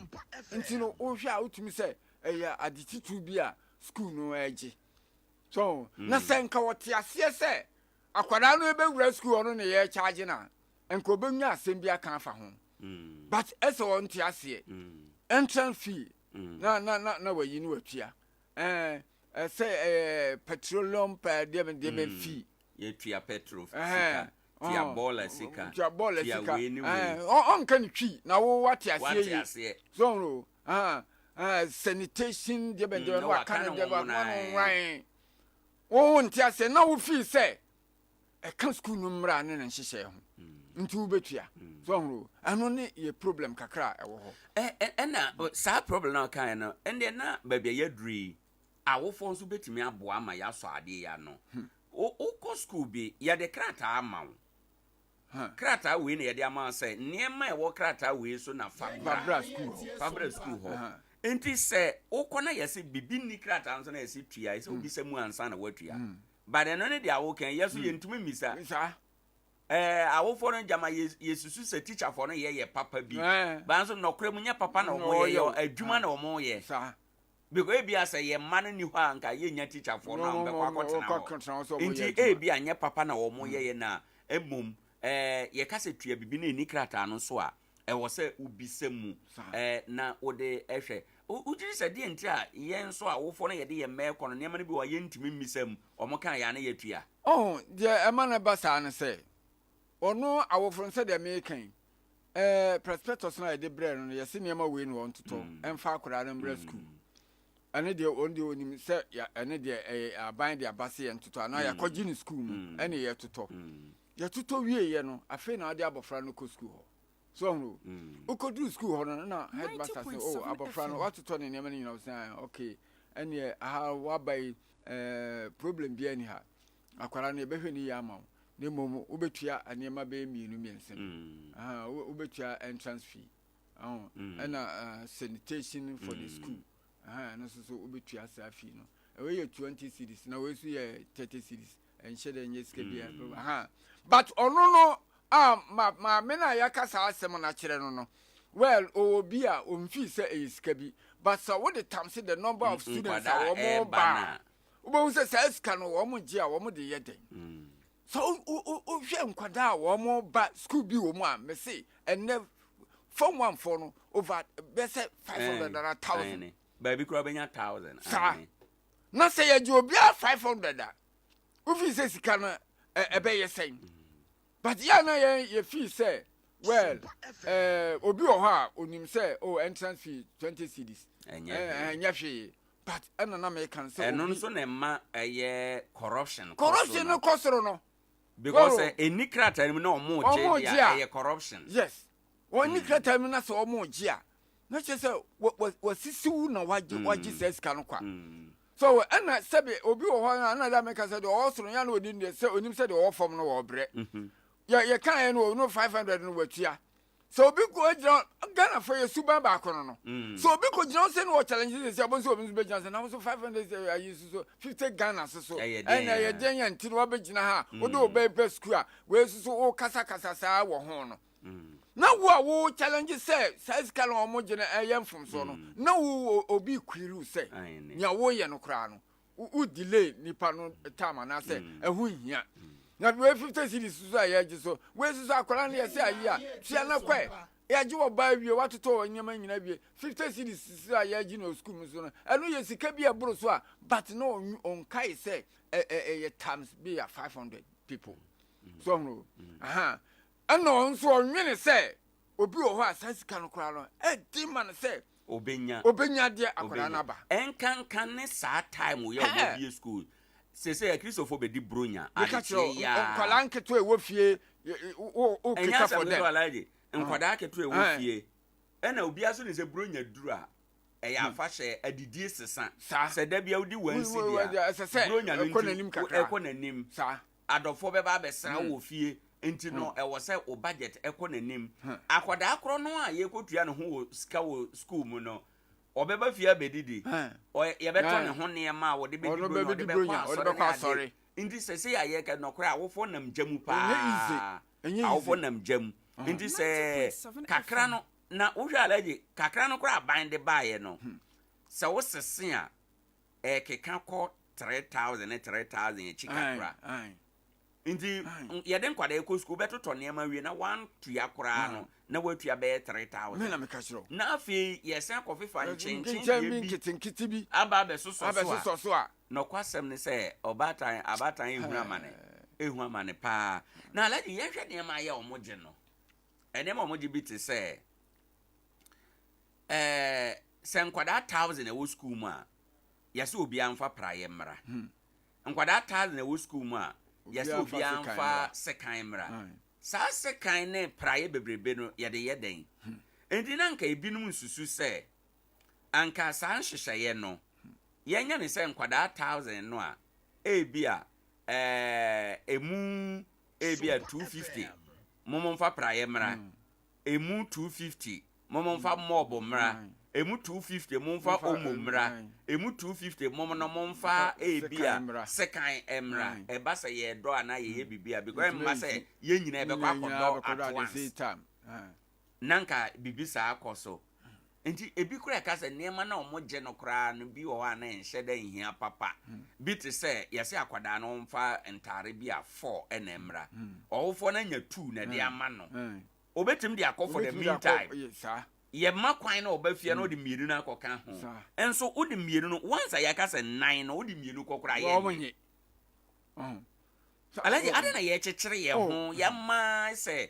enti no o hwa utumi say eya adititu bi a school no age so na senka wote ase se akwara no ebewura school ono ne ye charge na enka obenwa asem bi aka afa ho but ese wonte ase entrance fee na wayi no watua say petroleum per dem fee. Ye tia petrol sika. Tia bola sika. Tia bola sika. On kan twi na wo wate ase. So sanitation dem no aka dem wan. Wo nti ase na wo fee say e kan school no mra ne nhyehyɛ ho. Nti wo betua. So ano ne ye problem kakra e wo ho. Na sa problem na kan no ende na ba bia yaduri awofo nso betimi aboa ma ya so ade ya no. O school bi ya de krata ama wo. Krata we na ya de ama say niema e wo krata we so na fabra school ho. Enti se okona yesi bibi ni krata nso na yesi tua yesi obi se mu ansa na watua. But eno ne de awo kan yeso ye ntumi misa. Awofo no jama yesusu se teacher for no ye papa bi. Ba nso no kra mu nya papa na omo ye adwuma na omo ye. Because ebia say ye man ni ho anka ye nya teacher for no be kwakotena. Enti ebia nya papa na omo ye na emum ye ka se tua bibi na ni krata no so a e wo se ubisemu na ode ehwe ujiri se de enti a ye nso awofo no ye de ye meko no ne ma no bi wa ye ntimi misem omo kan ya na ye tua. De e ma na basa ne se ono awofo nse de me kan prospectus na ye de bre no ye se ne ma we no on toto emfa akura na mbra school ane de ondi onim se ya ane de aban de abase ye toto na ya kogi ni school mu ane ye toto ye toto wie ye no afi na ade abofra no ko school ho so no ukodu school ho no na headmaster say oh abofra no watoto ne neme ni na say okay ane aha wabai problem bi ani ha akwara na ebehwe ni ya ma ne mom ubetua anema be mienu miensem ubetua entrance fee and sanitation for the school no so ubetua sa fee no we 20 cedis na we so 30 cedis and share the nyeska bia but ono no ma me na yakasa asem na kire no well obi a omfi se eska bi but so what the time say the number of students are more ba ubo say ska no wo mo gi a wo mo de ye den so o hwe nkwada a wo mo ba school bi wo mo a me say and from one for no over bese 500,000 baby kura benya 1,000 na say ye gi obi a 500 da ufi say sika no ebe ye sen but ya na ye fee say well obi o ha onim say oh entrance fee 20 cedis enya hwe but na me kan say eno so na ma corruption no kosoro no because any krata ni na omo je ya corruption yes oni krata ni na so omo je a na che say wasisiwu na waji says kan kwa so na sebe obi wo ho na da me kan say de o soro ya na odi ne say onim say de o form no wo bre ye kan no 500 no watua so obi ko jira Ghana for your super back no so obi ko jira say no challenges say abon so obi be jira say na so 500 ayi so 50 Ghana so and ye den yan ti no be jina ha o do be be school a we so o kasa sa wo ho no na wo challenges say size kan o mo jina yemfom so no na wo obi kwiru say nya wo ye no kra no u delay nipa no time na say ehu hia na we 50 cedis so ya ji so we so akwara na say ayi a tia na kwe ya ji wo ba wie watoto nyama nyina wie 50 cedis so ya ji no school so no enu ye sika bi abro so a but no on kai say times be 500 people so no ano nso onwene say obi wo ho asasika no kora no di man say obenya de akwara na ba enkankan ne sa time we obi school se Christopher be di bronya ya kwala nketo e wo fie o kika for them nkwada keto e wo fie na obi aso ne se bronya duru a ya afa hye adidie sesa se da bia odi wansi dia bronya no ekonanim sa adofo be ba besra wo fie enti no e wo se o budget ekonanim akwada akro no a ye kotua ne ho wo ska wo school mu no obeba fia bedidi o ye beto ne ho ne ma wo de be kwa sorry indi se ya ye ka no kra awofo nam jamu pa awofo nam jamu indi se kakra no na wo hwa alaje kakra no kra ban de baaye no se wo sese a keka ko 3,000 e chikakra Nti yɛde nkwada ekɔ school bɛtotɔ nneɛma wie na wan tuya koraa no na watuya bɛyɛ 3000 me na me ka kyerɛ na afei yɛsɛn akɔfefa nkyɛn bi nketenkete bi aba abɛsosɔ so a na ɔkwasɛm ne sɛ abatan ehu amane paa na alaji yɛhwɛ nneɛma ayɛ ɔmo gye no ɛnneɛma ɔmo gye bi te sɛ sɛ nkwada 1000 ɛwɔ school mu a yɛsɛ obi amfa praeɛ mmra nkwada 1000 ɛwɔ school mu a yɛsɛ obi amfa sekan mmra saa sekan ne praeɛ bebrebe no yɛde den enti na nka ebinom nsusu sɛ anka saa nhyehyɛeɛ no yɛnya ne sɛ nkwada 1000 no a ebia emu ebia 250 momomfa praeɛ mmra emu 250 momomfa mobo mmra emu 250 momfa omo mmra emu 250 momfa ebia sekan emra eba sɛ yɛ dɔ ana yɛ bibia because emma sɛ yɛ nyina ɛbɛkɔ akɔdɔ at once nanka bibi saa akɔso nti ebi kura ka sɛ nneɛma na ɔmo gye no koraa no bi wɔ hɔ a na nhyɛ da nhia papa bi te sɛ yɛsɛ akwadaa no mfa ntare bi a 4 ɛna mmra ɔwofo na nya 2 na de ama no obetim de akɔ for the meantime ye makwan na obafia no de mienu na akɔka ho enso wo de mienu no once ayaka sɛ 9 no wo de mienu kɔkora ye alaji ade na ye kyekyere ye ho ya ma sɛ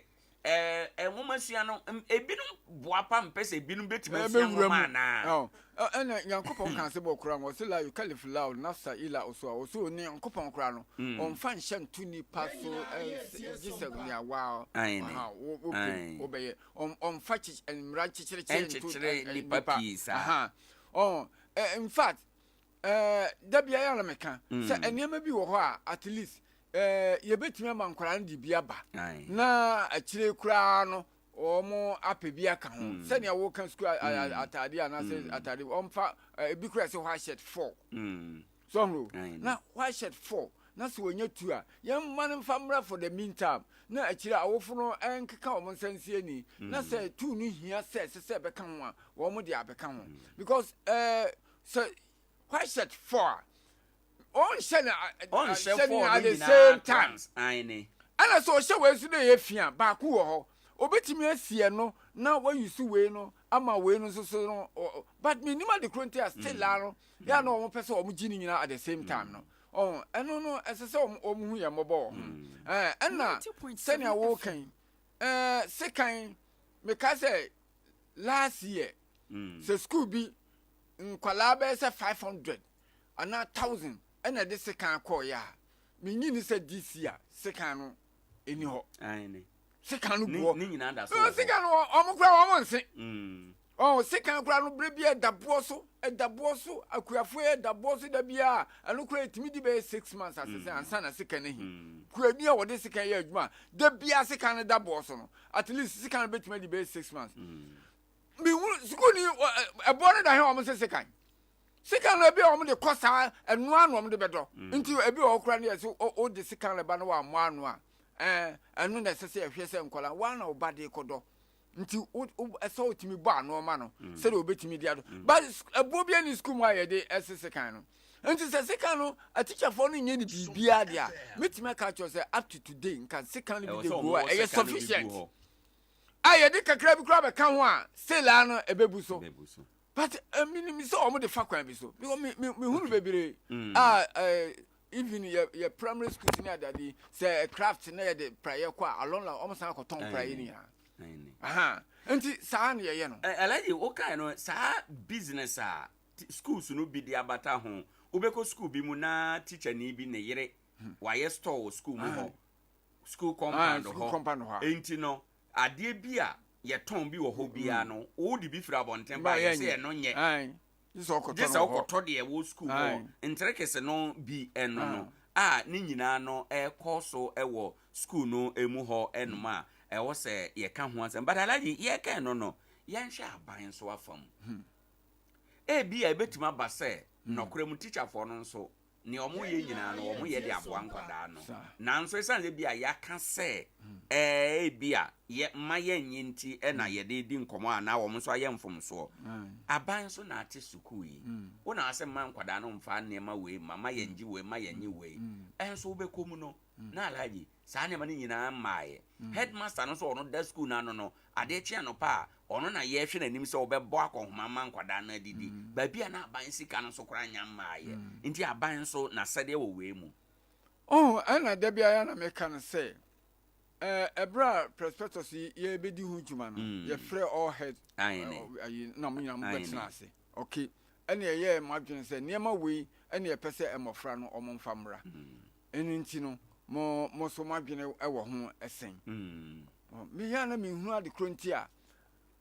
enwomasua no ebinum boapa mpese ebinum betima sua ngoma na ɛna yankopɔn kan sɛ bɔkora ngo sɛ la yukaliflau nafsa ila uswa oso ni yankopɔn kora no ɔmfa nhyɛ nto nipa so gisɛ ne awa obɛyɛ ɔmfa mmra kyekyere nipa pisa in fact da bia ya la meka sɛ enema bi wɔ hɔ a at least yebetumi ama nkora no de bi aba na akyire kura no omo apɛ bi aka ho sɛ nea wo kan school atade ana sɛ atade ɔmfa ebi kura sɛ white shirt 4 so no na white shirt 4 na sɛ wonya 2 a yɛn ma no mfa mmra for the meantime na akyire awofo no ɛnkeka ɔmo nsansie ni na sɛ 2 no hia sɛ bɛka ho a wɔn de abɛka ho because sɛ white shirt 4 on share at the same time ana so hye we su na ye fia ba ku wo ho obetimi asie no na wa yusu we no ama we no so no but minima de kronti a still la no ya no omo pese omo gini nyina at the same time no eno no esese omo hu ye mobo na senia wo kan sekan me ka say last year so school bi nkwala be say 500 ana 1000 ena de sekan call ya me nyini se this year sekan no eni ho sekan no bo ni nyina da so sekan no omukura omo nse sekan kura no bre bia dabo so akuafo dabo so da bia anu kura etimi di be 6 months asese ansa na sekan ehi kura ni a wode sekan ya adwuma da bia sekan no dabo so no at least sekan no betimi di be 6 months me school ni ebo no da he omo sekan sekan no bi o mo de kosa enu anu o mo de bedo nti ebi o kura ne yeso o de sekan le ba no wa mo anu a enu na sese ehwe se nkola wa na oba de kodo nti ese o timi bo anu ma no se de obetimi dia do but ebo bi ani school ma ye de sekan no nti se sekan no a teacher for no nye ni bibia de a metime ka cho se up to today nkan sekan no bi de go a e sufficient aye de kakra bi kura be ka ho a se la no ebebu so but me so omo de fa kwan bi so because me hunu bebere even your primary school ni adadi say craft na de prayer kwa along la omo san ko ton prayer ni nti saa na ye no alaji o kan no saa business a schools no bi de abata ho obeko school bi mu na teacher ni bi ne yere wa ye store school mu ho school compound ho enti no ade bi a ye ton bi wo ho bia no wo di bi fira bonten ba ye se no nye this okoto de wo school ho entrekese no bi eno no ni nyina no so wo school no emu ho enuma wo se ye ka ho asem but alaji ye ka no ye nhwe aban so afam bi a betima ba se nokora mu teacher for no so ne omo ye nyina no omo ye de aboa nkwada no nanso esan se bi a ya ka se bi a ye maye nyinti e na ye de di nkomo ana wo so aye mfomso aban so na ate suku yi wona ase man kwada no mfa nema we mama ye nji we ma ye nyi we enso be komu no na alaji saa nema ni nyina maaye headmaster no so ono da school na no ade chia no pa ono na ye hwe nanim se obebo akohoma man kwada na didi ba bia na aban sika no so kora nya maaye nti aban so na sede wo we mu ana da bia ya na meka no say ebra prospectus ye bedi hu juma no ye frɛ all head ayi na mo nyam betina ase okay ene ye madwen sɛ niema wei ene ye pɛsɛ emofra no omomfa mra enu nti no mo so madwen ɛwɔ ho ɛsen me ya na me hu ade kronti a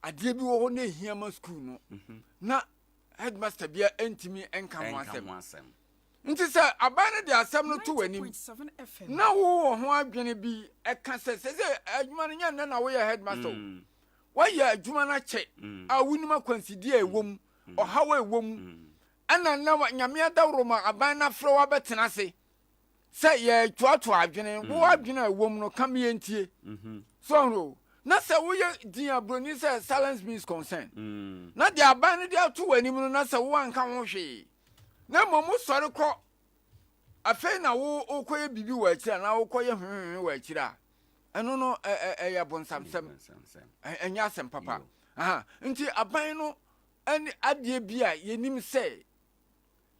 ade bi wo na ehia ma school no na headmaster bia entimi enka ho asɛm nti sɛ aban no de asɛm no to w'anim na wo ho adwene bi ɛka sɛ adwuma no nya na wo yɛ headmaster wo yɛ adwuma no kyɛ a wonim akwansidi a ɛwom ɔhaw a ɛwom ɛna na nyame adawro ma aban no afrɛ wo abɛtena ase sɛ yɛ toatoa adwene wo adwene a ɛwom no kam yɛ ntie so na sɛ wo yɛ din abroni sɛ silence means consent na de aban no de ato w'anim no na sɛ wo anka ho hwee na momu sɔre kɔ afei na wo koye bibi wa akira na wo koye hwehwe wa akira ɛno no ɛyɛ bonsamsam ɛnya asɛm papa nti aban no ɛne adeɛ bi a yenim sɛ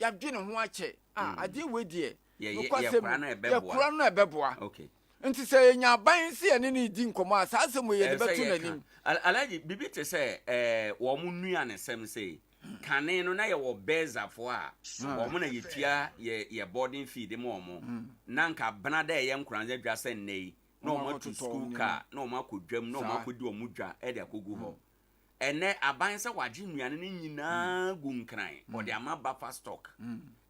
yadwene ho akyɛ adeɛ wedie no kura no ɛbɛboa nti sɛ yɛnya aban sɛ yɛne ne di nkɔmmɔ a saa asɛm yɛ de bɛto n'anim alaji bibi te sɛ wɔ mo nua ne sɛm sɛ kane no na ye wo beza fo a wo mo na yetua ye boarding fee de mo na nka bana da ye Nkoranza dwa se nnei na o mo to school car na o mo akodwam na o mo akodi o mo dwa e de akogu ho ene aban se wagye nnuane ne nyina gu nkran o de ama buffer stock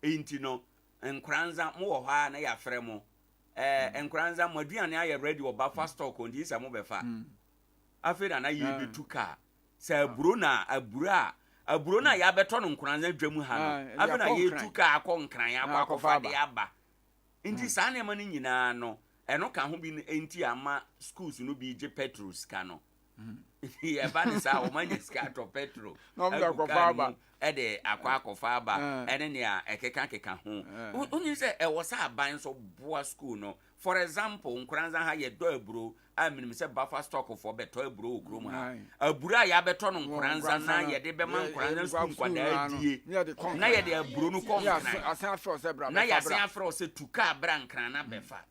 enti no Nkoranza mo wo ha na ya frɛ mo Nkoranza mo aduane aye ready o buffer stock on di sa mo befa afeda na ye betu car se aburo na aburo na ya beto no Nkoranza dwam ha no abena ye tuka akọ nkran akọ de aba nti saa ne ma no nyina no eno ka ho bi enti ama schools no bi je petrol ska no ye ba ne saa o manya ska to petrol no mda ko fa aba de akọ fa aba ene ne a ekeka ho onyi se e wo sa aban so boa school no for example Nkoranza ha ye do aburo aminim se buffer stock for beto aburo okrom ha aburo a ya beto no Nkoranza na ye de be man Nkoranza school kwada die na ye de aburo no kom asan afro se bra na ya asan afro se tuka bra nkran na befa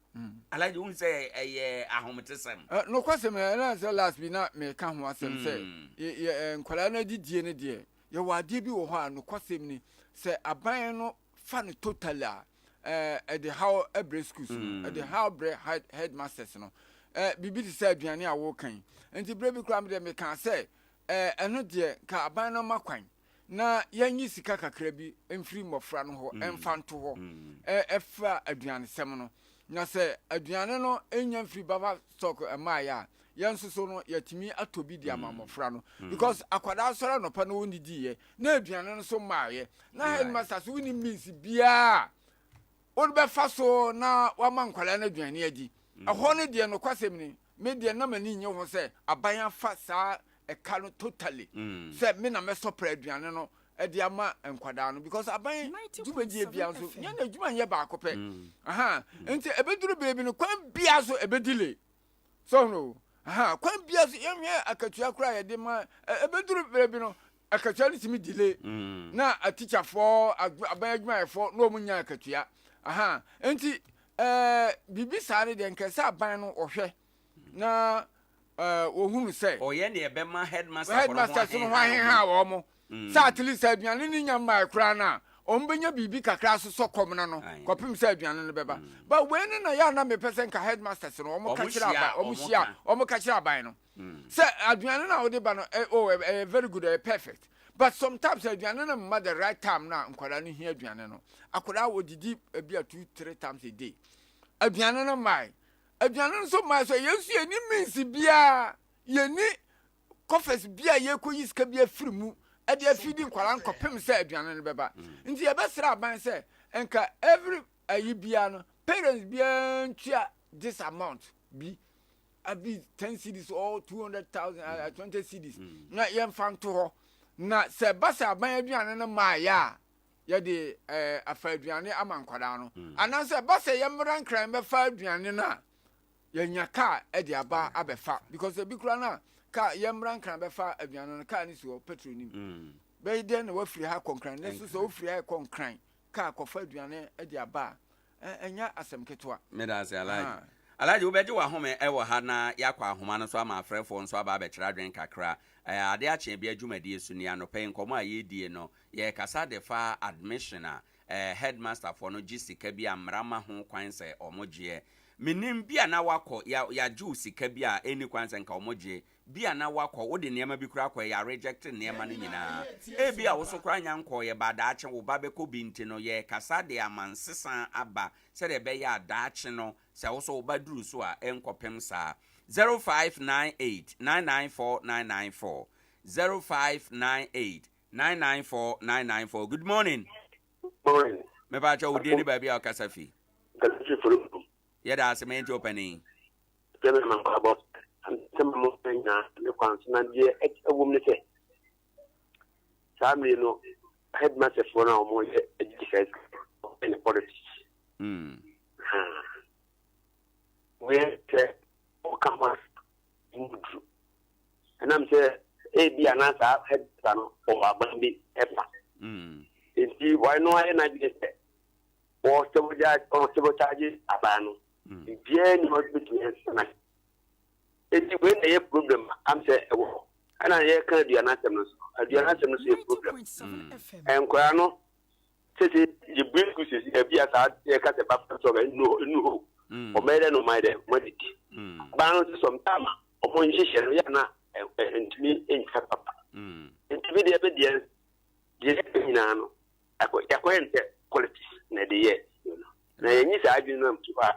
alaji un se eye ahometesem no kwasem na se last bi na me ka ho asem se ye nkwala na didie ne de ye wade bi wo ho a no kwasem ni se aban no fa no totally at the how every schools at the how headmasters no bibi ti say aduane a wo kan enti brebi kura me de me kan say eno de ka aban no makwan na yanyi sika kakra bi emfiri mofra no ho emfanto ho efa aduane sem no na say aduane no enya mfiri baba stock emaya yansoso no yatimi atobi di ama mofra no because akwada asora no pa no woni diye na aduane no so maaye na headmaster so woni means bia on be faso na wama nkwala na aduane adi aho ne de no kwasem ni me de na mani nye ho se aban afa saa eka no totally se me na me sopra aduane no e de ama nkwada no because aban dubedi bia so nya na adwuma nye ba akopɛ enti ebeduru beebi no kwan bia so ebedile so no kwan bia so yemwe akatua kura ye de ma ebeduru beebi no akatua ni timi delay na a teacher for aban adwuma for no mu nya akatua enti bibi sare de nkesa aban no ohwe na ohunu se oye ne ebe ma headmaster so no hwan ha wo mo sa at least aduane ni nya mai kra na ombenya bibi kakra so sokom na no kopim se aduane no beba but when na ya na me person ka headmaster so no omo ka kira aban omo ka kira aban no se aduane na wo de ba no very good perfect but sometimes aduane na ma the right time na nkwara no hia aduane no akwara wo didi bia 2-3 times a day aduane no mai aduane no so mai so yensu eni means bia yeni coffers bia ye koyi ska bia firimu e de afidi nkwara nkopem se aduane no beba nti ye besra aban se enka every ayi bia no parents bia ntua this amount bi abi 10 cedis or 200,000 20 cedis na yɛn fa nto hɔ na sɛ basa aban aduane no maa ya yɛde afa aduane ama nkwadaa no anaasɛ basa yɛmmra nkran bɛfa aduane no a yɛnya kaa ɛde aba abɛfa because ebi kura na kaa yɛmmra nkran bɛfa aduane no kaa ne si wɔ petrol nim bɛyi dɛn na wafiri ha kɔnkran ne so sɛ wofiri ha kɔnkran kaa kɔfa aduane ɛde aba ɛnya asɛm ketewa medase alaji wobɛgye wahome ɛwɔ ha na yakɔ ahoma no so ama afrɛfoɔ nso aba abɛkyerɛ adwen kakra Adea Akye Abia dwumadie so ni anɔpɛ nkɔmɔ a yɛdie no yɛkasa de fa admission a headmaster for no gye sika bi a mmarama ho kwan sɛ ɔmogyeɛ menim bia na wakɔ yagye sika bi a ɛni kwan sɛ nka ɔmogyeɛ bia na wakɔ wode nneɛma bi kora kɔ yɛ reject nneɛma no nyinaa ebi a wo so kora nya nkɔ yɛ badaakye wo ba bɛkɔ bi nti no yɛkasa de amansesa aba sɛ de bɛyɛ adaakye no sɛ wo so wo ba duru so a ɛnkɔpem saa 0598 994 994 0598 994 994 good morning. Morning. Me ba cha udini baby a kasafi. Kasafi for. Yeda asement opening. Tell me about some more thing na the constant ye a woman say. Family no headmaster for now more education in politics. Where come on. And I'm saying be an answer head son or a baby ever. Indeed, why no I just or sabotage abano. The Jane was between us. It's when they problem, I'm saying, and I can't do an answer. I do an answer problem. And Quano says the British is a beer card, a cat about no, or made no matter what it is. Balance some time, opposition, Yana, and me in Papa. And to be the obedience, the yakwente qualities na de ye na yenyi sa adwin nam tu a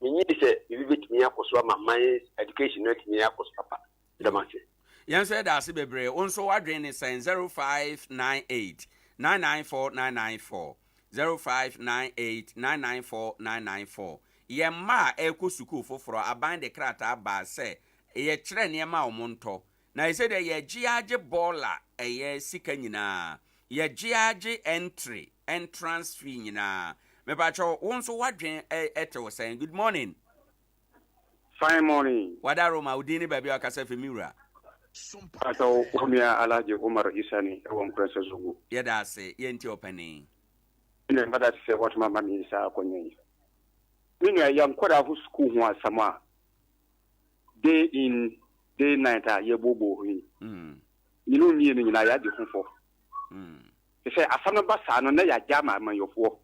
yenyi se bibi betumi akoso ama man education na tumi akoso papa damase yan say da se bebre onso wadwen ne sen 0598 994 994 0598 994 994 ye ma ekosuku foforo aban de krata ba se ye kire ne ma omonto na ye se de ye giage baller eye sika nyina ye giage entry entrance fee nyina me ba cho wonso wadwen eto saying good morning. Fine morning. Wadaroma udini baby akasa fe miura. Ato kumia Alaji Umar Isani ewo mpresa zugu. Yeda se yenti opening. Ine mbada se what mama ni sa konye. Minu ya mkoda hu school ho asama. Day in day night a ye bobo hi. Minu mi ni na ya di funfo. Say asana basa no na ya jama amanyofo.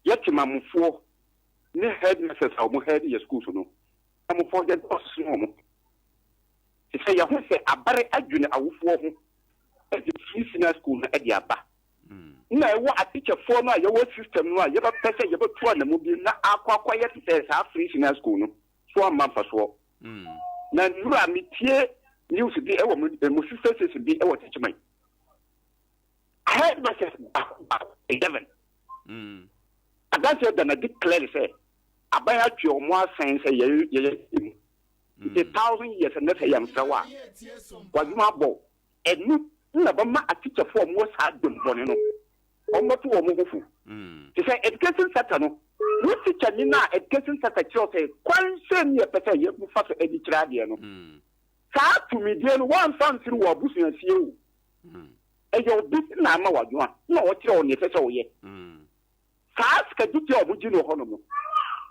Yeti mamufo ni headmasters a mo head ye school so no. Amufo je boss no mo. Say ya ho say abare adwune awofo ho. E di senior school na e di aba. Na e wo a teacher for no a ye wo system no a ye ba pese ye ba to na mo bi na akwa ye say sa free senior school no. So am fa so. Na nura mitie news bi e wo mo sisters bi e wo teacher man. I heard myself back 11. And that's what I declare say. I buy out your more sense a year. 1,000 years and that's a young sawa. Was my boy. And never my teacher for most had been born. Almost to a move. To say education Satano. No teacher Nina education Satacho say, quite same year per year for editorial. Sa to me, dear one son through a bush and see you. And your business nama wadwa na wotre on yefe so ye fast ka diti obuji no hono mo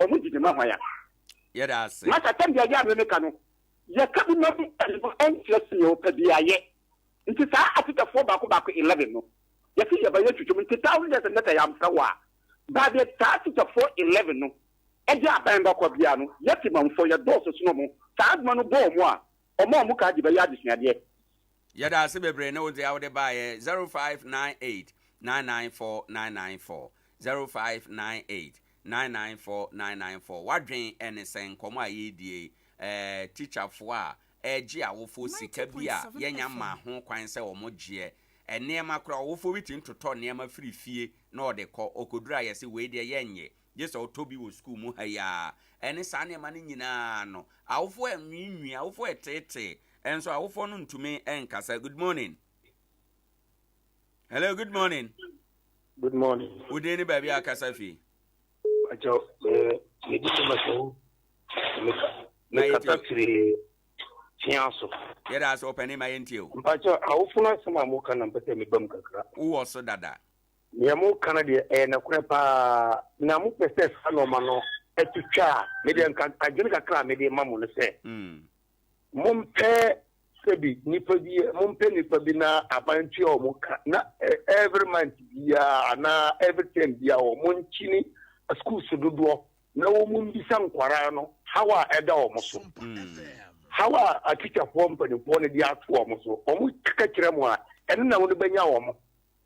omuji de mahwa ya ye da se ma ta tem ya me ka no ye ka bi no bi interest yo ka bi aye nti sa atita fo ba ko 11 no ye fi ye ba ye twetwum nti 1000 years na ta yam fra wa ba de ta atita fo 11 no e di aban ba ko bia no ye ti manfo ye do so no mo sa adma no bo mo a omo ka di ba ya adisuade. Yada se bebre na odi awde bae 0598 994 994 0598 994 994 wadwen ene sen komo ayedie teacher fo a eji awofo sika bia yenya ma ho kwan se omogye enema kra awofo bitin toto nema free fie na ode ko okodura yesi we de yenye just otobi wo school mu ha ya ene saa ne ma ne nyina no awofo enwinwi awofo etete enso awofo no ntumi enkasa. Good morning. Hello, good morning. Good morning. Udeni baby akasa fi. Ajo me di so maso me kata tiri chianso. Yeda so open my entio. Ajo awofo na sama mo kana mpete me bam kakra. Wo so dada. Me mo kana de na kure pa na mo pese sa no ma no etutwa me de nka adwene kakra me de mamu no se. Mompe sebi nipa bi na abanti o mo ka na every month bia na every time bia o mo nchini school so dodo na wo mo mbisa nkwara no hawa eda o mo so hawa a teacher form pani pon di atu o mo so o mo ka kire mo a ene na wo benya o mo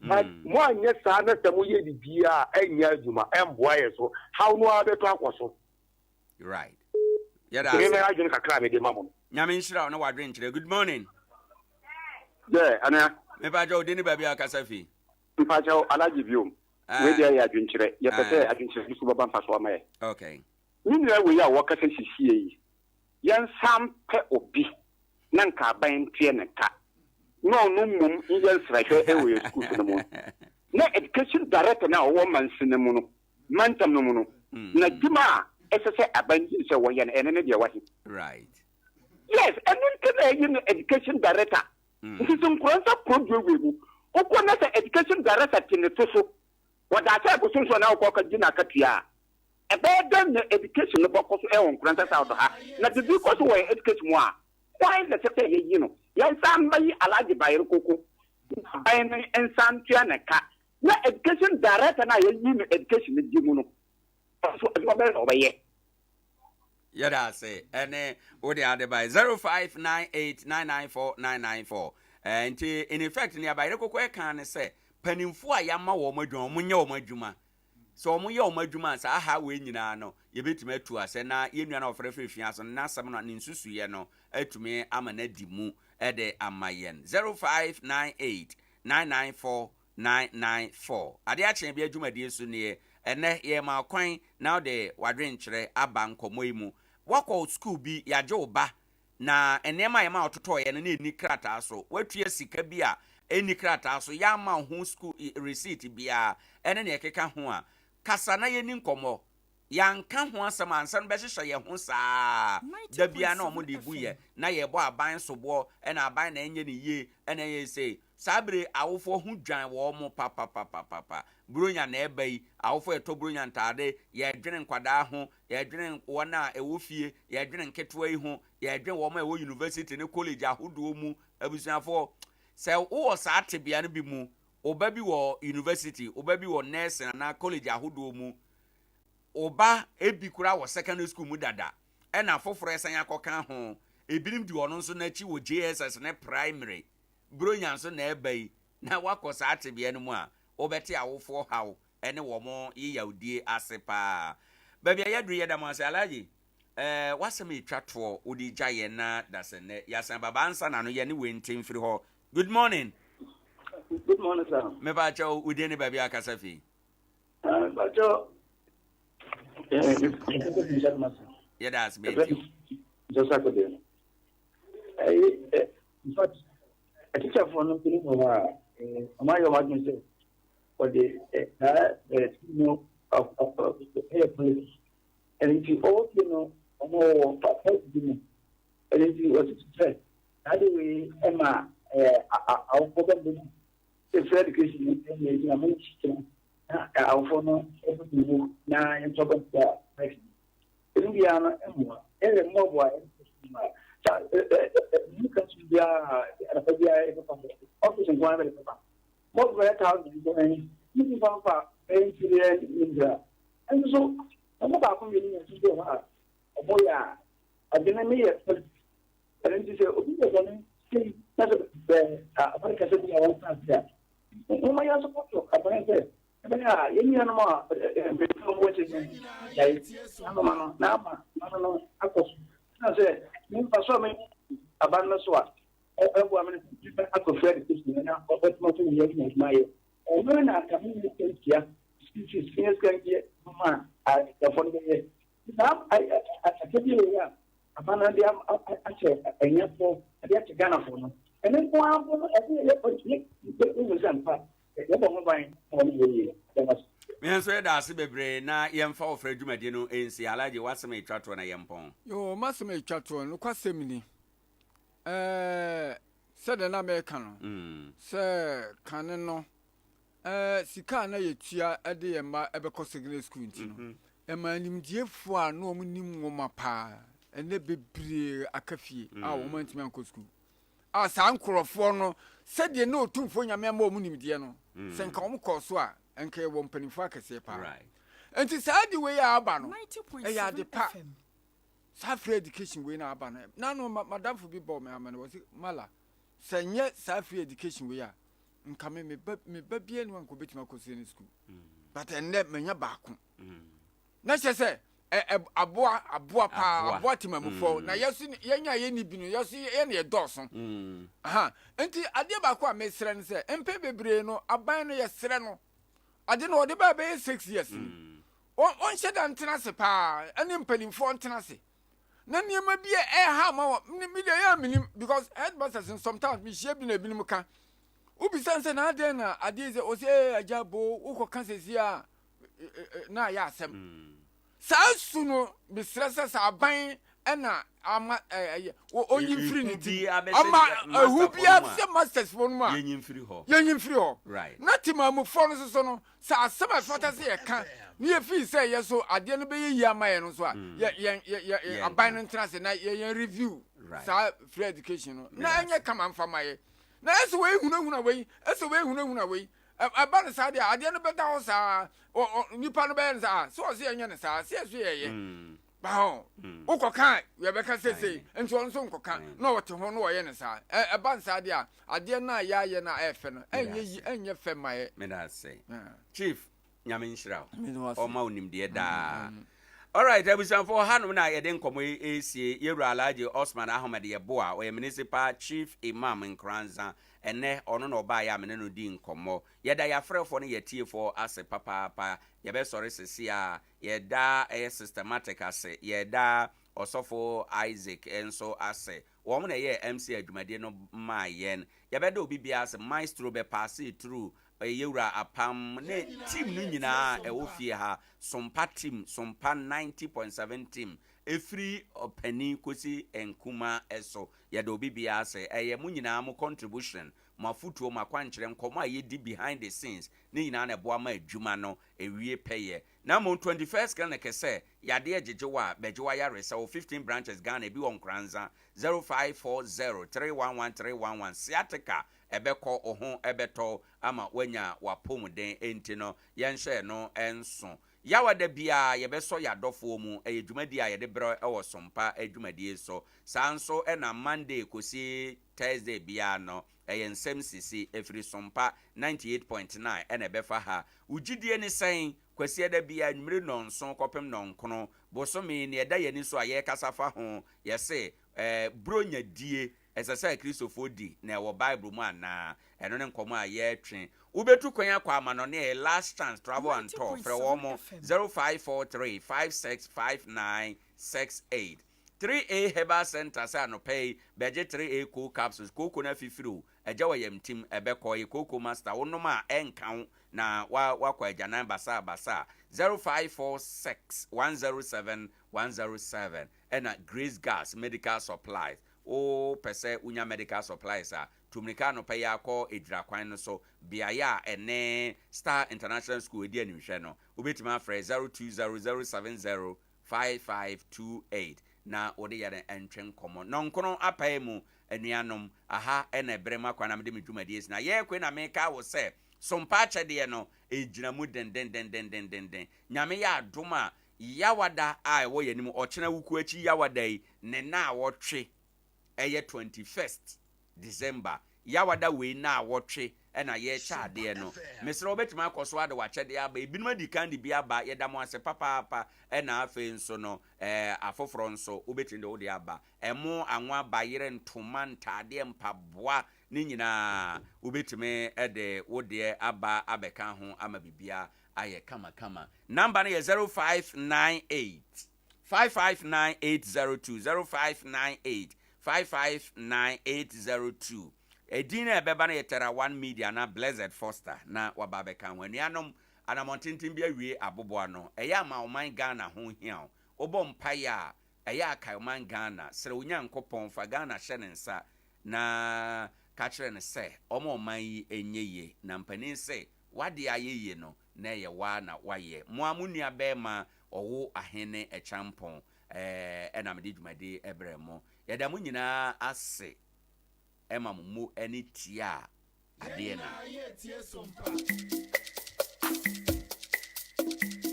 mo anya sa na tamo ye di bia enya adwuma emboa ye so how no abeto akoso. Right. Yeah, that's Nyamenshira na wadwen kire. Good morning. Yeah, ana me ba jo deni baby akasa fi. Mpa jo alaji biom. We dia ya adwen kire. Ye pete adwen kire bisu baba mfa so amaye. Okay. Ni nira we ya wakasa sisiye yi. Yan sampe obi na nka ban tie ne ka. No mum yan srahwe e we school no mo. Na education director na wo man sinemu no. Mantam no mo no. Na dima SSA abanji se wo yan ene ne dia wahi. Right. Yes, and then education director. This is Nkoranza program. Okwana sa education director tinetoso. Wada asa ko sunso na ko ka jina katia. E be dem education no boko so e Nkoranza sa do ha. Na the because we education mo a. Why the sector ye no. Yan sam bayi alaji bayir koko. Bayin ensan tua na ka. Na education director na ye yi education di mu no. So e go be obaye. Yada say ene odi ade by 0598994994 and in effect ni abayre kokko e kan ne say panimfu a yama wo madwuma munye wo madwuma so mo ye wo madwuma sa aha we nyina no ye betime atu ase na ye nua na ofrefrefia so na asam no ne nsusuye no atumi ama na di mu ede amayen 0598994994 ade achen bi adwuma die so ne ene ye ma kwan now de wadwen kire aba nkomoimu wako school bi yaje oba na enema ye ma ototo ye na eni krata so watue sika bi a eni krata so ya ma ho school receipt bia ene ne keka ho a kasa na ye ni nkomo yanka ho asam ansan be hyehyɛ ye ho saa da bia na omo de buye na ye bo aban sobo na aban na enye ne ye na ye say sabre awofo hu dwan wo mo papa bronya na ebai awofo eto bronya ntade ye dwene nkwada ho ye dwene wona ewofie ye dwene nketoa yi ho ye dwene wo ma ewo university ne college ahodo mu abusuafo se wo sa atebia no bi mu oba bi wo university oba bi wo nursing na college ahodo mu oba ebi kura wo secondary school mu dada na foforo esan akoka ho ebirim di wono nso na chi wo JSS ne primary bronya nso na ebai na wakosa atebia no mu a obeti awofo hawo ene wo mo yiyawdie asepa baby ayadru yeda mo ase alaji wasem etwato odi gyaye na dasene yasan baba ansa na no ye ne wentim firi ho. Good morning. Good morning, sir. Me ba cha odi ne baby akasa fi ba cha yeda as be just like that. In fact, a teacher for no people my imagine say for the of the airplane. And if you all more and if you was to say, anyway, Emma, our problem is education in a ministry. Our phone, everything now in top of the Indiana, and more. You can see the office in one. What were you you found India. And so, I'm about to do a boy. I didn't mean it. And you say, that's a American city. I want to say, oh, my other photo. I want to say, any animal, which is no, I said, you saw me abandon swat. Everyone, I could feel it. What most of the my when I come in here, species, ma the phone now I tell you yeah amana dia ache enyepo dia che Ghana for no and then go out we zampa ya bo ban mo ni me so da ase bebre na yemfa ofra dwumade no ensi alaje wasema etwato na yempon yo masema etwato no kwasemni sede na me ka no se kane no sika na yetua ade yema ebekọ secondary school ntino ema nimdiefo a no omnim nwoma pa ene bebre akafie a wo mantimi anko school a san krofo no sede na otumfo nyame ma omnimdie no se nka omkọ so a enka ye wo mpanimfo akese pa right enti saadi we ya aba no ya de pa sa free education we na aba na no madam fo bi bo me amane wo mala senye sa free education we ya nka me babie no nko betima ko senior school but enne menya baako na chese aboa pa aboa timamufo na yesu yenya ye ni bi no yesu ye na doso aha enti ade baako a me sere ne se empe bebre no aban no ye sere no ade no de ba be 6 years on sheda ntena se pa ene mpanimfo ntena se na niema bi ha ma me de ya minim because headmasters in sometimes me share bi na binim ka ubi sanse na ade na ade ze o se ajabo uko kansesi a na ya asem sa suno bi stress sa ban ena ama onyin free ni ti ama hu bia se masters for no ma yenyin free ho right na timamu for no so no sa asem afata se ye ka ni e fi se ye so ade no be yi ama ye no so a ye aban no ntra se na ye review sa free education no na enye kama mfama ye na eso we hunahuna we aban sa de ade no beta ho sa nipa no be sa so se enye ne sa se so ye ba ho ukokan we be ka sese enti on so nkokan na wote ho no ye ne sa aban sa de ade na ya ye na efe no enye fe maye me da say chief nyame nshira o ma onim de da alright ebusan for hanu na ye de nkomo esie yewura alaje Osman Ahmed Yeboa o municipal chief imam Nkoranza ene ono no ba ya mene no di nkomo yeda ya frefo no yetiefo ase papa ye be sori sisi a yeda systematic ase yeda osofo Isaac enso ase wo mo na ye MC adwumade no ma yen ye be da obi bia ase maestro be pass through yewura apam ne team no nyina e wo fie ha Sompa team Sompa 90.7 team efri opani kosi enkuma eso ya do bibia ase eye mu nyina mu contribution mafutuo makwankyere nkomo a yedi behind the scenes ne nyina na boa ma adwuma no ewie peye na mo 21st kan na kese yade ajejewa bejewa ya resa 15 branches Ghana bi won Nkoranza 0540311311 siatika ebekọ ohun ebeto ama wanya wapomuden enti no yenhye no enso yawada bia yebeso yadofo mu edwumadi a yede bro ewo Sompa edwumadi so sanso na Monday kosi Thursday bia no ensem sisi efri Sompa 98.9 ena befa ha ugidie ni sen kwasi eda bia nwumre nonso kopem nonkono bosome ne eda yani so aye kasafa ho yese bronya die esasa Christopher di na wo Bible mu ana eno ne nkomo aye twen ubetu kwanya kwa manone last chance travel and talk for womo 0543565968 3A Herbal Center sa no pay budget 3A cool capsules koko na fifiru ejawa yam team ebekọ ye koko master wonoma enkan na wa kwa jana basa 0546107107 and Grace Gas Medical Supplies o pese unya medical supplies a tumnika no pay akọ edra kwan no so biaya ene Star International School edi anhwe no obetima frɛ 0200705528 na ode yare entwen komo nonkono apai mu anuanom aha ene brema kwana mede medwumadi esi na ye kwe na meka wo se Sompa chede no ejina mu den nyame ya adoma yawada ai wo yanim ochena wuku achi yawada yi ne na wotwe eye 21st December yawada we na wotwe ena ye chaade no mesro obetima akoso ade wa chede aba ebinum adi kan di bia ba ye damo ase papa ena afe nso no afoforo nso obetinde wo de aba emo anwa bayire ntoma ntade mpaboa ni nyina obetime ede wo de aba abeka ho ama bibia aye kama number no 0598 559802 0598 559802 edin na ebeba na yetera 1 media na Blessed Foster na wababeka wanianom anamontintin bia wie aboboa no eya ma oman Ghana ho hia obo mpaya eya akai oman Ghana sere onyankopon fa Ghana hye ne nsa na ka kire ne se omo oman yi enyeye na mpanin se wade ayeye no na ye wa na waye mo amunua be ma Owoahene Acheampong enamedi dwumade ebremo yeda mu nyina ase ema mu eni tia ade na